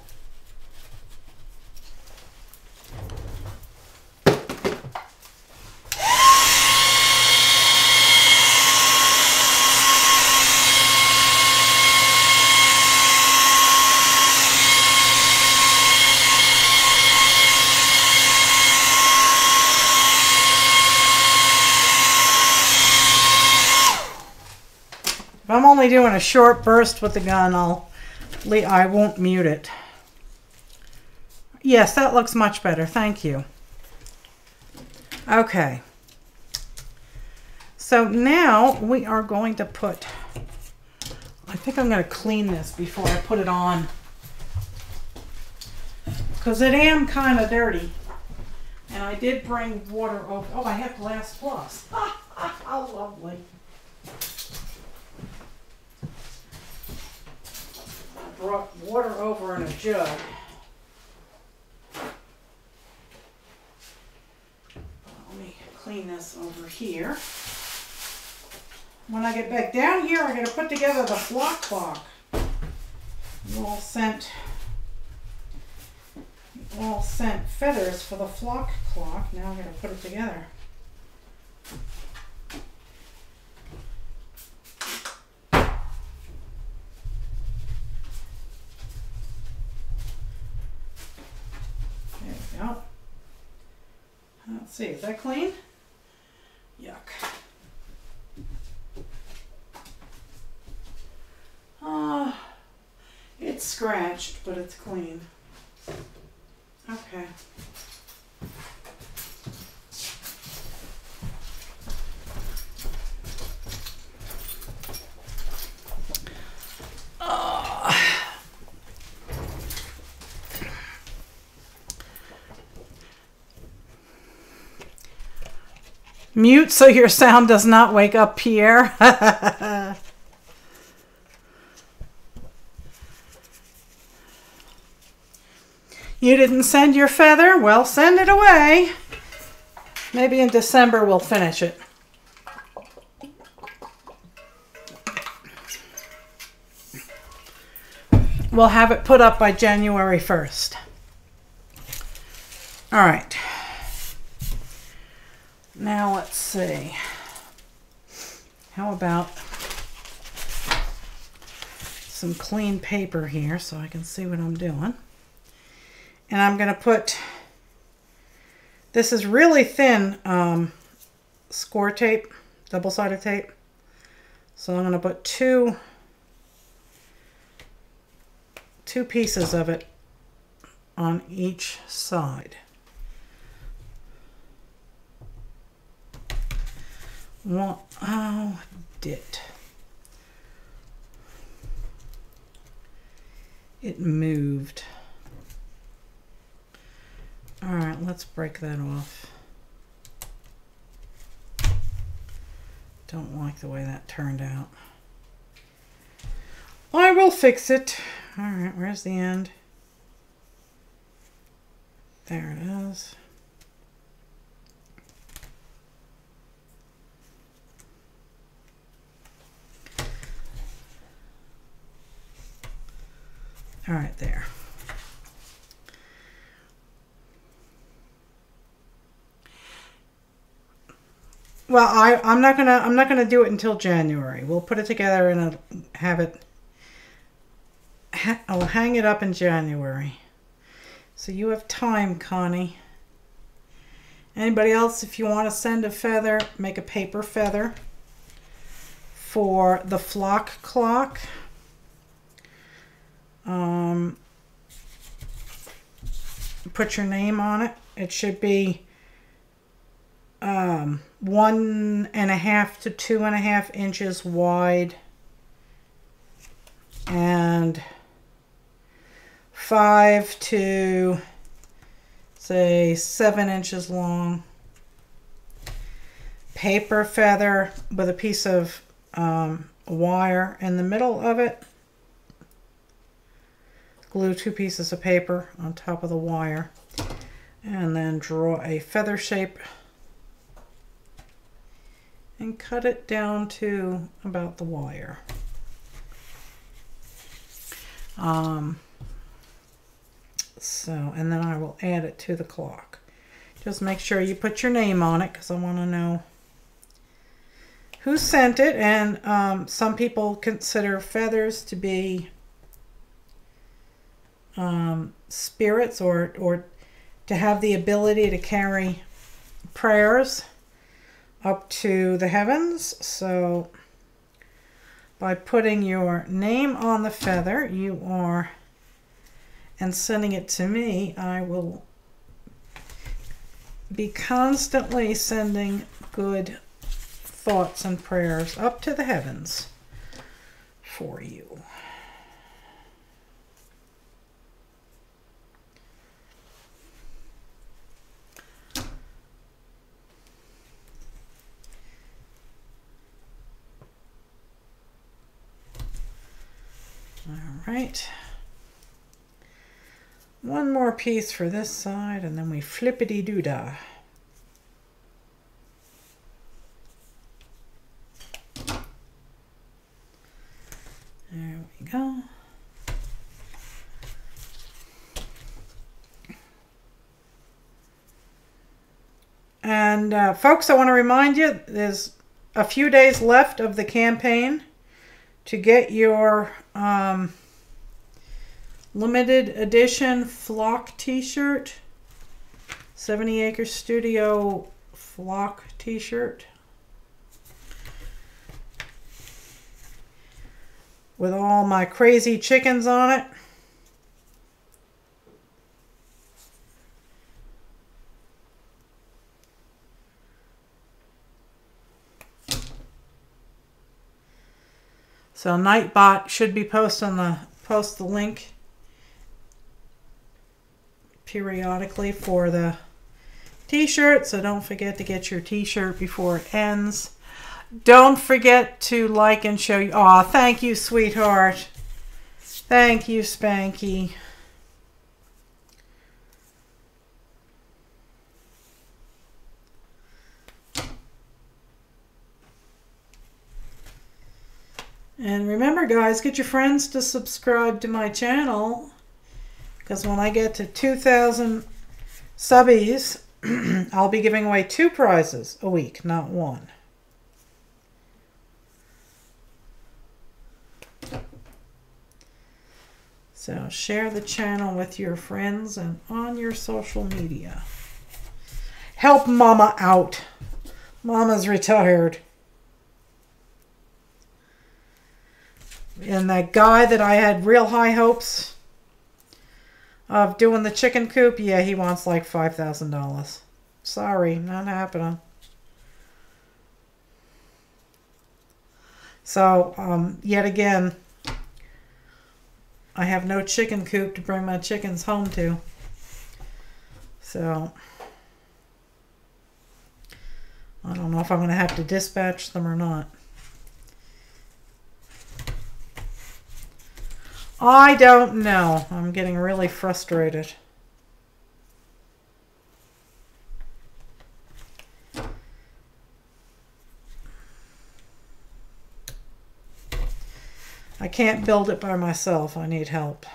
If I'm only doing a short burst with the gun, I won't mute it. Yes, that looks much better. Thank you. Okay. So now we are going to put, I think I'm going to clean this before I put it on, because it am kind of dirty. And I did bring water over. Oh, I have Glass Plus. How lovely. Brought water over in a jug. Let me clean this over here. When I get back down here, I'm going to put together the flock clock. You all sent feathers for the flock clock. Now I'm going to put it together. Let's see, is that clean? Yuck. It's scratched, but it's clean. Okay. Mute so your sound does not wake up Pierre. You didn't send your feather? Well, send it away. Maybe in December we'll finish it. We'll have it put up by January 1st. All right. Now let's see. How about some clean paper here so I can see what I'm doing. And I'm going to put, this is really thin score tape, double-sided tape. So I'm going to put two pieces of it on each side. Well, oh, it moved. All right, let's break that off. Don't like the way that turned out. I will fix it. All right, where's the end? There it is. All right, there. Well, I'm not gonna do it until January. We'll put it together and have it. I'll hang it up in January. So you have time, Connie. Anybody else, if you want to send a feather, make a paper feather for the flock clock. Put your name on it. It should be 1.5 to 2.5 inches wide and 5 to say 7 inches long. Paper feather with a piece of wire in the middle of it. Glue 2 pieces of paper on top of the wire and then draw a feather shape and cut it down to about the wire. And then I will add it to the clock. Just make sure you put your name on it because I want to know who sent it. And some people consider feathers to be spirits or to have the ability to carry prayers up to the heavens. So by putting your name on the feather, you are, and sending it to me, I will be constantly sending good thoughts and prayers up to the heavens for you. All right. One more piece for this side, and then we flippity-doo-dah. There we go. And folks, I want to remind you, there's a few days left of the campaign to get your limited edition flock t-shirt, 70 Acre Studio flock t-shirt with all my crazy chickens on it. So Nightbot should be post the link periodically for the t-shirt. So don't forget to get your t-shirt before it ends. Don't forget to like and show you. Aw, thank you, sweetheart. Thank you, Spanky. And remember, guys, get your friends to subscribe to my channel, because when I get to 2,000 subbies, I'll be giving away 2 prizes a week, not 1. So share the channel with your friends and on your social media. Help Mama out. Mama's retired. And that guy that I had real high hopes of doing the chicken coop, yeah, he wants like $5,000. Sorry, not happening. So, yet again, I have no chicken coop to bring my chickens home to. So, I don't know if I'm going to have to dispatch them or not. I don't know. I'm getting really frustrated. I can't build it by myself. I need help.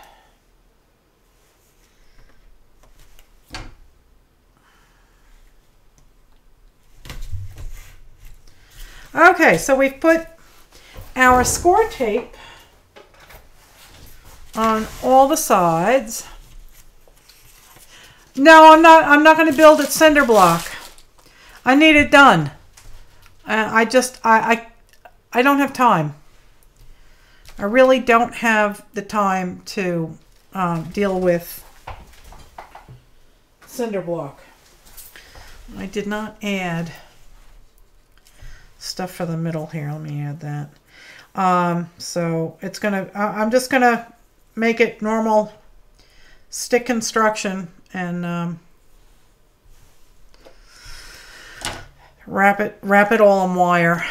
Okay, so we've put our score tape on all the sides. No, I'm not going to build it cinder block. I need it done. I don't have time. I really don't have the time to deal with cinder block. I did not add stuff for the middle here. Let me add that. So it's gonna, I'm just gonna make it normal stick construction and wrap it all in wire.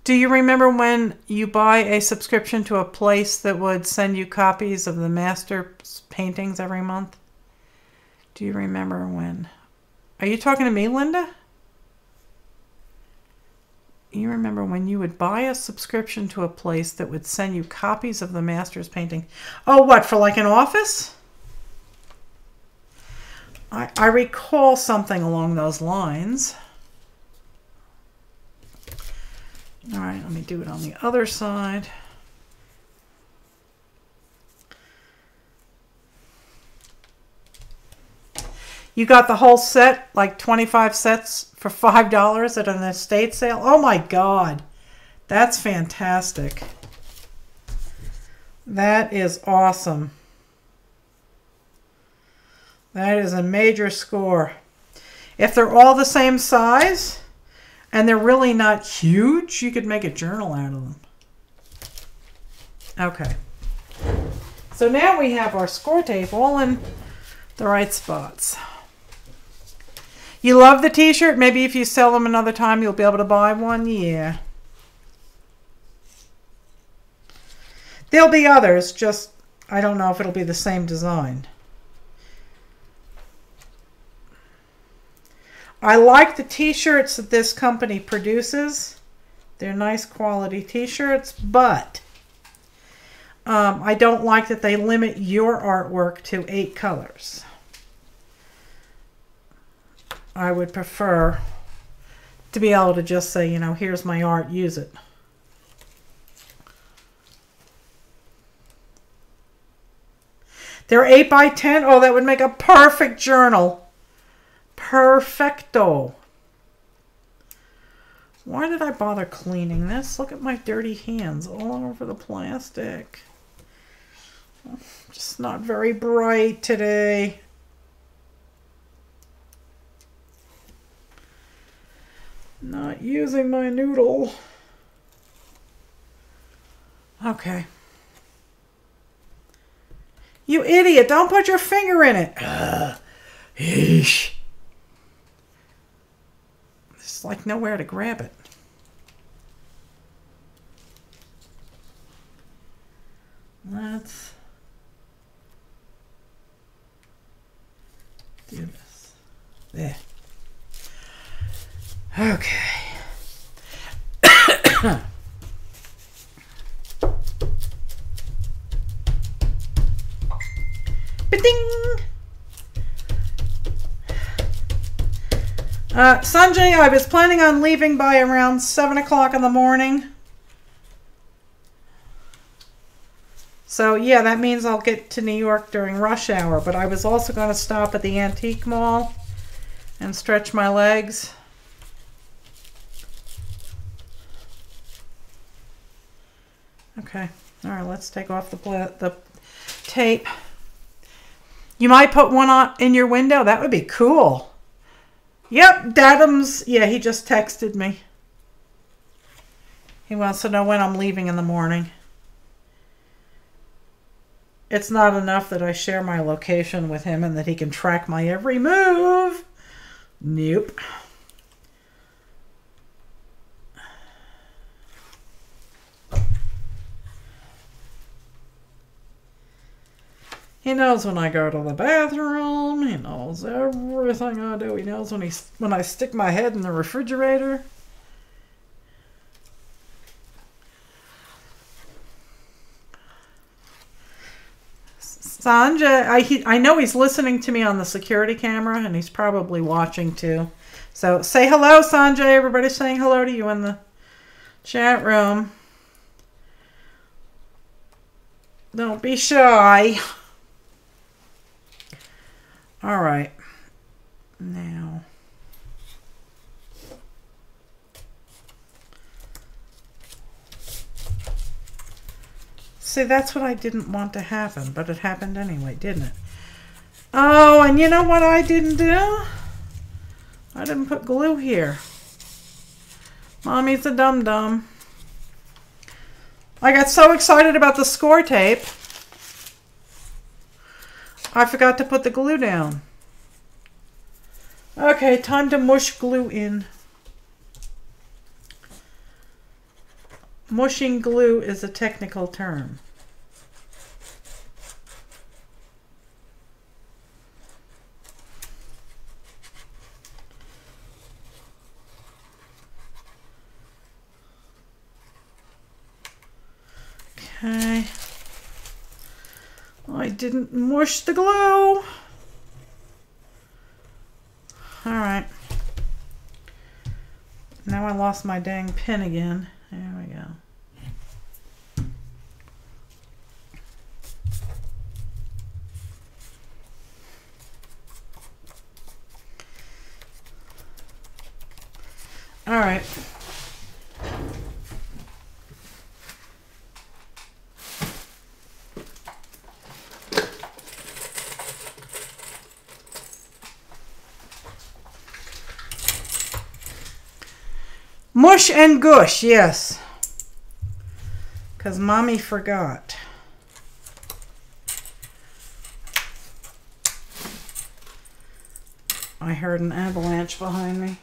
Do you remember when you buy a subscription to a place that would send you copies of the master paintings every month? Do you remember when? Are you talking to me, Linda? You remember when you would buy a subscription to a place that would send you copies of the master's painting? Oh, what, for like an office? I recall something along those lines. All right, let me do it on the other side. You got the whole set, like 25 sets for $5 at an estate sale? Oh my God, that's fantastic. That is awesome. That is a major score. If they're all the same size, and they're really not huge, you could make a journal out of them. Okay. So now we have our score tape all in the right spots. You love the t-shirt? Maybe if you sell them another time, you'll be able to buy one? Yeah. There'll be others, just I don't know if it'll be the same design. I like the t-shirts that this company produces. They're nice quality t-shirts, but I don't like that they limit your artwork to 8 colors. I would prefer to be able to just say, you know, here's my art, use it. They're 8 by 10. Oh, that would make a perfect journal. Perfecto. Why did I bother cleaning this? Look at my dirty hands all over the plastic. Just not very bright today. Not using my noodle. Okay. You idiot, don't put your finger in it. Eesh. There's like nowhere to grab it. Let's do this. There. Okay. Ba-ding! Sanjay, I was planning on leaving by around 7 o'clock in the morning. So yeah, that means I'll get to New York during rush hour, but I was also going to stop at the antique mall and stretch my legs. Okay, all right, let's take off the tape. You might put one on in your window. That would be cool. Yep, Dadums. Yeah, he just texted me. He wants to know when I'm leaving in the morning. It's not enough that I share my location with him and that he can track my every move. Nope. He knows when I go to the bathroom. He knows everything I do. He knows when I stick my head in the refrigerator. Sanjay, I know he's listening to me on the security camera, and he's probably watching too. So say hello, Sanjay. Everybody's saying hello to you in the chat room. Don't be shy. All right. Now. See, that's what I didn't want to happen, but it happened anyway, didn't it? Oh, and you know what I didn't do? I didn't put glue here. Mommy's a dum-dum. I got so excited about the score tape, I forgot to put the glue down. Okay, time to mush glue in. Mushing glue is a technical term. Okay. I didn't mush the glue. All right. Now I lost my dang pin again. There we go. All right. Mush and gush, yes. Because Mommy forgot. I heard an avalanche behind me.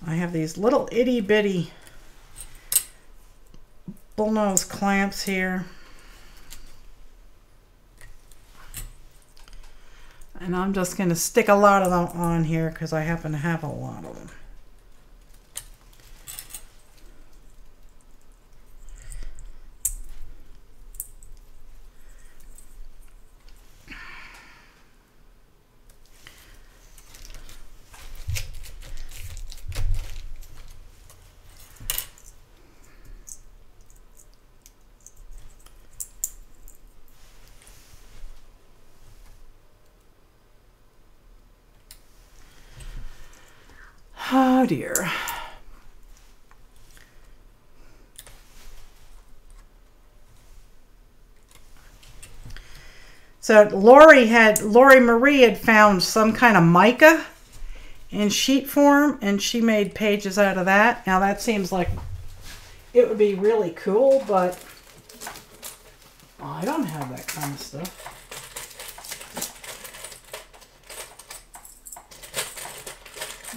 I have these little itty bitty bullnose clamps here. And I'm just going to stick a lot of them on here because I happen to have a lot of them. Oh dear. So Lori Marie had found some kind of mica in sheet form, and she made pages out of that. Now that seems like it would be really cool, but I don't have that kind of stuff.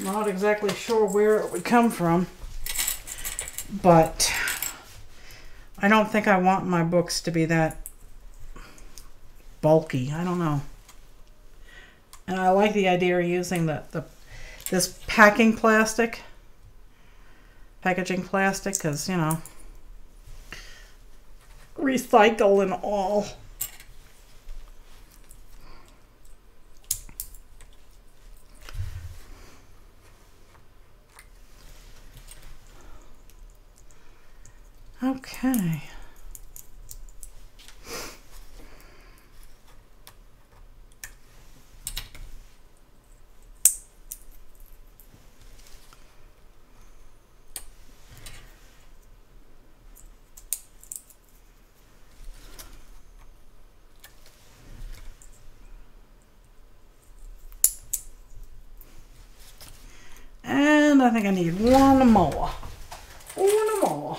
Not exactly sure where it would come from, but I don't think I want my books to be that bulky. I don't know. And I like the idea of using this packaging plastic, because, you know, recycle and all. Okay. And I think I need one more. One more.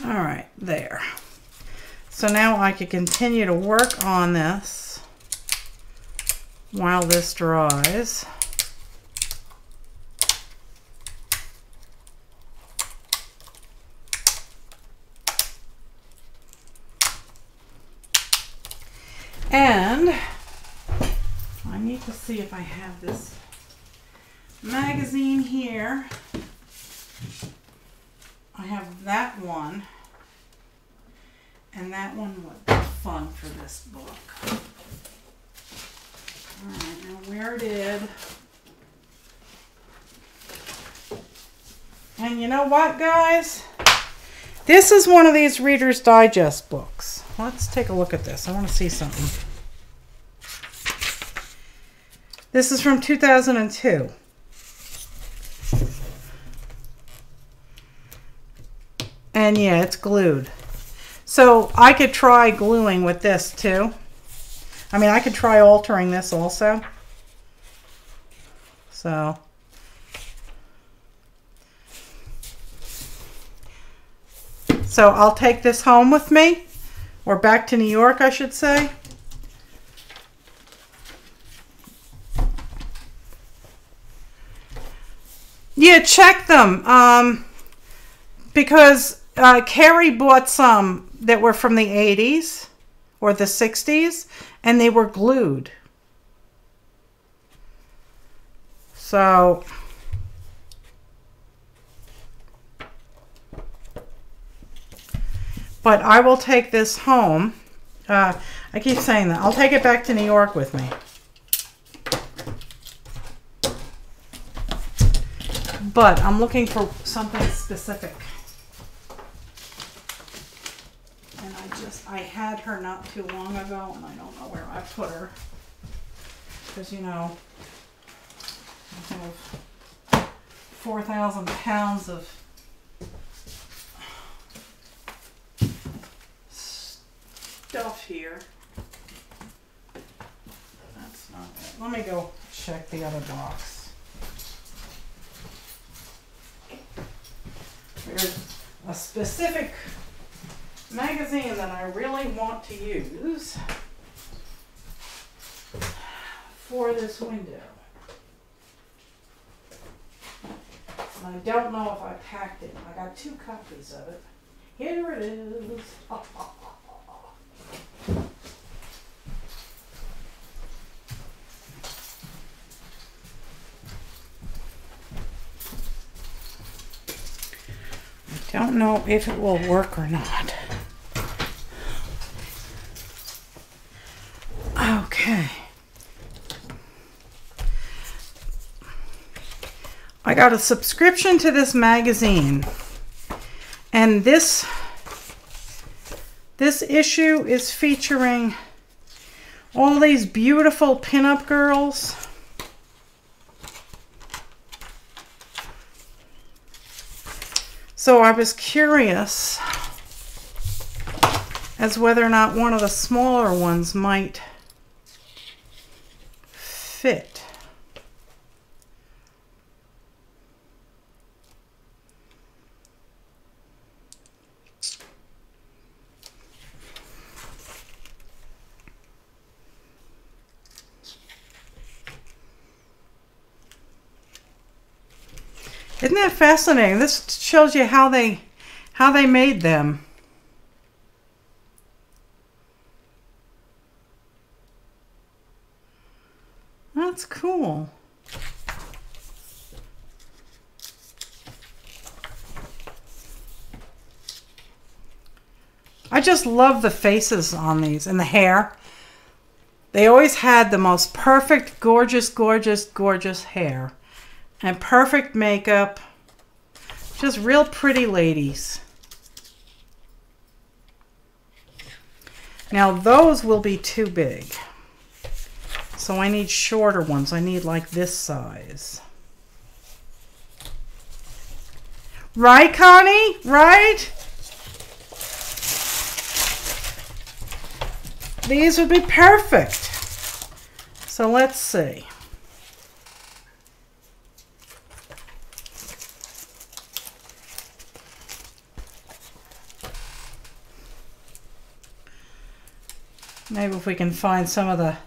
All right, there. So now I can continue to work on this while this dries. And I need to see if I have this magazine here. I have that one, and that one would be fun for this book. All right, now where did... And you know what, guys? This is one of these Reader's Digest books. Let's take a look at this. I want to see something. This is from 2002. And yeah, it's glued. So I could try gluing with this too. I mean, I could try altering this also. So I'll take this home with me, or back to New York, I should say. Yeah, check them. Because Carrie bought some that were from the 80s or the 60s, and they were glued. So... But I will take this home. I keep saying that. I'll take it back to New York with me. But I'm looking for something specific. And I had her not too long ago, and I don't know where I put her. Because, you know, I have 4,000 pounds of stuff here. That's not it. Let me go check the other box. There's a specific magazine that I really want to use for this window. And I don't know if I packed it. I got 2 copies of it. Here it is. I don't know if it will work or not. Okay. I got a subscription to this magazine, and this issue is featuring all these beautiful pinup girls. So I was curious as whether or not one of the smaller ones might fit. Isn't that fascinating? This shows you how they made them. That's cool. I just love the faces on these and the hair. They always had the most perfect, gorgeous, gorgeous, gorgeous hair. And perfect makeup. Just real pretty ladies. Now those will be too big. So I need shorter ones. I need like this size. Right, Connie? Right? These would be perfect. So let's see. Maybe if we can find some of the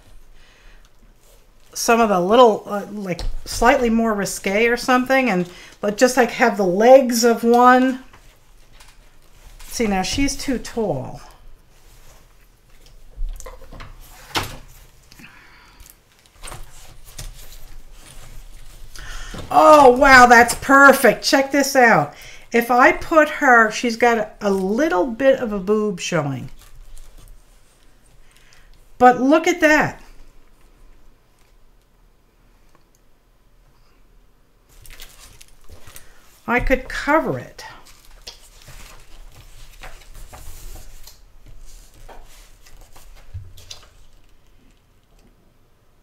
little like slightly more risque or something, and just like have the legs of one. See, now she's too tall. Oh wow, that's perfect. Check this out. If I put her, she's got a little bit of a boob showing. But look at that. I could cover it.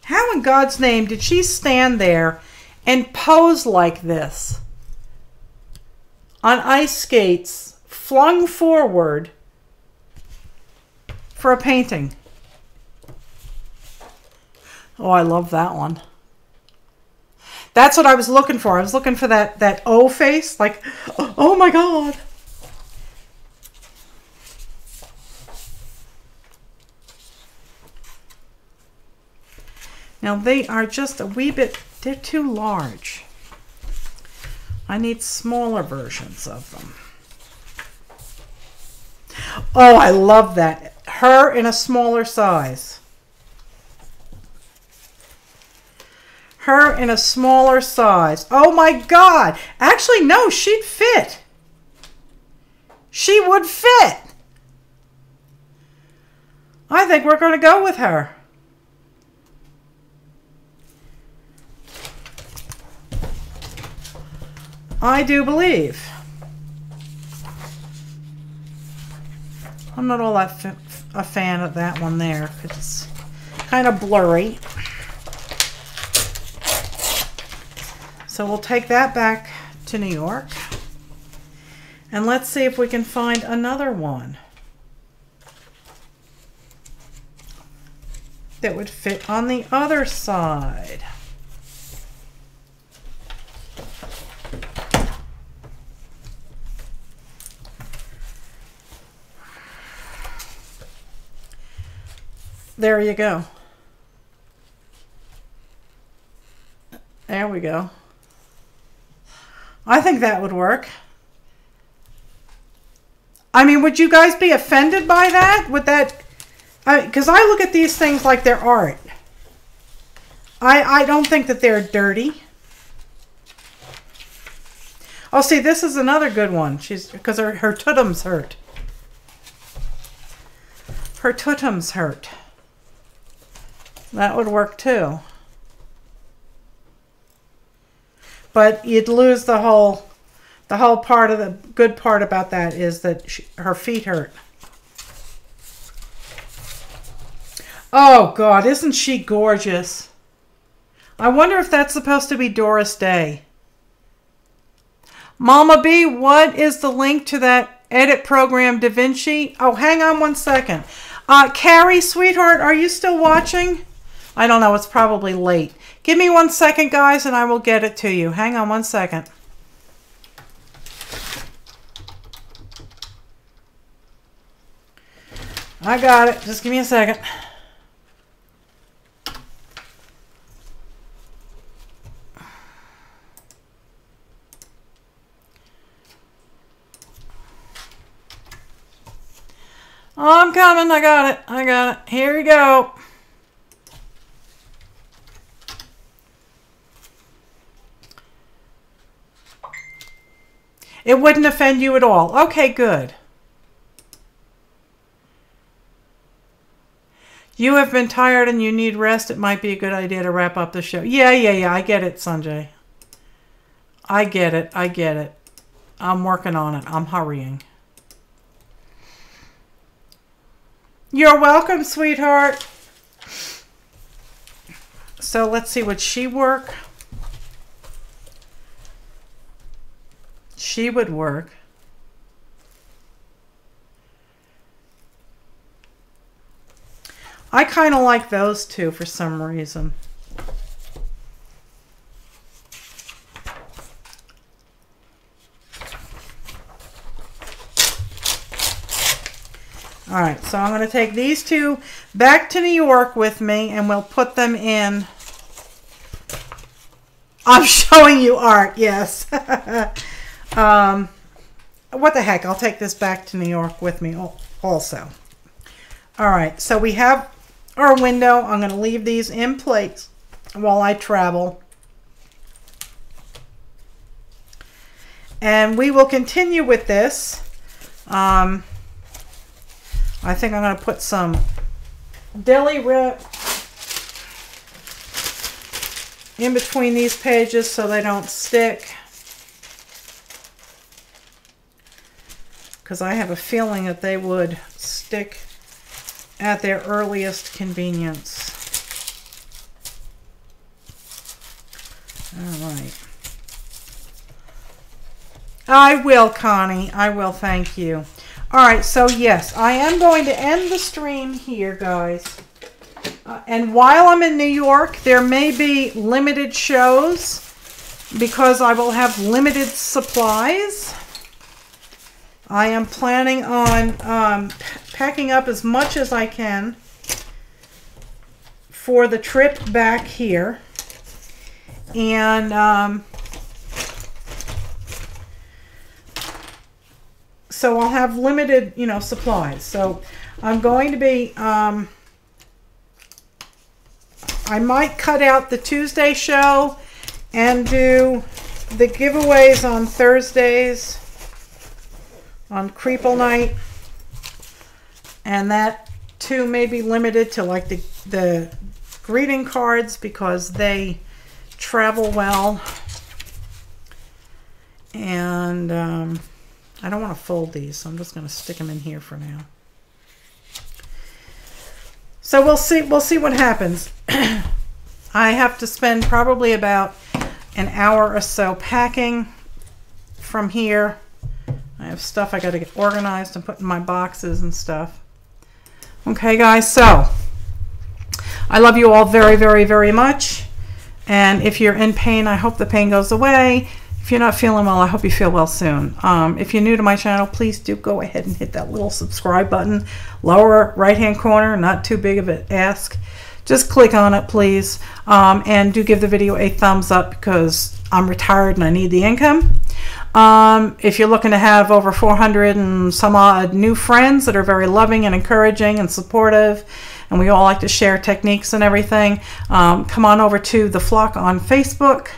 How in God's name did she stand there and pose like this on ice skates flung forward for a painting? Oh, I love that one. That's what I was looking for. I was looking for that O face, like, oh my God. Now they are just a wee bit, they're too large. I need smaller versions of them. Oh, I love that. Her in a smaller size. Her in a smaller size. Oh my God. Actually, no, she'd fit. She would fit. I think we're going to go with her. I do believe. I'm not all that a fan of that one there because it's kind of blurry. So we'll take that back to New York. And let's see if we can find another one that would fit on the other side. There you go. There we go. I think that would work. I mean, would you guys be offended by that? Would that... Because I look at these things like they're art. I don't think that they're dirty. Oh, see, this is another good one. She's because her tutum's hurt. Her tutum's hurt. That would work too. But you'd lose the whole part of the good part about that is that her feet hurt. Oh God, isn't she gorgeous? I wonder if that's supposed to be Doris Day. Mama B, what is the link to that edit program DaVinci? Oh, hang on one second. Carrie, sweetheart, are you still watching? I don't know, it's probably late. Give me 1 second, guys, and I will get it to you. Hang on 1 second. I got it. Just give me a second. Oh, I'm coming. I got it. I got it. Here we go. It wouldn't offend you at all. Okay, good. You have been tired and you need rest. It might be a good idea to wrap up the show. Yeah. I get it, Sanjay. I get it. I get it. I'm working on it. I'm hurrying. You're welcome, sweetheart. So let's see, would she work? She would work. I kind of like those two for some reason. All right, so I'm going to take these two back to New York with me and we'll put them in. I'm showing you art, yes. What the heck, I'll take this back to New York with me also. All right, so we have our window. I'm going to leave these in place while I travel. And we will continue with this. I think I'm going to put some deli rip in between these pages so they don't stick. because I have a feeling that they would stick at their earliest convenience. All right. I will, Connie. I will, thank you. All right, so yes, I am going to end the stream here, guys. And while I'm in New York, there may be limited shows because I will have limited supplies. I am planning on packing up as much as I can for the trip back here. And so I'll have limited, you know, supplies. So I'm going to be, I might cut out the Tuesday show and do the giveaways on Thursdays on Creeple night. And that too may be limited to like the greeting cards because they travel well. And I don't want to fold these, so I'm just going to stick them in here for now. So we'll see what happens. I have to spend probably about an hour or so packing from here. I have stuff I got to get organized and put in my boxes and stuff. Okay, guys, so I love you all very, very, very much. And if you're in pain, I hope the pain goes away. If you're not feeling well, I hope you feel well soon. If you're new to my channel, please do go ahead and hit that little subscribe button. Lower right-hand corner, not too big of an ask. Just click on it, please. And do give the video a thumbs up because I'm retired and I need the income. If you're looking to have over 400 and some odd new friends that are very loving and encouraging and supportive, and we all like to share techniques and everything, come on over to The Flock on Facebook.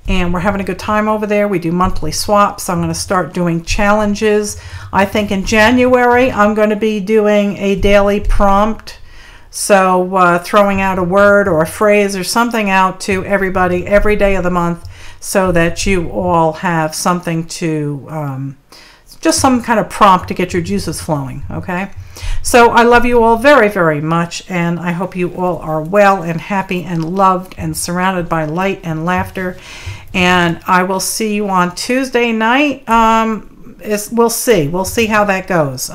And we're having a good time over there. We do monthly swaps. I'm going to start doing challenges. I think in January, I'm going to be doing a daily prompt. So throwing out a word or a phrase or something out to everybody every day of the month so that you all have something to, just some kind of prompt to get your juices flowing, okay? So I love you all very, very much, and I hope you all are well and happy and loved and surrounded by light and laughter. And I will see you on Tuesday night. We'll see how that goes.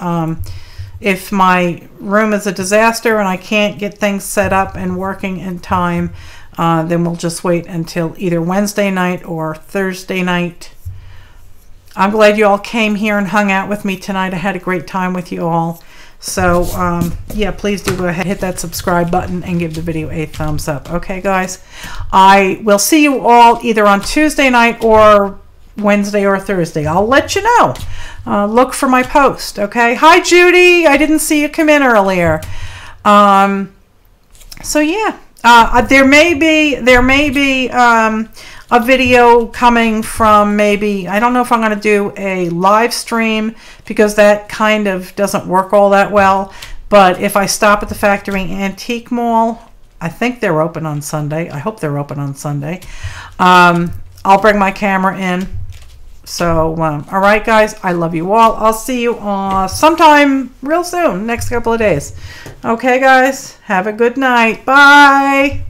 If my room is a disaster and I can't get things set up and working in time, then we'll just wait until either Wednesday night or Thursday night. I'm glad you all came here and hung out with me tonight. I had a great time with you all. So, yeah, please do go ahead, hit that subscribe button and give the video a thumbs up. Okay, guys? I will see you all either on Tuesday night or Wednesday or Thursday. I'll let you know. Look for my post, okay? Hi, Judy. I didn't see you come in earlier. So, yeah. There may be a video coming from maybe, I don't know if I'm going to do a live stream because that kind of doesn't work all that well. But if I stop at the Factory Antique Mall, I think they're open on Sunday. I hope they're open on Sunday. I'll bring my camera in. So, all right, guys, I love you all. I'll see you sometime real soon, next couple of days. Okay, guys, have a good night. Bye.